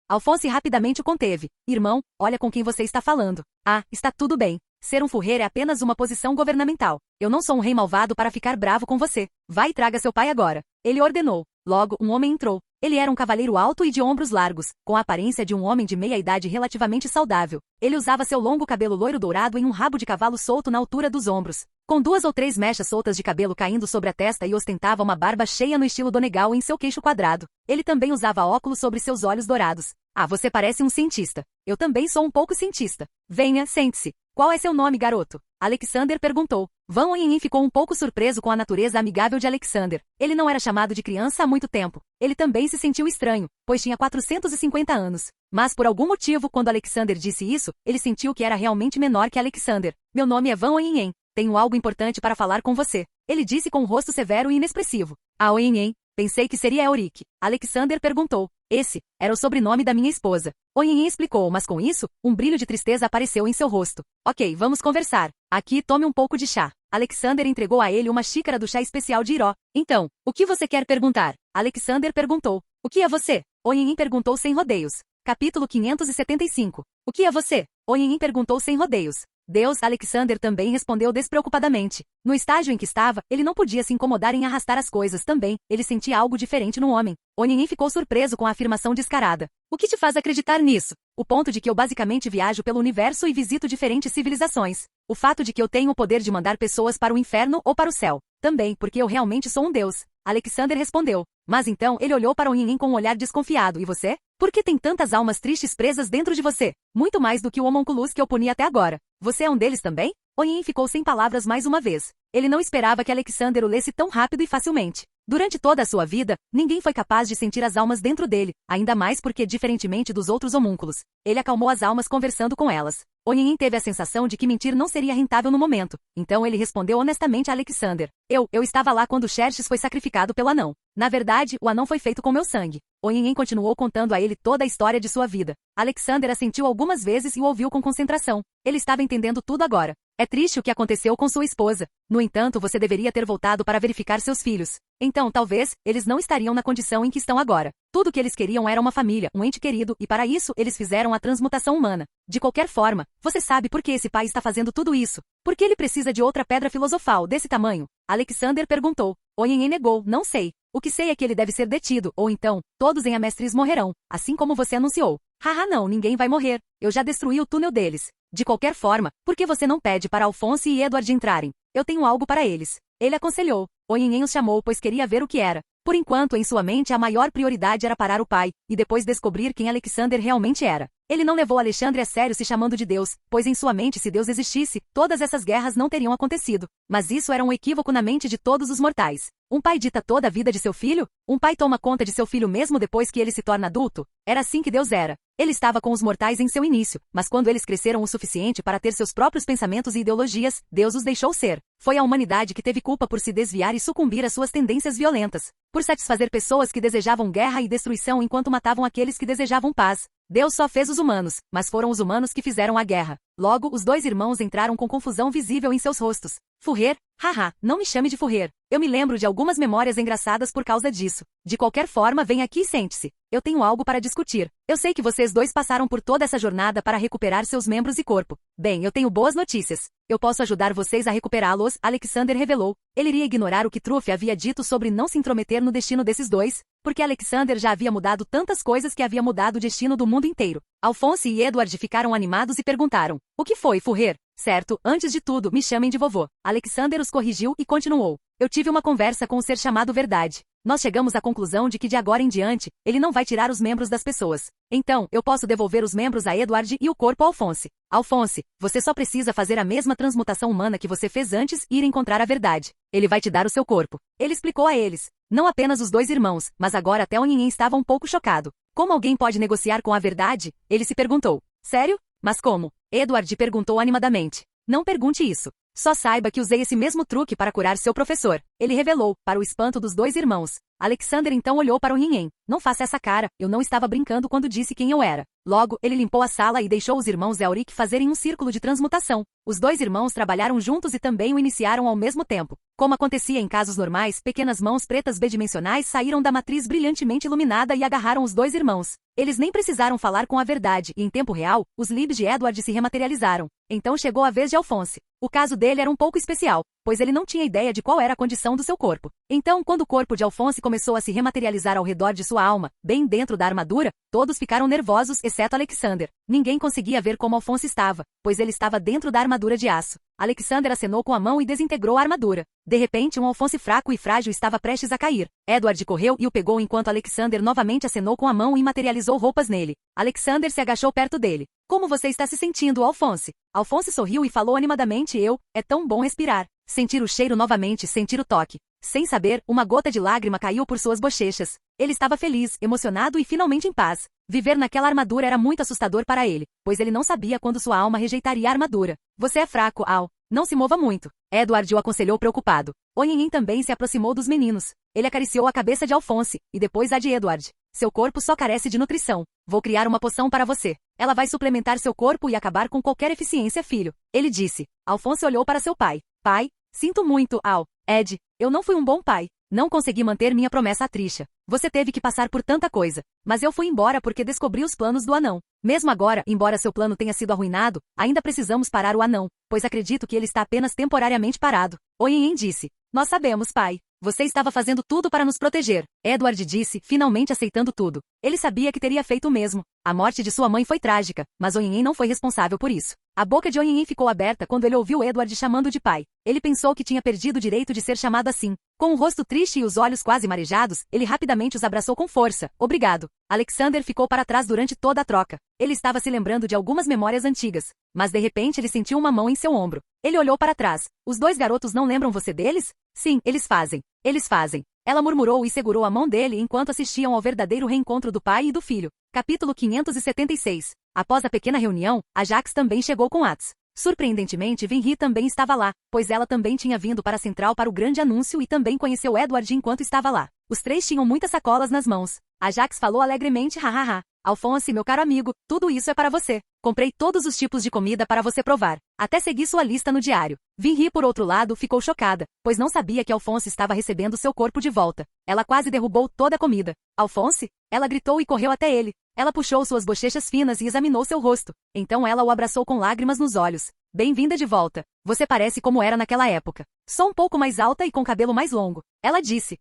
Alphonse rapidamente o conteve. Irmão, olha com quem você está falando. Ah, está tudo bem. Ser um Furrier é apenas uma posição governamental. Eu não sou um rei malvado para ficar bravo com você. Vai e traga seu pai agora. Ele ordenou. Logo, um homem entrou. Ele era um cavaleiro alto e de ombros largos, com a aparência de um homem de meia-idade relativamente saudável. Ele usava seu longo cabelo loiro dourado em um rabo de cavalo solto na altura dos ombros, com 2 ou 3 mechas soltas de cabelo caindo sobre a testa e ostentava uma barba cheia no estilo Donegal em seu queixo quadrado. Ele também usava óculos sobre seus olhos dourados. Ah, você parece um cientista. Eu também sou um pouco cientista. Venha, sente-se. Qual é seu nome, garoto? Alexander perguntou. Van Oyenyin ficou um pouco surpreso com a natureza amigável de Alexander. Ele não era chamado de criança há muito tempo. Ele também se sentiu estranho, pois tinha 450 anos. Mas por algum motivo, quando Alexander disse isso, ele sentiu que era realmente menor que Alexander. Meu nome é Van Oyenyin. Tenho algo importante para falar com você. Ele disse com um rosto severo e inexpressivo. Ah, Oyenyin. Pensei que seria Euric. Alexander perguntou. Esse era o sobrenome da minha esposa. Oyenyin explicou, mas com isso, um brilho de tristeza apareceu em seu rosto. Ok, vamos conversar. Aqui, tome um pouco de chá. Alexander entregou a ele uma xícara do chá especial de Iró. Então, o que você quer perguntar? Alexander perguntou. O que é você? Oyenyin perguntou sem rodeios. Capítulo 575. O que é você? Oyenyin perguntou sem rodeios. Deus, Alexander também respondeu despreocupadamente. No estágio em que estava, ele não podia se incomodar em arrastar as coisas também, ele sentia algo diferente no homem. Oninin ficou surpreso com a afirmação descarada. O que te faz acreditar nisso? O ponto de que eu basicamente viajo pelo universo e visito diferentes civilizações. O fato de que eu tenho o poder de mandar pessoas para o inferno ou para o céu. Também, porque eu realmente sou um deus. Alexander respondeu. Mas então ele olhou para Oninin com um olhar desconfiado. E você? Por que tem tantas almas tristes presas dentro de você? Muito mais do que o homunculus que eu puni até agora. Você é um deles também? Oninin ficou sem palavras mais uma vez. Ele não esperava que Alexander o lesse tão rápido e facilmente. Durante toda a sua vida, ninguém foi capaz de sentir as almas dentro dele, ainda mais porque, diferentemente dos outros homúnculos, ele acalmou as almas conversando com elas. Oninin teve a sensação de que mentir não seria rentável no momento, então ele respondeu honestamente a Alexander. Eu estava lá quando Xerxes foi sacrificado pelo anão. Na verdade, o anão foi feito com meu sangue. Oninin continuou contando a ele toda a história de sua vida. Alexander assentiu algumas vezes e o ouviu com concentração. Ele estava entendendo tudo agora. É triste o que aconteceu com sua esposa. No entanto, você deveria ter voltado para verificar seus filhos. Então, talvez, eles não estariam na condição em que estão agora. Tudo o que eles queriam era uma família, um ente querido, e para isso, eles fizeram a transmutação humana. De qualquer forma, você sabe por que esse pai está fazendo tudo isso? Por que ele precisa de outra pedra filosofal desse tamanho? Alexander perguntou. Oninin negou, não sei. O que sei é que ele deve ser detido, ou então, todos em Amestris morrerão, assim como você anunciou. Haha não, ninguém vai morrer. Eu já destruí o túnel deles. De qualquer forma, por que você não pede para Alphonse e Edward entrarem? Eu tenho algo para eles. Ele aconselhou. Oninin os chamou pois queria ver o que era. Por enquanto, em sua mente a maior prioridade era parar o pai, e depois descobrir quem Alexander realmente era. Ele não levou Alexandre a sério se chamando de Deus, pois em sua mente se Deus existisse, todas essas guerras não teriam acontecido. Mas isso era um equívoco na mente de todos os mortais. Um pai dita toda a vida de seu filho? Um pai toma conta de seu filho mesmo depois que ele se torna adulto? Era assim que Deus era. Ele estava com os mortais em seu início, mas quando eles cresceram o suficiente para ter seus próprios pensamentos e ideologias, Deus os deixou ser. Foi a humanidade que teve culpa por se desviar e sucumbir às suas tendências violentas, por satisfazer pessoas que desejavam guerra e destruição enquanto matavam aqueles que desejavam paz. Deus só fez os humanos, mas foram os humanos que fizeram a guerra. Logo, os dois irmãos entraram com confusão visível em seus rostos. Furrer? Haha, não me chame de Furrer. Eu me lembro de algumas memórias engraçadas por causa disso. De qualquer forma, vem aqui e sente-se. Eu tenho algo para discutir. Eu sei que vocês dois passaram por toda essa jornada para recuperar seus membros e corpo. Bem, eu tenho boas notícias. Eu posso ajudar vocês a recuperá-los, Alexander revelou. Ele iria ignorar o que Truff havia dito sobre não se intrometer no destino desses dois, porque Alexander já havia mudado tantas coisas que havia mudado o destino do mundo inteiro. Alphonse e Edward ficaram animados e perguntaram. O que foi, Furrer? Certo, antes de tudo, me chamem de vovô. Alexander os corrigiu e continuou. Eu tive uma conversa com o ser chamado Verdade. Nós chegamos à conclusão de que de agora em diante, ele não vai tirar os membros das pessoas. Então, eu posso devolver os membros a Edward e o corpo a Alphonse. Alphonse, você só precisa fazer a mesma transmutação humana que você fez antes e ir encontrar a Verdade. Ele vai te dar o seu corpo. Ele explicou a eles. Não apenas os dois irmãos, mas agora até Oninin estava um pouco chocado. Como alguém pode negociar com a Verdade? Ele se perguntou. Sério? Mas como? Edward perguntou animadamente. Não pergunte isso. Só saiba que usei esse mesmo truque para curar seu professor. Ele revelou, para o espanto dos dois irmãos. Alexander então olhou para o Oninin. Não faça essa cara, eu não estava brincando quando disse quem eu era. Logo, ele limpou a sala e deixou os irmãos Elric fazerem um círculo de transmutação. Os dois irmãos trabalharam juntos e também o iniciaram ao mesmo tempo. Como acontecia em casos normais, pequenas mãos pretas bidimensionais saíram da matriz brilhantemente iluminada e agarraram os dois irmãos. Eles nem precisaram falar com a Verdade e, em tempo real, os libs de Edward se rematerializaram. Então chegou a vez de Alphonse. O caso dele era um pouco especial, pois ele não tinha ideia de qual era a condição do seu corpo. Então, quando o corpo de Alphonse começou a se rematerializar ao redor de sua alma, bem dentro da armadura, todos ficaram nervosos, exceto Alexander. Ninguém conseguia ver como Alphonse estava, pois ele estava dentro da armadura de aço. Alexander acenou com a mão e desintegrou a armadura. De repente, um Alphonse fraco e frágil estava prestes a cair. Edward correu e o pegou enquanto Alexander novamente acenou com a mão e materializou roupas nele. Alexander se agachou perto dele. Como você está se sentindo, Alphonse? Alphonse sorriu e falou animadamente é tão bom respirar. Sentir o cheiro novamente, sentir o toque. Sem saber, uma gota de lágrima caiu por suas bochechas. Ele estava feliz, emocionado e finalmente em paz. Viver naquela armadura era muito assustador para ele, pois ele não sabia quando sua alma rejeitaria a armadura. Você é fraco, Al. Não se mova muito. Edward o aconselhou preocupado. Oninin também se aproximou dos meninos. Ele acariciou a cabeça de Alphonse, e depois a de Edward. Seu corpo só carece de nutrição. Vou criar uma poção para você. Ela vai suplementar seu corpo e acabar com qualquer eficiência, filho. Ele disse. Alphonse olhou para seu pai. Pai, sinto muito, Al. Ed, eu não fui um bom pai. Não consegui manter minha promessa a Trisha. Você teve que passar por tanta coisa. Mas eu fui embora porque descobri os planos do anão. Mesmo agora, embora seu plano tenha sido arruinado, ainda precisamos parar o anão, pois acredito que ele está apenas temporariamente parado. Oiên disse. Nós sabemos, pai. Você estava fazendo tudo para nos proteger. Edward disse, finalmente aceitando tudo. Ele sabia que teria feito o mesmo. A morte de sua mãe foi trágica, mas Oiên não foi responsável por isso. A boca de Oiên ficou aberta quando ele ouviu Edward chamando de pai. Ele pensou que tinha perdido o direito de ser chamado assim. Com o rosto triste e os olhos quase marejados, ele rapidamente os abraçou com força. Obrigado. Alexander ficou para trás durante toda a troca. Ele estava se lembrando de algumas memórias antigas. Mas de repente ele sentiu uma mão em seu ombro. Ele olhou para trás. Os dois garotos não lembram você deles? Sim, eles fazem. Eles fazem. Ela murmurou e segurou a mão dele enquanto assistiam ao verdadeiro reencontro do pai e do filho. Capítulo 576. Após a pequena reunião, a Jax também chegou com Ats. Surpreendentemente, Vinri também estava lá, pois ela também tinha vindo para a central para o grande anúncio e também conheceu Edward enquanto estava lá. Os três tinham muitas sacolas nas mãos. A Jax falou alegremente, hahaha. Alphonse, meu caro amigo, tudo isso é para você. Comprei todos os tipos de comida para você provar. Até segui sua lista no diário. Vinri, por outro lado, ficou chocada, pois não sabia que Alphonse estava recebendo seu corpo de volta. Ela quase derrubou toda a comida. Alphonse? Ela gritou e correu até ele. Ela puxou suas bochechas finas e examinou seu rosto. Então ela o abraçou com lágrimas nos olhos. Bem-vinda de volta. Você parece como era naquela época. Só um pouco mais alta e com cabelo mais longo. Ela disse.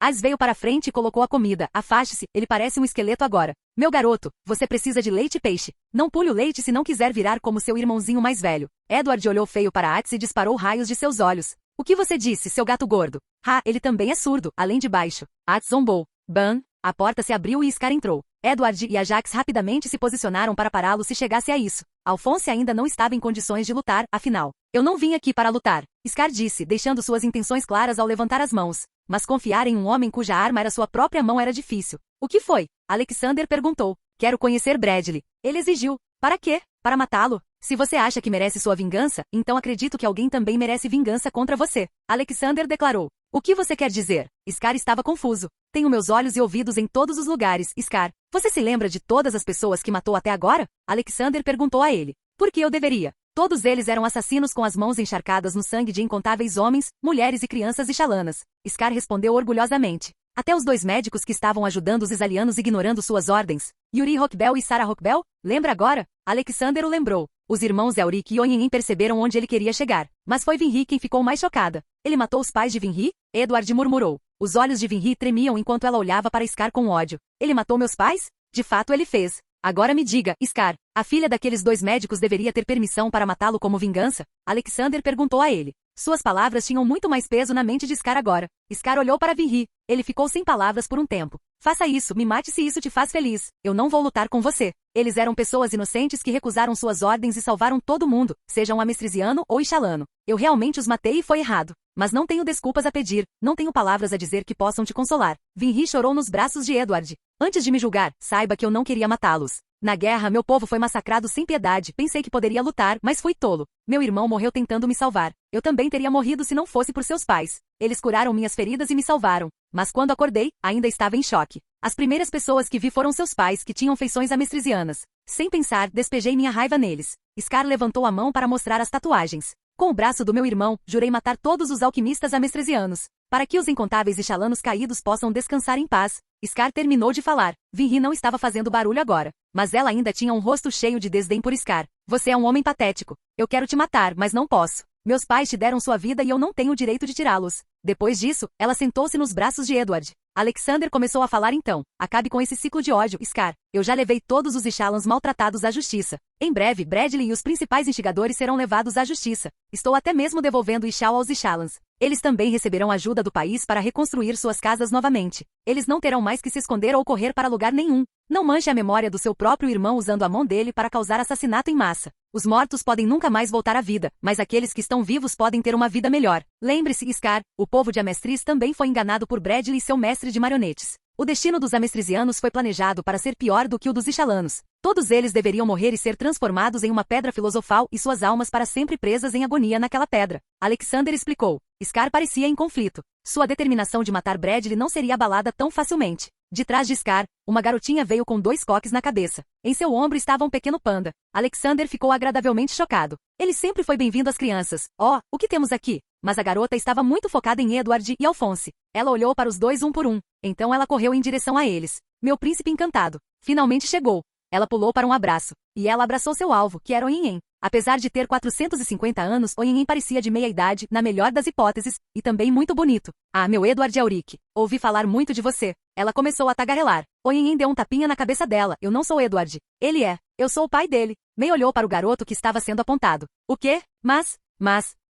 As veio para frente e colocou a comida. Afaste-se, ele parece um esqueleto agora. Meu garoto, você precisa de leite e peixe. Não pule o leite se não quiser virar como seu irmãozinho mais velho. Edward olhou feio para Ats e disparou raios de seus olhos. O que você disse, seu gato gordo? Ele também é surdo, além de baixo. Ats zombou. Ban. A porta se abriu e Scar entrou. Edward e a Jax rapidamente se posicionaram para pará-lo se chegasse a isso. Alphonse ainda não estava em condições de lutar, afinal. Eu não vim aqui para lutar, Scar disse, deixando suas intenções claras ao levantar as mãos. Mas confiar em um homem cuja arma era sua própria mão era difícil. O que foi? Alexander perguntou. Quero conhecer Bradley. Ele exigiu. Para quê? Para matá-lo? Se você acha que merece sua vingança, então acredito que alguém também merece vingança contra você. Alexander declarou. O que você quer dizer? Scar estava confuso. Tenho meus olhos e ouvidos em todos os lugares, Scar. Você se lembra de todas as pessoas que matou até agora? Alexander perguntou a ele. Por que eu deveria? Todos eles eram assassinos com as mãos encharcadas no sangue de incontáveis homens, mulheres e crianças Ixalanas. Scar respondeu orgulhosamente. Até os dois médicos que estavam ajudando os Isalianos ignorando suas ordens. Yuri Rockbell e Sarah Rockbell? Lembra agora? Alexander o lembrou. Os irmãos Elric e Oiên perceberam onde ele queria chegar. Mas foi Vinri quem ficou mais chocada. Ele matou os pais de Vinri? Edward murmurou. Os olhos de Vinri tremiam enquanto ela olhava para Scar com ódio. Ele matou meus pais? De fato ele fez. Agora me diga, Scar, a filha daqueles dois médicos deveria ter permissão para matá-lo como vingança? Alexander perguntou a ele. Suas palavras tinham muito mais peso na mente de Scar agora. Scar olhou para Vinri. Ele ficou sem palavras por um tempo. Faça isso, me mate se isso te faz feliz. Eu não vou lutar com você. Eles eram pessoas inocentes que recusaram suas ordens e salvaram todo mundo, seja um amestrisiano ou Ixalano. Eu realmente os matei e foi errado. Mas não tenho desculpas a pedir, não tenho palavras a dizer que possam te consolar. Vinri chorou nos braços de Edward. Antes de me julgar, saiba que eu não queria matá-los. Na guerra, meu povo foi massacrado sem piedade. Pensei que poderia lutar, mas fui tolo. Meu irmão morreu tentando me salvar. Eu também teria morrido se não fosse por seus pais. Eles curaram minhas feridas e me salvaram. Mas quando acordei, ainda estava em choque. As primeiras pessoas que vi foram seus pais, que tinham feições amestrisianas. Sem pensar, despejei minha raiva neles. Scar levantou a mão para mostrar as tatuagens. Com o braço do meu irmão, jurei matar todos os alquimistas amestrisianos, para que os incontáveis Ixalanos caídos possam descansar em paz. Scar terminou de falar. Vinri não estava fazendo barulho agora, mas ela ainda tinha um rosto cheio de desdém por Scar. Você é um homem patético. Eu quero te matar, mas não posso. Meus pais te deram sua vida e eu não tenho o direito de tirá-los. Depois disso, ela sentou-se nos braços de Edward. Alexander começou a falar então. Acabe com esse ciclo de ódio, Scar. Eu já levei todos os Ixalans maltratados à justiça. Em breve, Bradley e os principais instigadores serão levados à justiça. Estou até mesmo devolvendo Ixal aos Ixalans. Eles também receberão ajuda do país para reconstruir suas casas novamente. Eles não terão mais que se esconder ou correr para lugar nenhum. Não manche a memória do seu próprio irmão usando a mão dele para causar assassinato em massa. Os mortos podem nunca mais voltar à vida, mas aqueles que estão vivos podem ter uma vida melhor. Lembre-se, Scar, o povo de Amestris também foi enganado por Bradley e seu mestre de marionetes. O destino dos amestrisianos foi planejado para ser pior do que o dos Ixalanos. Todos eles deveriam morrer e ser transformados em uma pedra filosofal e suas almas para sempre presas em agonia naquela pedra. Alexander explicou. Scar parecia em conflito. Sua determinação de matar Bradley não seria abalada tão facilmente. De trás de Scar, uma garotinha veio com 2 coques na cabeça. Em seu ombro estava um pequeno panda. Alexander ficou agradavelmente chocado. Ele sempre foi bem-vindo às crianças. Oh, o que temos aqui? mas a garota estava muito focada em Edward e Alphonse. Ela olhou para os dois um por um. Então ela correu em direção a eles. Meu príncipe encantado. Finalmente chegou. Ela pulou para um abraço. E ela abraçou seu alvo, que era Oyenhen. Apesar de ter 450 anos, Oyenhen parecia de meia idade, na melhor das hipóteses, e também muito bonito. Ah, meu Edward Elric. Ouvi falar muito de você. Ela começou a tagarelar. Oyenhen deu um tapinha na cabeça dela. Eu não sou Edward. Ele é. Eu sou o pai dele. May olhou para o garoto que estava sendo apontado. O quê? Mas,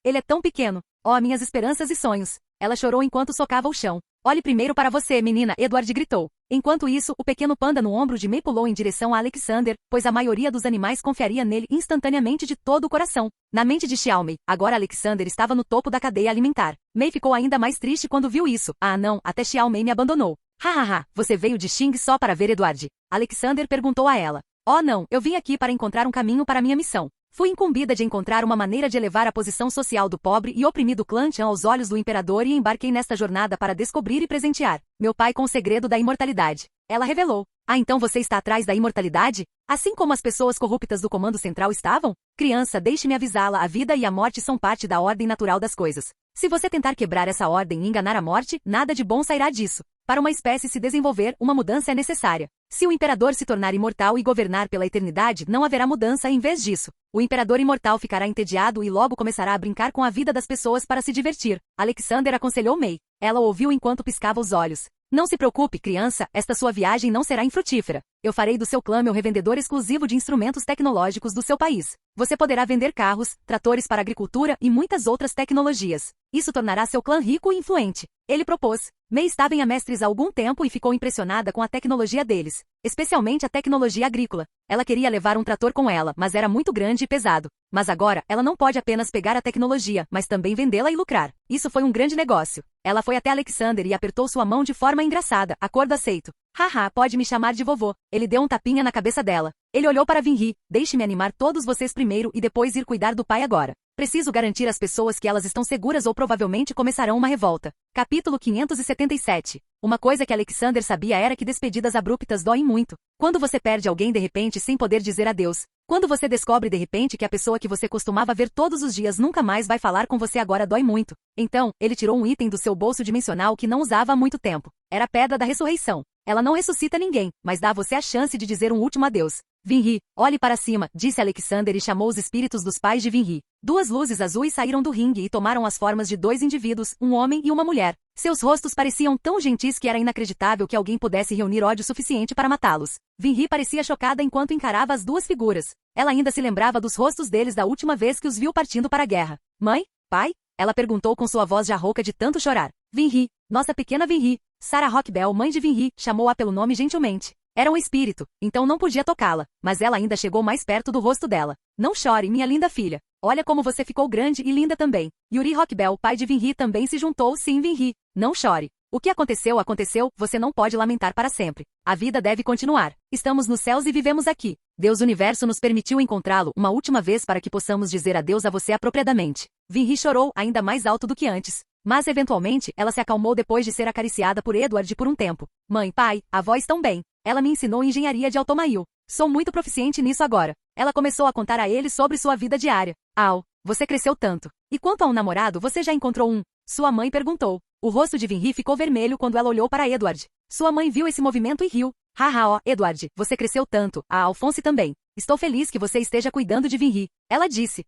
ele é tão pequeno. Oh, minhas esperanças e sonhos. Ela chorou enquanto socava o chão. Olhe primeiro para você, menina, Edward gritou. Enquanto isso, o pequeno panda no ombro de May pulou em direção a Alexander, pois a maioria dos animais confiaria nele instantaneamente de todo o coração. Na mente de Xiaomei, agora Alexander estava no topo da cadeia alimentar. May ficou ainda mais triste quando viu isso. Ah não, até Xiaomei me abandonou. Hahaha, você veio de Xing só para ver Edward? Alexander perguntou a ela. Oh não, eu vim aqui para encontrar um caminho para minha missão. Fui incumbida de encontrar uma maneira de elevar a posição social do pobre e oprimido clã Chan aos olhos do imperador e embarquei nesta jornada para descobrir e presentear meu pai com o segredo da imortalidade. Ela revelou. Ah, então você está atrás da imortalidade? Assim como as pessoas corruptas do Comando Central estavam? Criança, deixe-me avisá-la, a vida e a morte são parte da ordem natural das coisas. Se você tentar quebrar essa ordem e enganar a morte, nada de bom sairá disso. Para uma espécie se desenvolver, uma mudança é necessária. Se o imperador se tornar imortal e governar pela eternidade, não haverá mudança em vez disso. O imperador imortal ficará entediado e logo começará a brincar com a vida das pessoas para se divertir. Alexander aconselhou May. Ela ouviu enquanto piscava os olhos. Não se preocupe, criança, esta sua viagem não será infrutífera. Eu farei do seu clã meu revendedor exclusivo de instrumentos tecnológicos do seu país. Você poderá vender carros, tratores para agricultura e muitas outras tecnologias. Isso tornará seu clã rico e influente. Ele propôs. May estava em Amestres há algum tempo e ficou impressionada com a tecnologia deles, especialmente a tecnologia agrícola. Ela queria levar um trator com ela, mas era muito grande e pesado. Mas agora, ela não pode apenas pegar a tecnologia, mas também vendê-la e lucrar. Isso foi um grande negócio. Ela foi até Alexander e apertou sua mão de forma engraçada. Acordo aceito. Haha, pode me chamar de vovô. Ele deu um tapinha na cabeça dela. Ele olhou para Vinri. Deixe-me animar todos vocês primeiro e depois ir cuidar do pai agora. Preciso garantir às pessoas que elas estão seguras ou provavelmente começarão uma revolta. Capítulo 577. Uma coisa que Alexander sabia era que despedidas abruptas doem muito. Quando você perde alguém de repente sem poder dizer adeus. Quando você descobre de repente que a pessoa que você costumava ver todos os dias nunca mais vai falar com você agora dói muito. Então, ele tirou um item do seu bolso dimensional que não usava há muito tempo. Era a Pedra da Ressurreição. Ela não ressuscita ninguém, mas dá a você a chance de dizer um último adeus. Vinri, olhe para cima, disse Alexander e chamou os espíritos dos pais de Vinri. Duas luzes azuis saíram do ringue e tomaram as formas de dois indivíduos, um homem e uma mulher. Seus rostos pareciam tão gentis que era inacreditável que alguém pudesse reunir ódio suficiente para matá-los. Vinri parecia chocada enquanto encarava as duas figuras. Ela ainda se lembrava dos rostos deles da última vez que os viu partindo para a guerra. Mãe? Pai? Ela perguntou com sua voz já rouca de tanto chorar. Vinri, nossa pequena Vinri. Sarah Rockbell, mãe de Vinri, chamou-a pelo nome gentilmente. Era um espírito, então não podia tocá-la, mas ela ainda chegou mais perto do rosto dela. Não chore, minha linda filha. Olha como você ficou grande e linda também. Yuri Rockbell, pai de Vinri, também se juntou. Sim, Vinri. Não chore. O que aconteceu, aconteceu, você não pode lamentar para sempre. A vida deve continuar. Estamos nos céus e vivemos aqui. Deus Universo nos permitiu encontrá-lo uma última vez para que possamos dizer adeus a você apropriadamente. Vinri chorou, ainda mais alto do que antes. Mas eventualmente, ela se acalmou depois de ser acariciada por Edward por um tempo. Mãe, pai, avó estão bem. Ela me ensinou engenharia de automail. Sou muito proficiente nisso agora. Ela começou a contar a ele sobre sua vida diária. Au, você cresceu tanto. E quanto a um namorado, você já encontrou um? Sua mãe perguntou. O rosto de Vinri ficou vermelho quando ela olhou para Edward. Sua mãe viu esse movimento e riu. Haha, ó, Edward, você cresceu tanto. A Alphonse também. Estou feliz que você esteja cuidando de Vinri. Ela disse.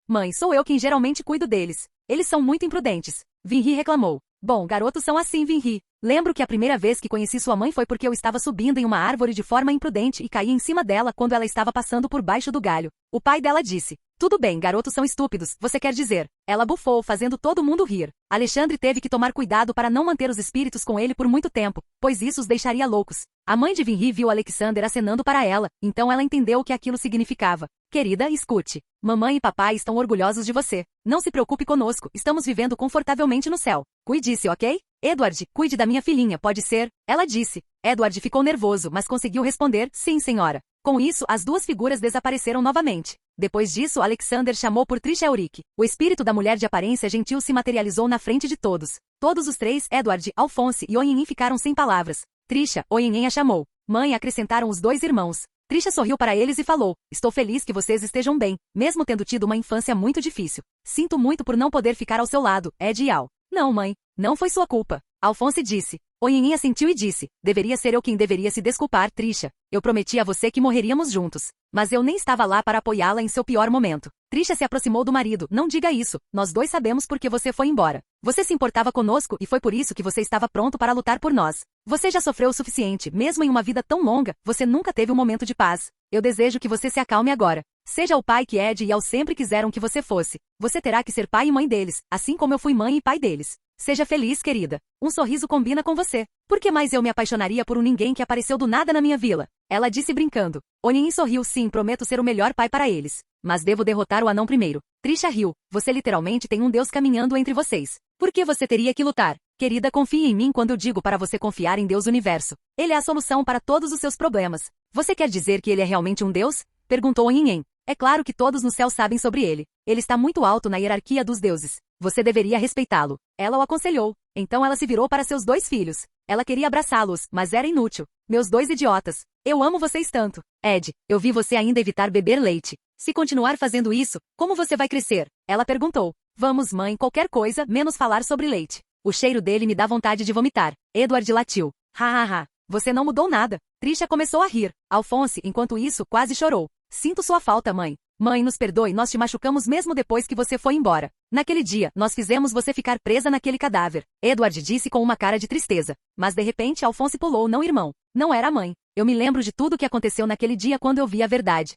Mãe, sou eu quem geralmente cuido deles. Eles são muito imprudentes. Vinri reclamou. Bom, garotos são assim, Vinri. Lembro que a primeira vez que conheci sua mãe foi porque eu estava subindo em uma árvore de forma imprudente e caí em cima dela quando ela estava passando por baixo do galho. O pai dela disse. Tudo bem, garotos são estúpidos, você quer dizer. Ela bufou, fazendo todo mundo rir. Alexandre teve que tomar cuidado para não manter os espíritos com ele por muito tempo, pois isso os deixaria loucos. A mãe de Vinri viu Alexander acenando para ela, então ela entendeu o que aquilo significava. Querida, escute. Mamãe e papai estão orgulhosos de você. Não se preocupe conosco, estamos vivendo confortavelmente no céu. Cuide-se, ok? Edward, cuide da minha filhinha, pode ser? Ela disse. Edward ficou nervoso, mas conseguiu responder, sim, senhora. Com isso, as duas figuras desapareceram novamente. Depois disso, Alexander chamou por Trisha Elric. O espírito da mulher de aparência gentil se materializou na frente de todos. Todos os três, Edward, Alphonse e Oyenhen ficaram sem palavras. Trisha, Oyenhen a chamou. Mãe, acrescentaram os dois irmãos. Trisha sorriu para eles e falou: estou feliz que vocês estejam bem, mesmo tendo tido uma infância muito difícil. Sinto muito por não poder ficar ao seu lado, Ed e Al. Não, mãe, não foi sua culpa. Alphonse disse. Onhinhin assentiu e disse: deveria ser eu quem deveria se desculpar, Trisha. Eu prometi a você que morreríamos juntos. Mas eu nem estava lá para apoiá-la em seu pior momento. Trisha se aproximou do marido. Não diga isso. Nós dois sabemos por que você foi embora. Você se importava conosco e foi por isso que você estava pronto para lutar por nós. Você já sofreu o suficiente. Mesmo em uma vida tão longa, você nunca teve um momento de paz. Eu desejo que você se acalme agora. Seja o pai que Ed e Al sempre quiseram que você fosse. Você terá que ser pai e mãe deles, assim como eu fui mãe e pai deles. Seja feliz, querida. Um sorriso combina com você. Por que mais eu me apaixonaria por um ninguém que apareceu do nada na minha vila? Ela disse brincando. Onhinhin sorriu. Sim, prometo ser o melhor pai para eles. Mas devo derrotar o anão primeiro. Trisha riu. Você literalmente tem um Deus caminhando entre vocês. Por que você teria que lutar? Querida, confie em mim quando eu digo para você confiar em Deus Universo. Ele é a solução para todos os seus problemas. Você quer dizer que ele é realmente um Deus? Perguntou Onhinhin. É claro que todos no céu sabem sobre ele. Ele está muito alto na hierarquia dos deuses. Você deveria respeitá-lo. Ela o aconselhou. Então ela se virou para seus 2 filhos. Ela queria abraçá-los, mas era inútil. Meus 2 idiotas. Eu amo vocês tanto. Ed, eu vi você ainda evitar beber leite. Se continuar fazendo isso, como você vai crescer? Ela perguntou. Vamos, mãe, qualquer coisa, menos falar sobre leite. O cheiro dele me dá vontade de vomitar. Edward latiu. Ha. Você não mudou nada. Trisha começou a rir. Alphonse, enquanto isso, quase chorou. Sinto sua falta, mãe. Mãe, nos perdoe, nós te machucamos mesmo depois que você foi embora. Naquele dia, nós fizemos você ficar presa naquele cadáver. Edward disse com uma cara de tristeza. Mas de repente Alphonse pulou. Não, irmão. Não era a mãe. Eu me lembro de tudo que aconteceu naquele dia quando eu vi a verdade.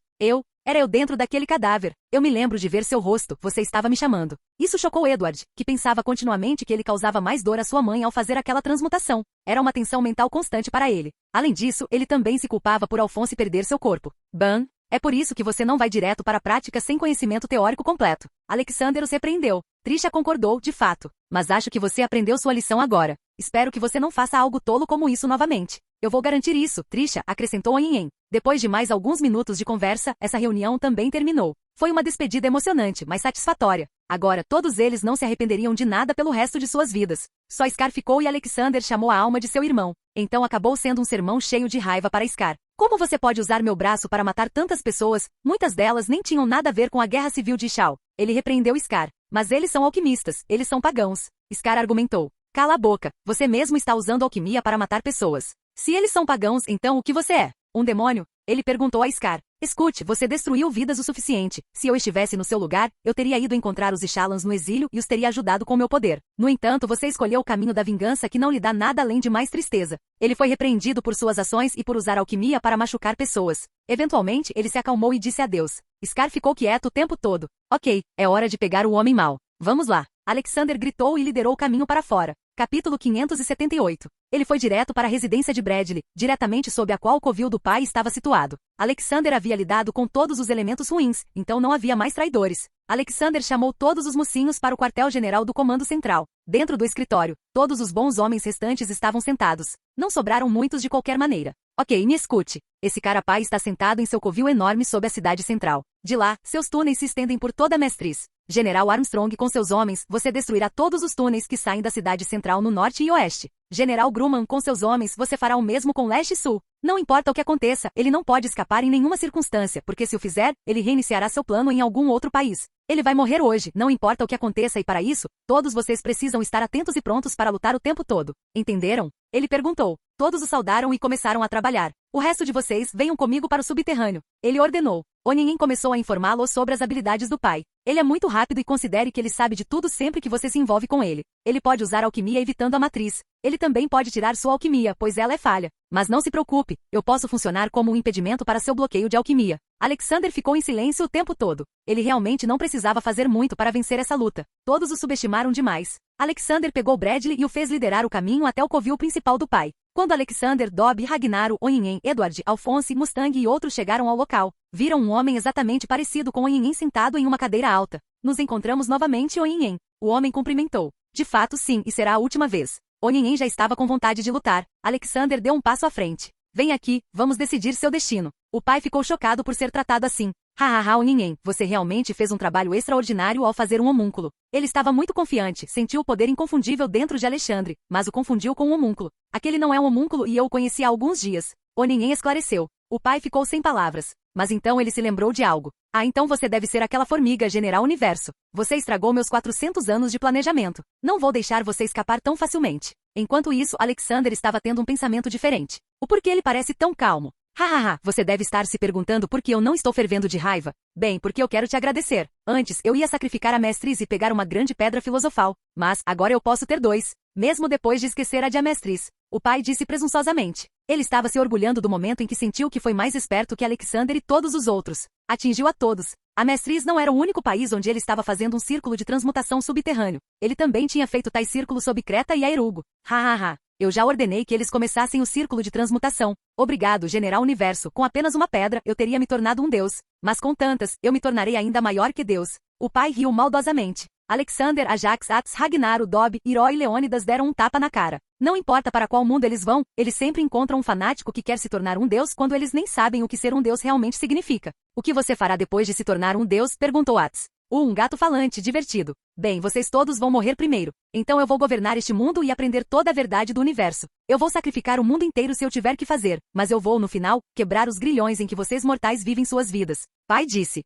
Era eu dentro daquele cadáver. Eu me lembro de ver seu rosto, você estava me chamando. Isso chocou Edward, que pensava continuamente que ele causava mais dor à sua mãe ao fazer aquela transmutação. Era uma tensão mental constante para ele. Além disso, ele também se culpava por Alphonse perder seu corpo. Ban, é por isso que você não vai direto para a prática sem conhecimento teórico completo. Alexander os repreendeu. Trisha concordou, de fato. Mas acho que você aprendeu sua lição agora. Espero que você não faça algo tolo como isso novamente. Eu vou garantir isso, Trisha, acrescentou Onhinhin. Depois de mais alguns minutos de conversa, essa reunião também terminou. Foi uma despedida emocionante, mas satisfatória. Agora, todos eles não se arrependeriam de nada pelo resto de suas vidas. Só Scar ficou e Alexander chamou a alma de seu irmão. Então acabou sendo um sermão cheio de raiva para Scar. Como você pode usar meu braço para matar tantas pessoas? Muitas delas nem tinham nada a ver com a guerra civil de Ishal. Ele repreendeu Scar. Mas eles são alquimistas, eles são pagãos. Scar argumentou. Cala a boca, você mesmo está usando alquimia para matar pessoas. Se eles são pagãos, então o que você é? Um demônio? Ele perguntou a Scar. Escute, você destruiu vidas o suficiente. Se eu estivesse no seu lugar, eu teria ido encontrar os Ishalans no exílio e os teria ajudado com meu poder. No entanto, você escolheu o caminho da vingança que não lhe dá nada além de mais tristeza. Ele foi repreendido por suas ações e por usar alquimia para machucar pessoas. Eventualmente, ele se acalmou e disse adeus. Scar ficou quieto o tempo todo. Ok, é hora de pegar o homem mau. Vamos lá. Alexander gritou e liderou o caminho para fora. Capítulo 578. Ele foi direto para a residência de Bradley, diretamente sob a qual o covil do pai estava situado. Alexander havia lidado com todos os elementos ruins, então não havia mais traidores. Alexander chamou todos os mocinhos para o quartel-general do Comando Central. Dentro do escritório, todos os bons homens restantes estavam sentados. Não sobraram muitos de qualquer maneira. Ok, me escute. Esse carapai está sentado em seu covil enorme sob a cidade central. De lá, seus túneis se estendem por toda a Mestriz. General Armstrong com seus homens, você destruirá todos os túneis que saem da cidade central no norte e oeste. General Grumman com seus homens, você fará o mesmo com leste e sul. Não importa o que aconteça, ele não pode escapar em nenhuma circunstância, porque se o fizer, ele reiniciará seu plano em algum outro país. Ele vai morrer hoje, não importa o que aconteça e para isso, todos vocês precisam estar atentos e prontos para lutar o tempo todo. Entenderam? Ele perguntou. Todos o saudaram e começaram a trabalhar. O resto de vocês venham comigo para o subterrâneo. Ele ordenou. Onhinhin começou a informá-lo sobre as habilidades do pai. Ele é muito rápido e considere que ele sabe de tudo sempre que você se envolve com ele. Ele pode usar alquimia evitando a matriz. Ele também pode tirar sua alquimia, pois ela é falha. Mas não se preocupe, eu posso funcionar como um impedimento para seu bloqueio de alquimia. Alexander ficou em silêncio o tempo todo. Ele realmente não precisava fazer muito para vencer essa luta. Todos o subestimaram demais. Alexander pegou Bradley e o fez liderar o caminho até o covil principal do pai. Quando Alexander, Dobby, Ragnaro, Onhinhin, Edward, Alphonse, Mustang e outros chegaram ao local, viram um homem exatamente parecido com Onhinhin sentado em uma cadeira alta. Nos encontramos novamente, Onhinhin. O homem cumprimentou. De fato, sim, e será a última vez. Onhinhin já estava com vontade de lutar. Alexander deu um passo à frente. Vem aqui, vamos decidir seu destino. O pai ficou chocado por ser tratado assim. Hahaha, Onhinhin, você realmente fez um trabalho extraordinário ao fazer um homúnculo. Ele estava muito confiante, sentiu o poder inconfundível dentro de Alexandre, mas o confundiu com um homúnculo. Aquele não é um homúnculo e eu o conheci há alguns dias. Onhinhin esclareceu. O pai ficou sem palavras. Mas então ele se lembrou de algo. Ah, então você deve ser aquela formiga, General Universo. Você estragou meus 400 anos de planejamento. Não vou deixar você escapar tão facilmente. Enquanto isso, Alexander estava tendo um pensamento diferente. O porquê ele parece tão calmo? Hahaha, você deve estar se perguntando por que eu não estou fervendo de raiva. Bem, porque eu quero te agradecer. Antes, eu ia sacrificar a Mestriz e pegar uma grande pedra filosofal. Mas, agora eu posso ter dois. Mesmo depois de esquecer a de Amestriz. O pai disse presunçosamente. Ele estava se orgulhando do momento em que sentiu que foi mais esperto que Alexander e todos os outros. Atingiu a todos. A Mestriz não era o único país onde ele estava fazendo um círculo de transmutação subterrâneo. Ele também tinha feito tais círculos sob Creta e Aerugo. Hahaha. Eu já ordenei que eles começassem o círculo de transmutação. Obrigado, General Universo. Com apenas uma pedra, eu teria me tornado um deus. Mas com tantas, eu me tornarei ainda maior que Deus. O pai riu maldosamente. Alexander, Ajax, Atis, Ragnar, Dob, Hiro e Leônidas deram um tapa na cara. Não importa para qual mundo eles vão, eles sempre encontram um fanático que quer se tornar um deus quando eles nem sabem o que ser um deus realmente significa. O que você fará depois de se tornar um deus? Perguntou Atis. Um gato falante, divertido. Bem, vocês todos vão morrer primeiro. Então eu vou governar este mundo e aprender toda a verdade do universo. Eu vou sacrificar o mundo inteiro se eu tiver que fazer, mas eu vou, no final, quebrar os grilhões em que vocês mortais vivem suas vidas. Pai disse.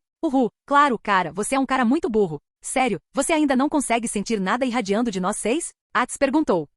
Claro, cara, você é um cara muito burro. Sério, você ainda não consegue sentir nada irradiando de nós seis? Atis perguntou.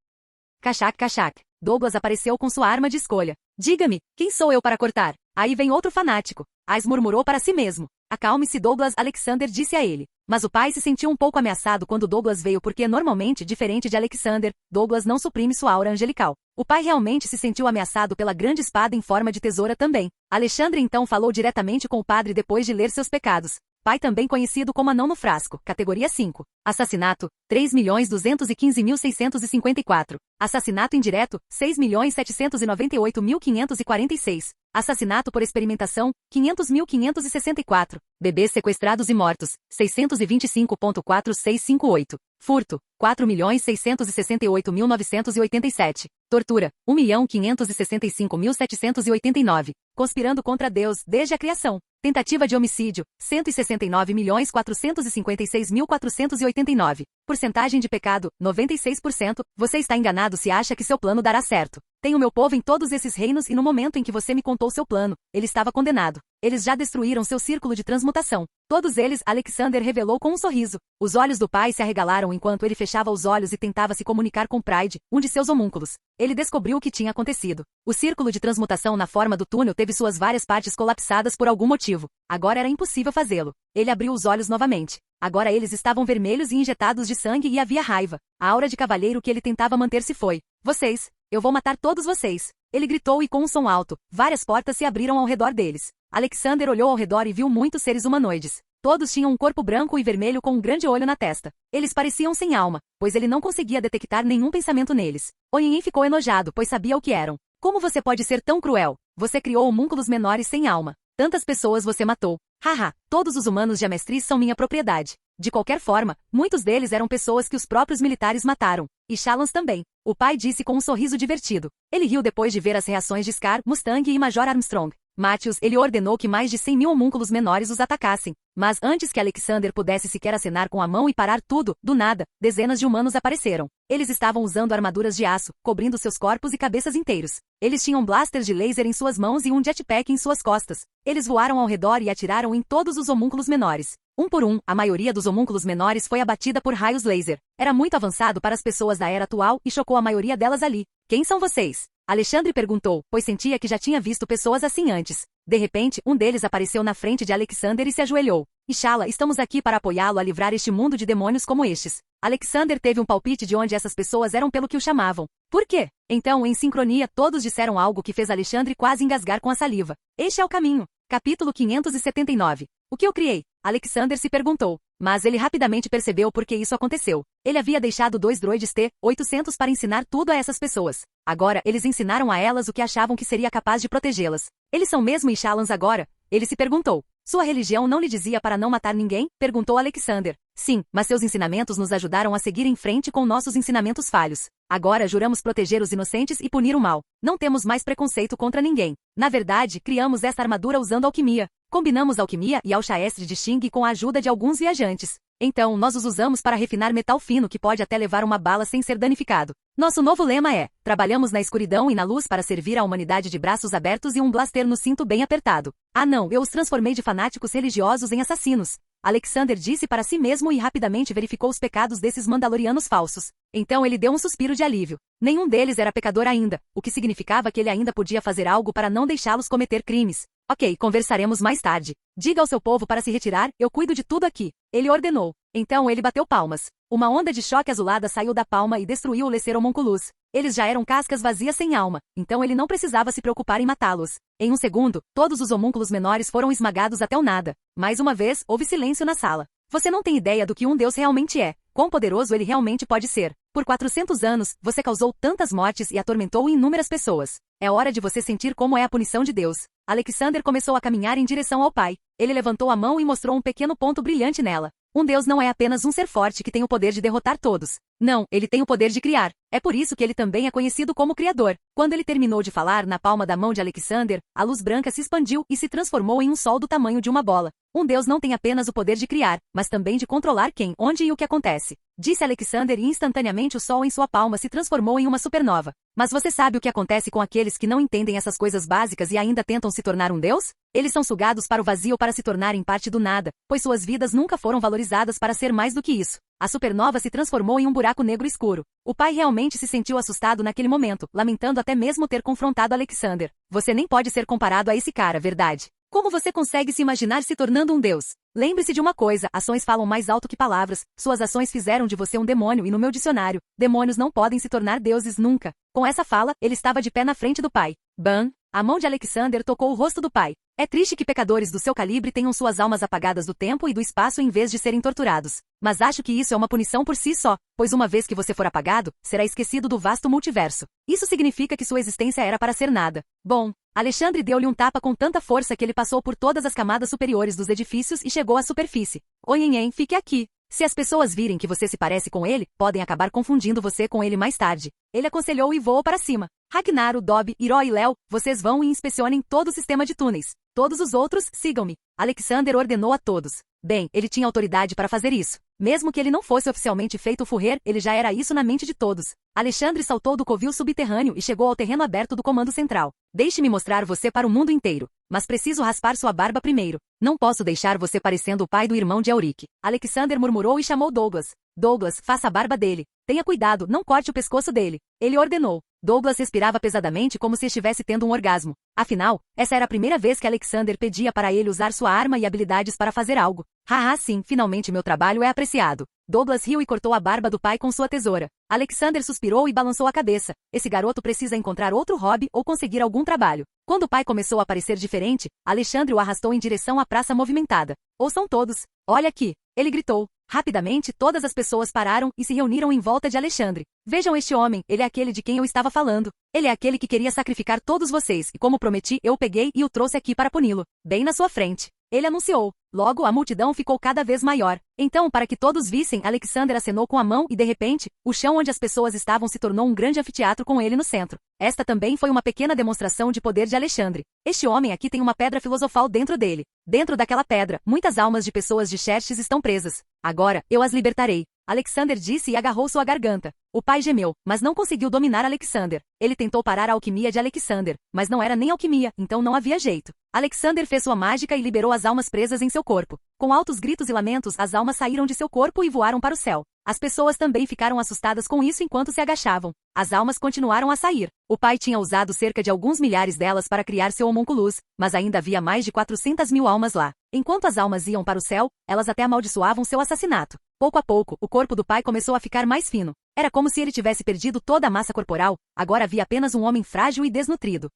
Kachak, Kachak. Douglas apareceu com sua arma de escolha. Diga-me, quem sou eu para cortar? Aí vem outro fanático. Ais murmurou para si mesmo. Acalme-se, Douglas, Alexander disse a ele. Mas o pai se sentiu um pouco ameaçado quando Douglas veio porque, normalmente, diferente de Alexander, Douglas não suprime sua aura angelical. O pai realmente se sentiu ameaçado pela grande espada em forma de tesoura também. Alexandre então falou diretamente com o padre depois de ler seus pecados. Pai também conhecido como anão no frasco, categoria 5. Assassinato, 3.215.654. Assassinato indireto, 6.798.546. Assassinato por experimentação, 500.564. Bebês sequestrados e mortos, 625.4658. Furto, 4.668.987. Tortura, 1.565.789. Conspirando contra Deus desde a criação. Tentativa de homicídio, 169.456.489. Porcentagem de pecado, 96%. Você está enganado se acha que seu plano dará certo. Tenho meu povo em todos esses reinos e no momento em que você me contou seu plano, ele estava condenado. Eles já destruíram seu círculo de transmutação. Todos eles, Alexander revelou com um sorriso. Os olhos do pai se arregalaram enquanto ele fechava os olhos e tentava se comunicar com Pride, um de seus homúnculos. Ele descobriu o que tinha acontecido. O círculo de transmutação na forma do túnel teve suas várias partes colapsadas por algum motivo. Agora era impossível fazê-lo. Ele abriu os olhos novamente. Agora eles estavam vermelhos e injetados de sangue e havia raiva. A aura de cavaleiro que ele tentava manter se foi. Vocês! Eu vou matar todos vocês! Ele gritou e com um som alto, várias portas se abriram ao redor deles. Alexander olhou ao redor e viu muitos seres humanoides. Todos tinham um corpo branco e vermelho com um grande olho na testa. Eles pareciam sem alma, pois ele não conseguia detectar nenhum pensamento neles. Onin ficou enojado, pois sabia o que eram. Como você pode ser tão cruel? Você criou homúnculos menores sem alma. Tantas pessoas você matou. Haha, todos os humanos de Amestriz são minha propriedade. De qualquer forma, muitos deles eram pessoas que os próprios militares mataram. E Shalans também. O pai disse com um sorriso divertido. Ele riu depois de ver as reações de Scar, Mustang e Major Armstrong. Matthews, ele ordenou que mais de 100.000 homúnculos menores os atacassem. Mas antes que Alexander pudesse sequer acenar com a mão e parar tudo, do nada, dezenas de humanos apareceram. Eles estavam usando armaduras de aço, cobrindo seus corpos e cabeças inteiros. Eles tinham blasters de laser em suas mãos e um jetpack em suas costas. Eles voaram ao redor e atiraram em todos os homúnculos menores. Um por um, a maioria dos homúnculos menores foi abatida por raios laser. Era muito avançado para as pessoas da era atual e chocou a maioria delas ali. Quem são vocês? Alexandre perguntou, pois sentia que já tinha visto pessoas assim antes. De repente, um deles apareceu na frente de Alexander e se ajoelhou. Ishala, estamos aqui para apoiá-lo a livrar este mundo de demônios como estes. Alexander teve um palpite de onde essas pessoas eram pelo que o chamavam. Por quê? Então, em sincronia, todos disseram algo que fez Alexandre quase engasgar com a saliva. Este é o caminho. Capítulo 579. O que eu criei? Alexander se perguntou. Mas ele rapidamente percebeu por que isso aconteceu. Ele havia deixado 2 droides T-800 para ensinar tudo a essas pessoas. Agora, eles ensinaram a elas o que achavam que seria capaz de protegê-las. Eles são mesmo Ishalans agora? Ele se perguntou. Sua religião não lhe dizia para não matar ninguém? Perguntou Alexander. Sim, mas seus ensinamentos nos ajudaram a seguir em frente com nossos ensinamentos falhos. Agora juramos proteger os inocentes e punir o mal. Não temos mais preconceito contra ninguém. Na verdade, criamos esta armadura usando alquimia. Combinamos alquimia e alchaestre de Xing com a ajuda de alguns viajantes. Então, nós os usamos para refinar metal fino que pode até levar uma bala sem ser danificado. Nosso novo lema é: trabalhamos na escuridão e na luz para servir a humanidade de braços abertos e um blaster no cinto bem apertado. Ah não, eu os transformei de fanáticos religiosos em assassinos. Alexander disse para si mesmo e rapidamente verificou os pecados desses mandalorianos falsos. Então ele deu um suspiro de alívio. Nenhum deles era pecador ainda, o que significava que ele ainda podia fazer algo para não deixá-los cometer crimes. Ok, conversaremos mais tarde. Diga ao seu povo para se retirar, eu cuido de tudo aqui. Ele ordenou. Então ele bateu palmas. Uma onda de choque azulada saiu da palma e destruiu o Lesser Homunculus. Eles já eram cascas vazias sem alma, então ele não precisava se preocupar em matá-los. Em um segundo, todos os homúnculos menores foram esmagados até o nada. Mais uma vez, houve silêncio na sala. Você não tem ideia do que um deus realmente é, quão poderoso ele realmente pode ser. Por 400 anos, você causou tantas mortes e atormentou inúmeras pessoas. É hora de você sentir como é a punição de Deus. Alexander começou a caminhar em direção ao pai. Ele levantou a mão e mostrou um pequeno ponto brilhante nela. Um deus não é apenas um ser forte que tem o poder de derrotar todos. Não, ele tem o poder de criar. É por isso que ele também é conhecido como Criador. Quando ele terminou de falar, na palma da mão de Alexander, a luz branca se expandiu e se transformou em um sol do tamanho de uma bola. Um deus não tem apenas o poder de criar, mas também de controlar quem, onde e o que acontece. Disse Alexander e instantaneamente o sol em sua palma se transformou em uma supernova. Mas você sabe o que acontece com aqueles que não entendem essas coisas básicas e ainda tentam se tornar um deus? Eles são sugados para o vazio para se tornarem parte do nada, pois suas vidas nunca foram valorizadas para ser mais do que isso. A supernova se transformou em um buraco negro escuro. O pai realmente se sentiu assustado naquele momento, lamentando até mesmo ter confrontado Alexander. Você nem pode ser comparado a esse cara, verdade? Como você consegue se imaginar se tornando um deus? Lembre-se de uma coisa, ações falam mais alto que palavras. Suas ações fizeram de você um demônio e no meu dicionário, demônios não podem se tornar deuses nunca. Com essa fala, ele estava de pé na frente do pai. Bam! A mão de Alexander tocou o rosto do pai. É triste que pecadores do seu calibre tenham suas almas apagadas do tempo e do espaço em vez de serem torturados. Mas acho que isso é uma punição por si só, pois uma vez que você for apagado, será esquecido do vasto multiverso. Isso significa que sua existência era para ser nada. Bom, Alexandre deu-lhe um tapa com tanta força que ele passou por todas as camadas superiores dos edifícios e chegou à superfície. Onhenhen, fique aqui. Se as pessoas virem que você se parece com ele, podem acabar confundindo você com ele mais tarde. Ele aconselhou e voou para cima. Ragnaru, Dob, Hiro e Léo, vocês vão e inspecionem todo o sistema de túneis. Todos os outros, sigam-me. Alexander ordenou a todos. Bem, ele tinha autoridade para fazer isso. Mesmo que ele não fosse oficialmente feito Furrier, ele já era isso na mente de todos. Alexandre saltou do covil subterrâneo e chegou ao terreno aberto do comando central. Deixe-me mostrar você para o mundo inteiro. Mas preciso raspar sua barba primeiro. Não posso deixar você parecendo o pai do irmão de Elric. Alexander murmurou e chamou Douglas. Douglas, faça a barba dele. Tenha cuidado, não corte o pescoço dele. Ele ordenou. Douglas respirava pesadamente como se estivesse tendo um orgasmo. Afinal, essa era a primeira vez que Alexander pedia para ele usar sua arma e habilidades para fazer algo. Haha, sim, finalmente meu trabalho é apreciado. Douglas riu e cortou a barba do pai com sua tesoura. Alexander suspirou e balançou a cabeça. Esse garoto precisa encontrar outro hobby ou conseguir algum trabalho. Quando o pai começou a parecer diferente, Alexandre o arrastou em direção à praça movimentada. Ouçam todos. Olha aqui. Ele gritou. Rapidamente, todas as pessoas pararam e se reuniram em volta de Alexandre. Vejam este homem, ele é aquele de quem eu estava falando. Ele é aquele que queria sacrificar todos vocês e como prometi, eu o peguei e o trouxe aqui para puni-lo. Bem na sua frente. Ele anunciou. Logo, a multidão ficou cada vez maior. Então, para que todos vissem, Alexander acenou com a mão e, de repente, o chão onde as pessoas estavam se tornou um grande anfiteatro com ele no centro. Esta também foi uma pequena demonstração de poder de Alexandre. Este homem aqui tem uma pedra filosofal dentro dele. Dentro daquela pedra, muitas almas de pessoas de Xerxes estão presas. Agora, eu as libertarei. Alexander disse e agarrou sua garganta. O pai gemeu, mas não conseguiu dominar Alexander. Ele tentou parar a alquimia de Alexander, mas não era nem alquimia, então não havia jeito. Alexander fez sua mágica e liberou as almas presas em seu corpo. Com altos gritos e lamentos, as almas saíram de seu corpo e voaram para o céu. As pessoas também ficaram assustadas com isso enquanto se agachavam. As almas continuaram a sair. O pai tinha usado cerca de alguns milhares delas para criar seu homunculus, mas ainda havia mais de 400.000 almas lá. Enquanto as almas iam para o céu, elas até amaldiçoavam seu assassinato. Pouco a pouco, o corpo do pai começou a ficar mais fino. Era como se ele tivesse perdido toda a massa corporal, agora havia apenas um homem frágil e desnutrido.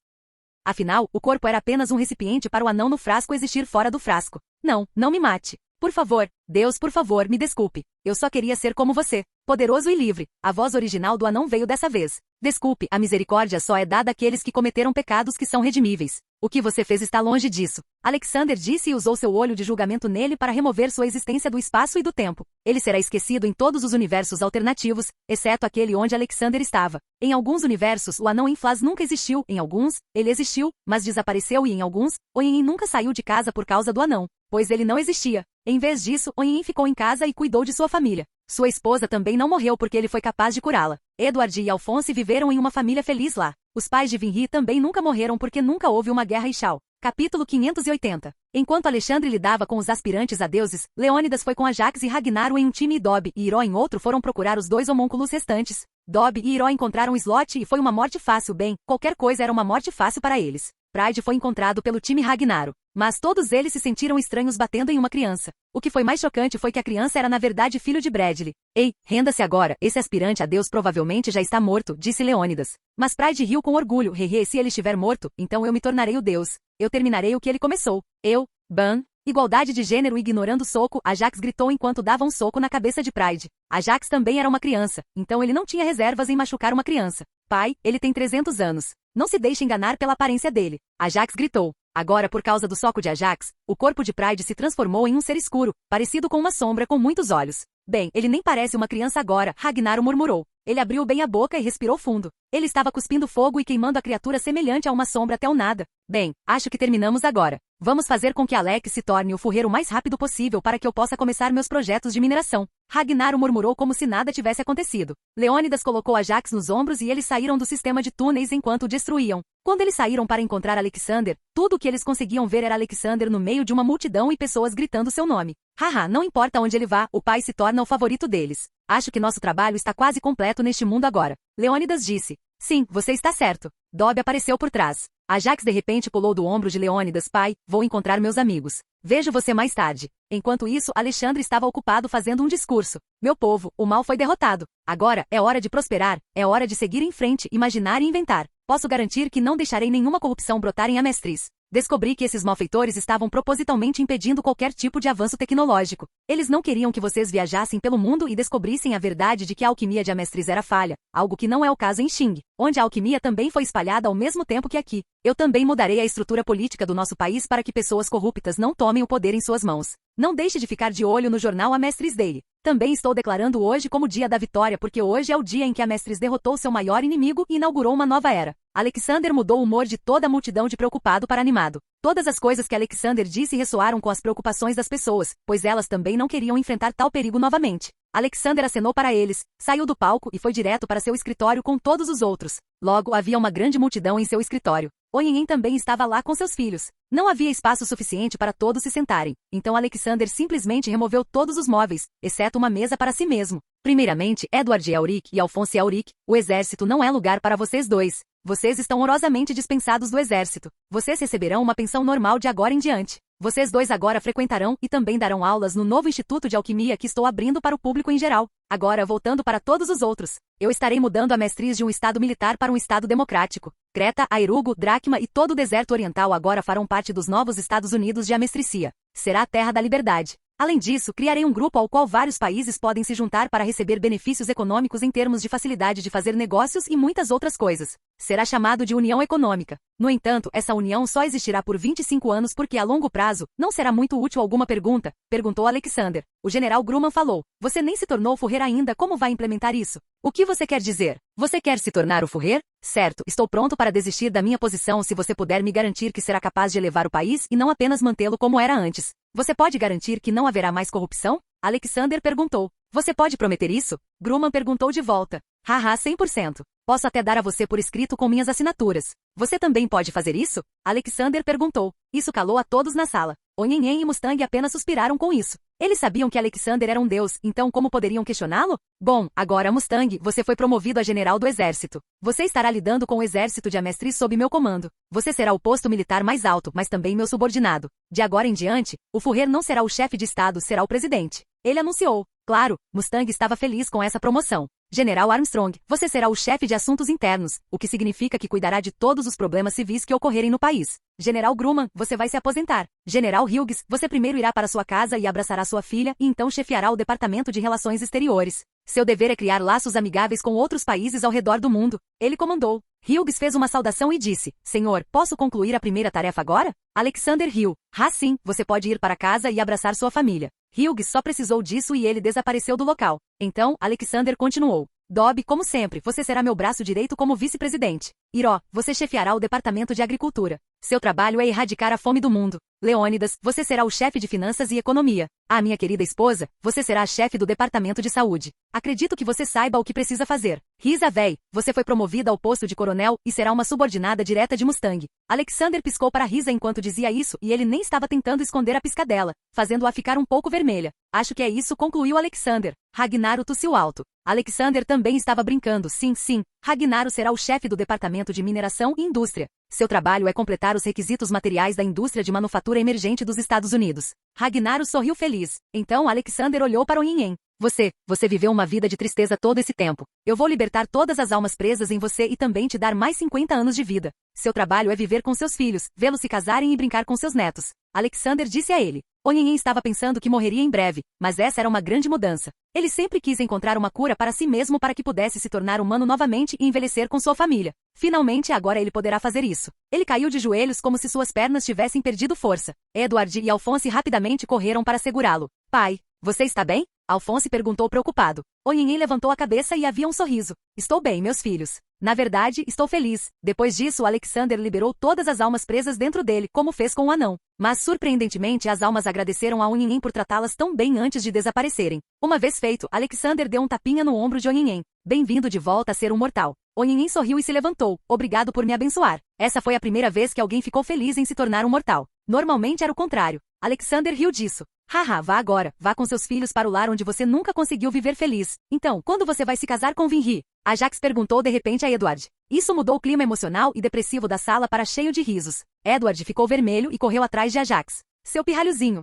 Afinal, o corpo era apenas um recipiente para o anão no frasco existir fora do frasco. Não, não me mate. Por favor, Deus, por favor, me desculpe. Eu só queria ser como você, poderoso e livre. A voz original do anão veio dessa vez. Desculpe, a misericórdia só é dada àqueles que cometeram pecados que são redimíveis. O que você fez está longe disso. Alexander disse e usou seu olho de julgamento nele para remover sua existência do espaço e do tempo. Ele será esquecido em todos os universos alternativos, exceto aquele onde Alexander estava. Em alguns universos, o anão Inflas nunca existiu, em alguns, ele existiu, mas desapareceu e em alguns, Onhen nunca saiu de casa por causa do anão, pois ele não existia. Em vez disso, Onin ficou em casa e cuidou de sua família. Sua esposa também não morreu porque ele foi capaz de curá-la. Edward e Alphonse viveram em uma família feliz lá. Os pais de Vinri também nunca morreram porque nunca houve uma guerra em Chao. Capítulo 580. Enquanto Alexandre lidava com os aspirantes a deuses, Leônidas foi com Ajax e Ragnaro em um time e Dob e Hiro em outro foram procurar os dois homúnculos restantes. Dob e Hiro encontraram Slot e foi uma morte fácil. Bem, qualquer coisa era uma morte fácil para eles. Pride foi encontrado pelo time Ragnaro. Mas todos eles se sentiram estranhos batendo em uma criança. O que foi mais chocante foi que a criança era na verdade filho de Bradley. Ei, renda-se agora, esse aspirante a Deus provavelmente já está morto, disse Leônidas. Mas Pride riu com orgulho, hehe, se ele estiver morto, então eu me tornarei o Deus. Eu terminarei o que ele começou. Eu, Ban. Igualdade de gênero ignorando o soco, Ajax gritou enquanto dava um soco na cabeça de Pride. Ajax também era uma criança, então ele não tinha reservas em machucar uma criança. Pai, ele tem 300 anos. Não se deixe enganar pela aparência dele. Ajax gritou. Agora, por causa do soco de Ajax, o corpo de Pride se transformou em um ser escuro, parecido com uma sombra com muitos olhos. Bem, ele nem parece uma criança agora, Ragnaro murmurou. Ele abriu bem a boca e respirou fundo. Ele estava cuspindo fogo e queimando a criatura semelhante a uma sombra até o nada. Bem, acho que terminamos agora. Vamos fazer com que Alex se torne o furreiro o mais rápido possível para que eu possa começar meus projetos de mineração. Ragnaro murmurou como se nada tivesse acontecido. Leônidas colocou Ajax nos ombros e eles saíram do sistema de túneis enquanto o destruíam. Quando eles saíram para encontrar Alexander, tudo o que eles conseguiam ver era Alexander no meio de uma multidão e pessoas gritando seu nome. Haha, não importa onde ele vá, o pai se torna o favorito deles. Acho que nosso trabalho está quase completo neste mundo agora. Leônidas disse. Sim, você está certo. Dob apareceu por trás. Ajax de repente pulou do ombro de Leônidas. Pai, vou encontrar meus amigos. Vejo você mais tarde. Enquanto isso, Alexandre estava ocupado fazendo um discurso. Meu povo, o mal foi derrotado. Agora, é hora de prosperar, é hora de seguir em frente, imaginar e inventar. Posso garantir que não deixarei nenhuma corrupção brotar em Amestris. Descobri que esses malfeitores estavam propositalmente impedindo qualquer tipo de avanço tecnológico. Eles não queriam que vocês viajassem pelo mundo e descobrissem a verdade de que a alquimia de Amestris era falha, algo que não é o caso em Xing, onde a alquimia também foi espalhada ao mesmo tempo que aqui. Eu também mudarei a estrutura política do nosso país para que pessoas corruptas não tomem o poder em suas mãos. Não deixe de ficar de olho no jornal Amestris Daily. Também estou declarando hoje como dia da vitória porque hoje é o dia em que Amestris derrotou seu maior inimigo e inaugurou uma nova era. Alexander mudou o humor de toda a multidão de preocupado para animado. Todas as coisas que Alexander disse ressoaram com as preocupações das pessoas, pois elas também não queriam enfrentar tal perigo novamente. Alexander acenou para eles, saiu do palco e foi direto para seu escritório com todos os outros. Logo, havia uma grande multidão em seu escritório. Onin também estava lá com seus filhos. Não havia espaço suficiente para todos se sentarem, então Alexander simplesmente removeu todos os móveis, exceto uma mesa para si mesmo. Primeiramente, Edward Elric e Alphonse Elric, o exército não é lugar para vocês dois. Vocês estão honrosamente dispensados do exército. Vocês receberão uma pensão normal de agora em diante. Vocês dois agora frequentarão e também darão aulas no novo Instituto de Alquimia que estou abrindo para o público em geral. Agora, voltando para todos os outros. Eu estarei mudando a Amestris de um estado militar para um estado democrático. Creta, Airugo, Dracma e todo o deserto oriental agora farão parte dos novos Estados Unidos de Amestricia. Será a terra da liberdade. Além disso, criarei um grupo ao qual vários países podem se juntar para receber benefícios econômicos em termos de facilidade de fazer negócios e muitas outras coisas. Será chamado de União Econômica. No entanto, essa união só existirá por 25 anos porque a longo prazo não será muito útil alguma pergunta, perguntou Alexander. O general Grumman falou. Você nem se tornou furrer ainda, como vai implementar isso? O que você quer dizer? Você quer se tornar o furrer? Certo, estou pronto para desistir da minha posição se você puder me garantir que será capaz de elevar o país e não apenas mantê-lo como era antes. Você pode garantir que não haverá mais corrupção? Alexander perguntou. Você pode prometer isso? Grumman perguntou de volta. Haha, 100%. Posso até dar a você por escrito com minhas assinaturas. Você também pode fazer isso? Alexander perguntou. Isso calou a todos na sala. Onyenhen e Mustang apenas suspiraram com isso. Eles sabiam que Alexander era um deus, então como poderiam questioná-lo? Bom, agora Mustang, você foi promovido a general do exército. Você estará lidando com o exército de Amestris sob meu comando. Você será o posto militar mais alto, mas também meu subordinado. De agora em diante, o furrer não será o chefe de estado, será o presidente. Ele anunciou. Claro, Mustang estava feliz com essa promoção. General Armstrong, você será o chefe de assuntos internos, o que significa que cuidará de todos os problemas civis que ocorrerem no país. General Grumman, você vai se aposentar. General Hughes, você primeiro irá para sua casa e abraçará sua filha e então chefiará o Departamento de Relações Exteriores. Seu dever é criar laços amigáveis com outros países ao redor do mundo. Ele comandou. Hughes fez uma saudação e disse, Senhor, posso concluir a primeira tarefa agora? Alexander riu. Sim, você pode ir para casa e abraçar sua família. Hughes só precisou disso e ele desapareceu do local. Então, Alexander continuou. Dob, como sempre, você será meu braço direito como vice-presidente. Hiro, você chefiará o Departamento de Agricultura. Seu trabalho é erradicar a fome do mundo. Leônidas, você será o chefe de finanças e economia. Ah, minha querida esposa, você será a chefe do departamento de saúde. Acredito que você saiba o que precisa fazer. Risa véi, você foi promovida ao posto de coronel e será uma subordinada direta de Mustang. Alexander piscou para Risa enquanto dizia isso e ele nem estava tentando esconder a piscadela, fazendo-a ficar um pouco vermelha. Acho que é isso, concluiu Alexander. Ragnaro tossiu alto. Alexander também estava brincando. Sim, sim. Ragnaro será o chefe do departamento de mineração e indústria. Seu trabalho é completar os requisitos materiais da indústria de manufatura emergente dos Estados Unidos. Ragnaro sorriu feliz. Então Alexander olhou para Onhinhen. Você viveu uma vida de tristeza todo esse tempo. Eu vou libertar todas as almas presas em você e também te dar mais 50 anos de vida. Seu trabalho é viver com seus filhos, vê-los se casarem e brincar com seus netos. Alexander disse a ele. Onhinhen estava pensando que morreria em breve, mas essa era uma grande mudança. Ele sempre quis encontrar uma cura para si mesmo para que pudesse se tornar humano novamente e envelhecer com sua família. Finalmente agora ele poderá fazer isso. Ele caiu de joelhos como se suas pernas tivessem perdido força. Edward e Alphonse rapidamente correram para segurá-lo. Pai, você está bem? Alphonse perguntou preocupado. Onhinhen levantou a cabeça e havia um sorriso. Estou bem, meus filhos. Na verdade, estou feliz. Depois disso, Alexander liberou todas as almas presas dentro dele, como fez com o anão. Mas, surpreendentemente, as almas agradeceram a Onhinhen por tratá-las tão bem antes de desaparecerem. Uma vez feito, Alexander deu um tapinha no ombro de Onhinhen. Bem-vindo de volta a ser um mortal. Onhinhen sorriu e se levantou. Obrigado por me abençoar. Essa foi a primeira vez que alguém ficou feliz em se tornar um mortal. Normalmente era o contrário. Alexander riu disso. Haha, vá agora, vá com seus filhos para o lar onde você nunca conseguiu viver feliz. Então, quando você vai se casar com Vinri? Ajax perguntou de repente a Edward. Isso mudou o clima emocional e depressivo da sala para cheio de risos. Edward ficou vermelho e correu atrás de Ajax. Seu pirralhozinho,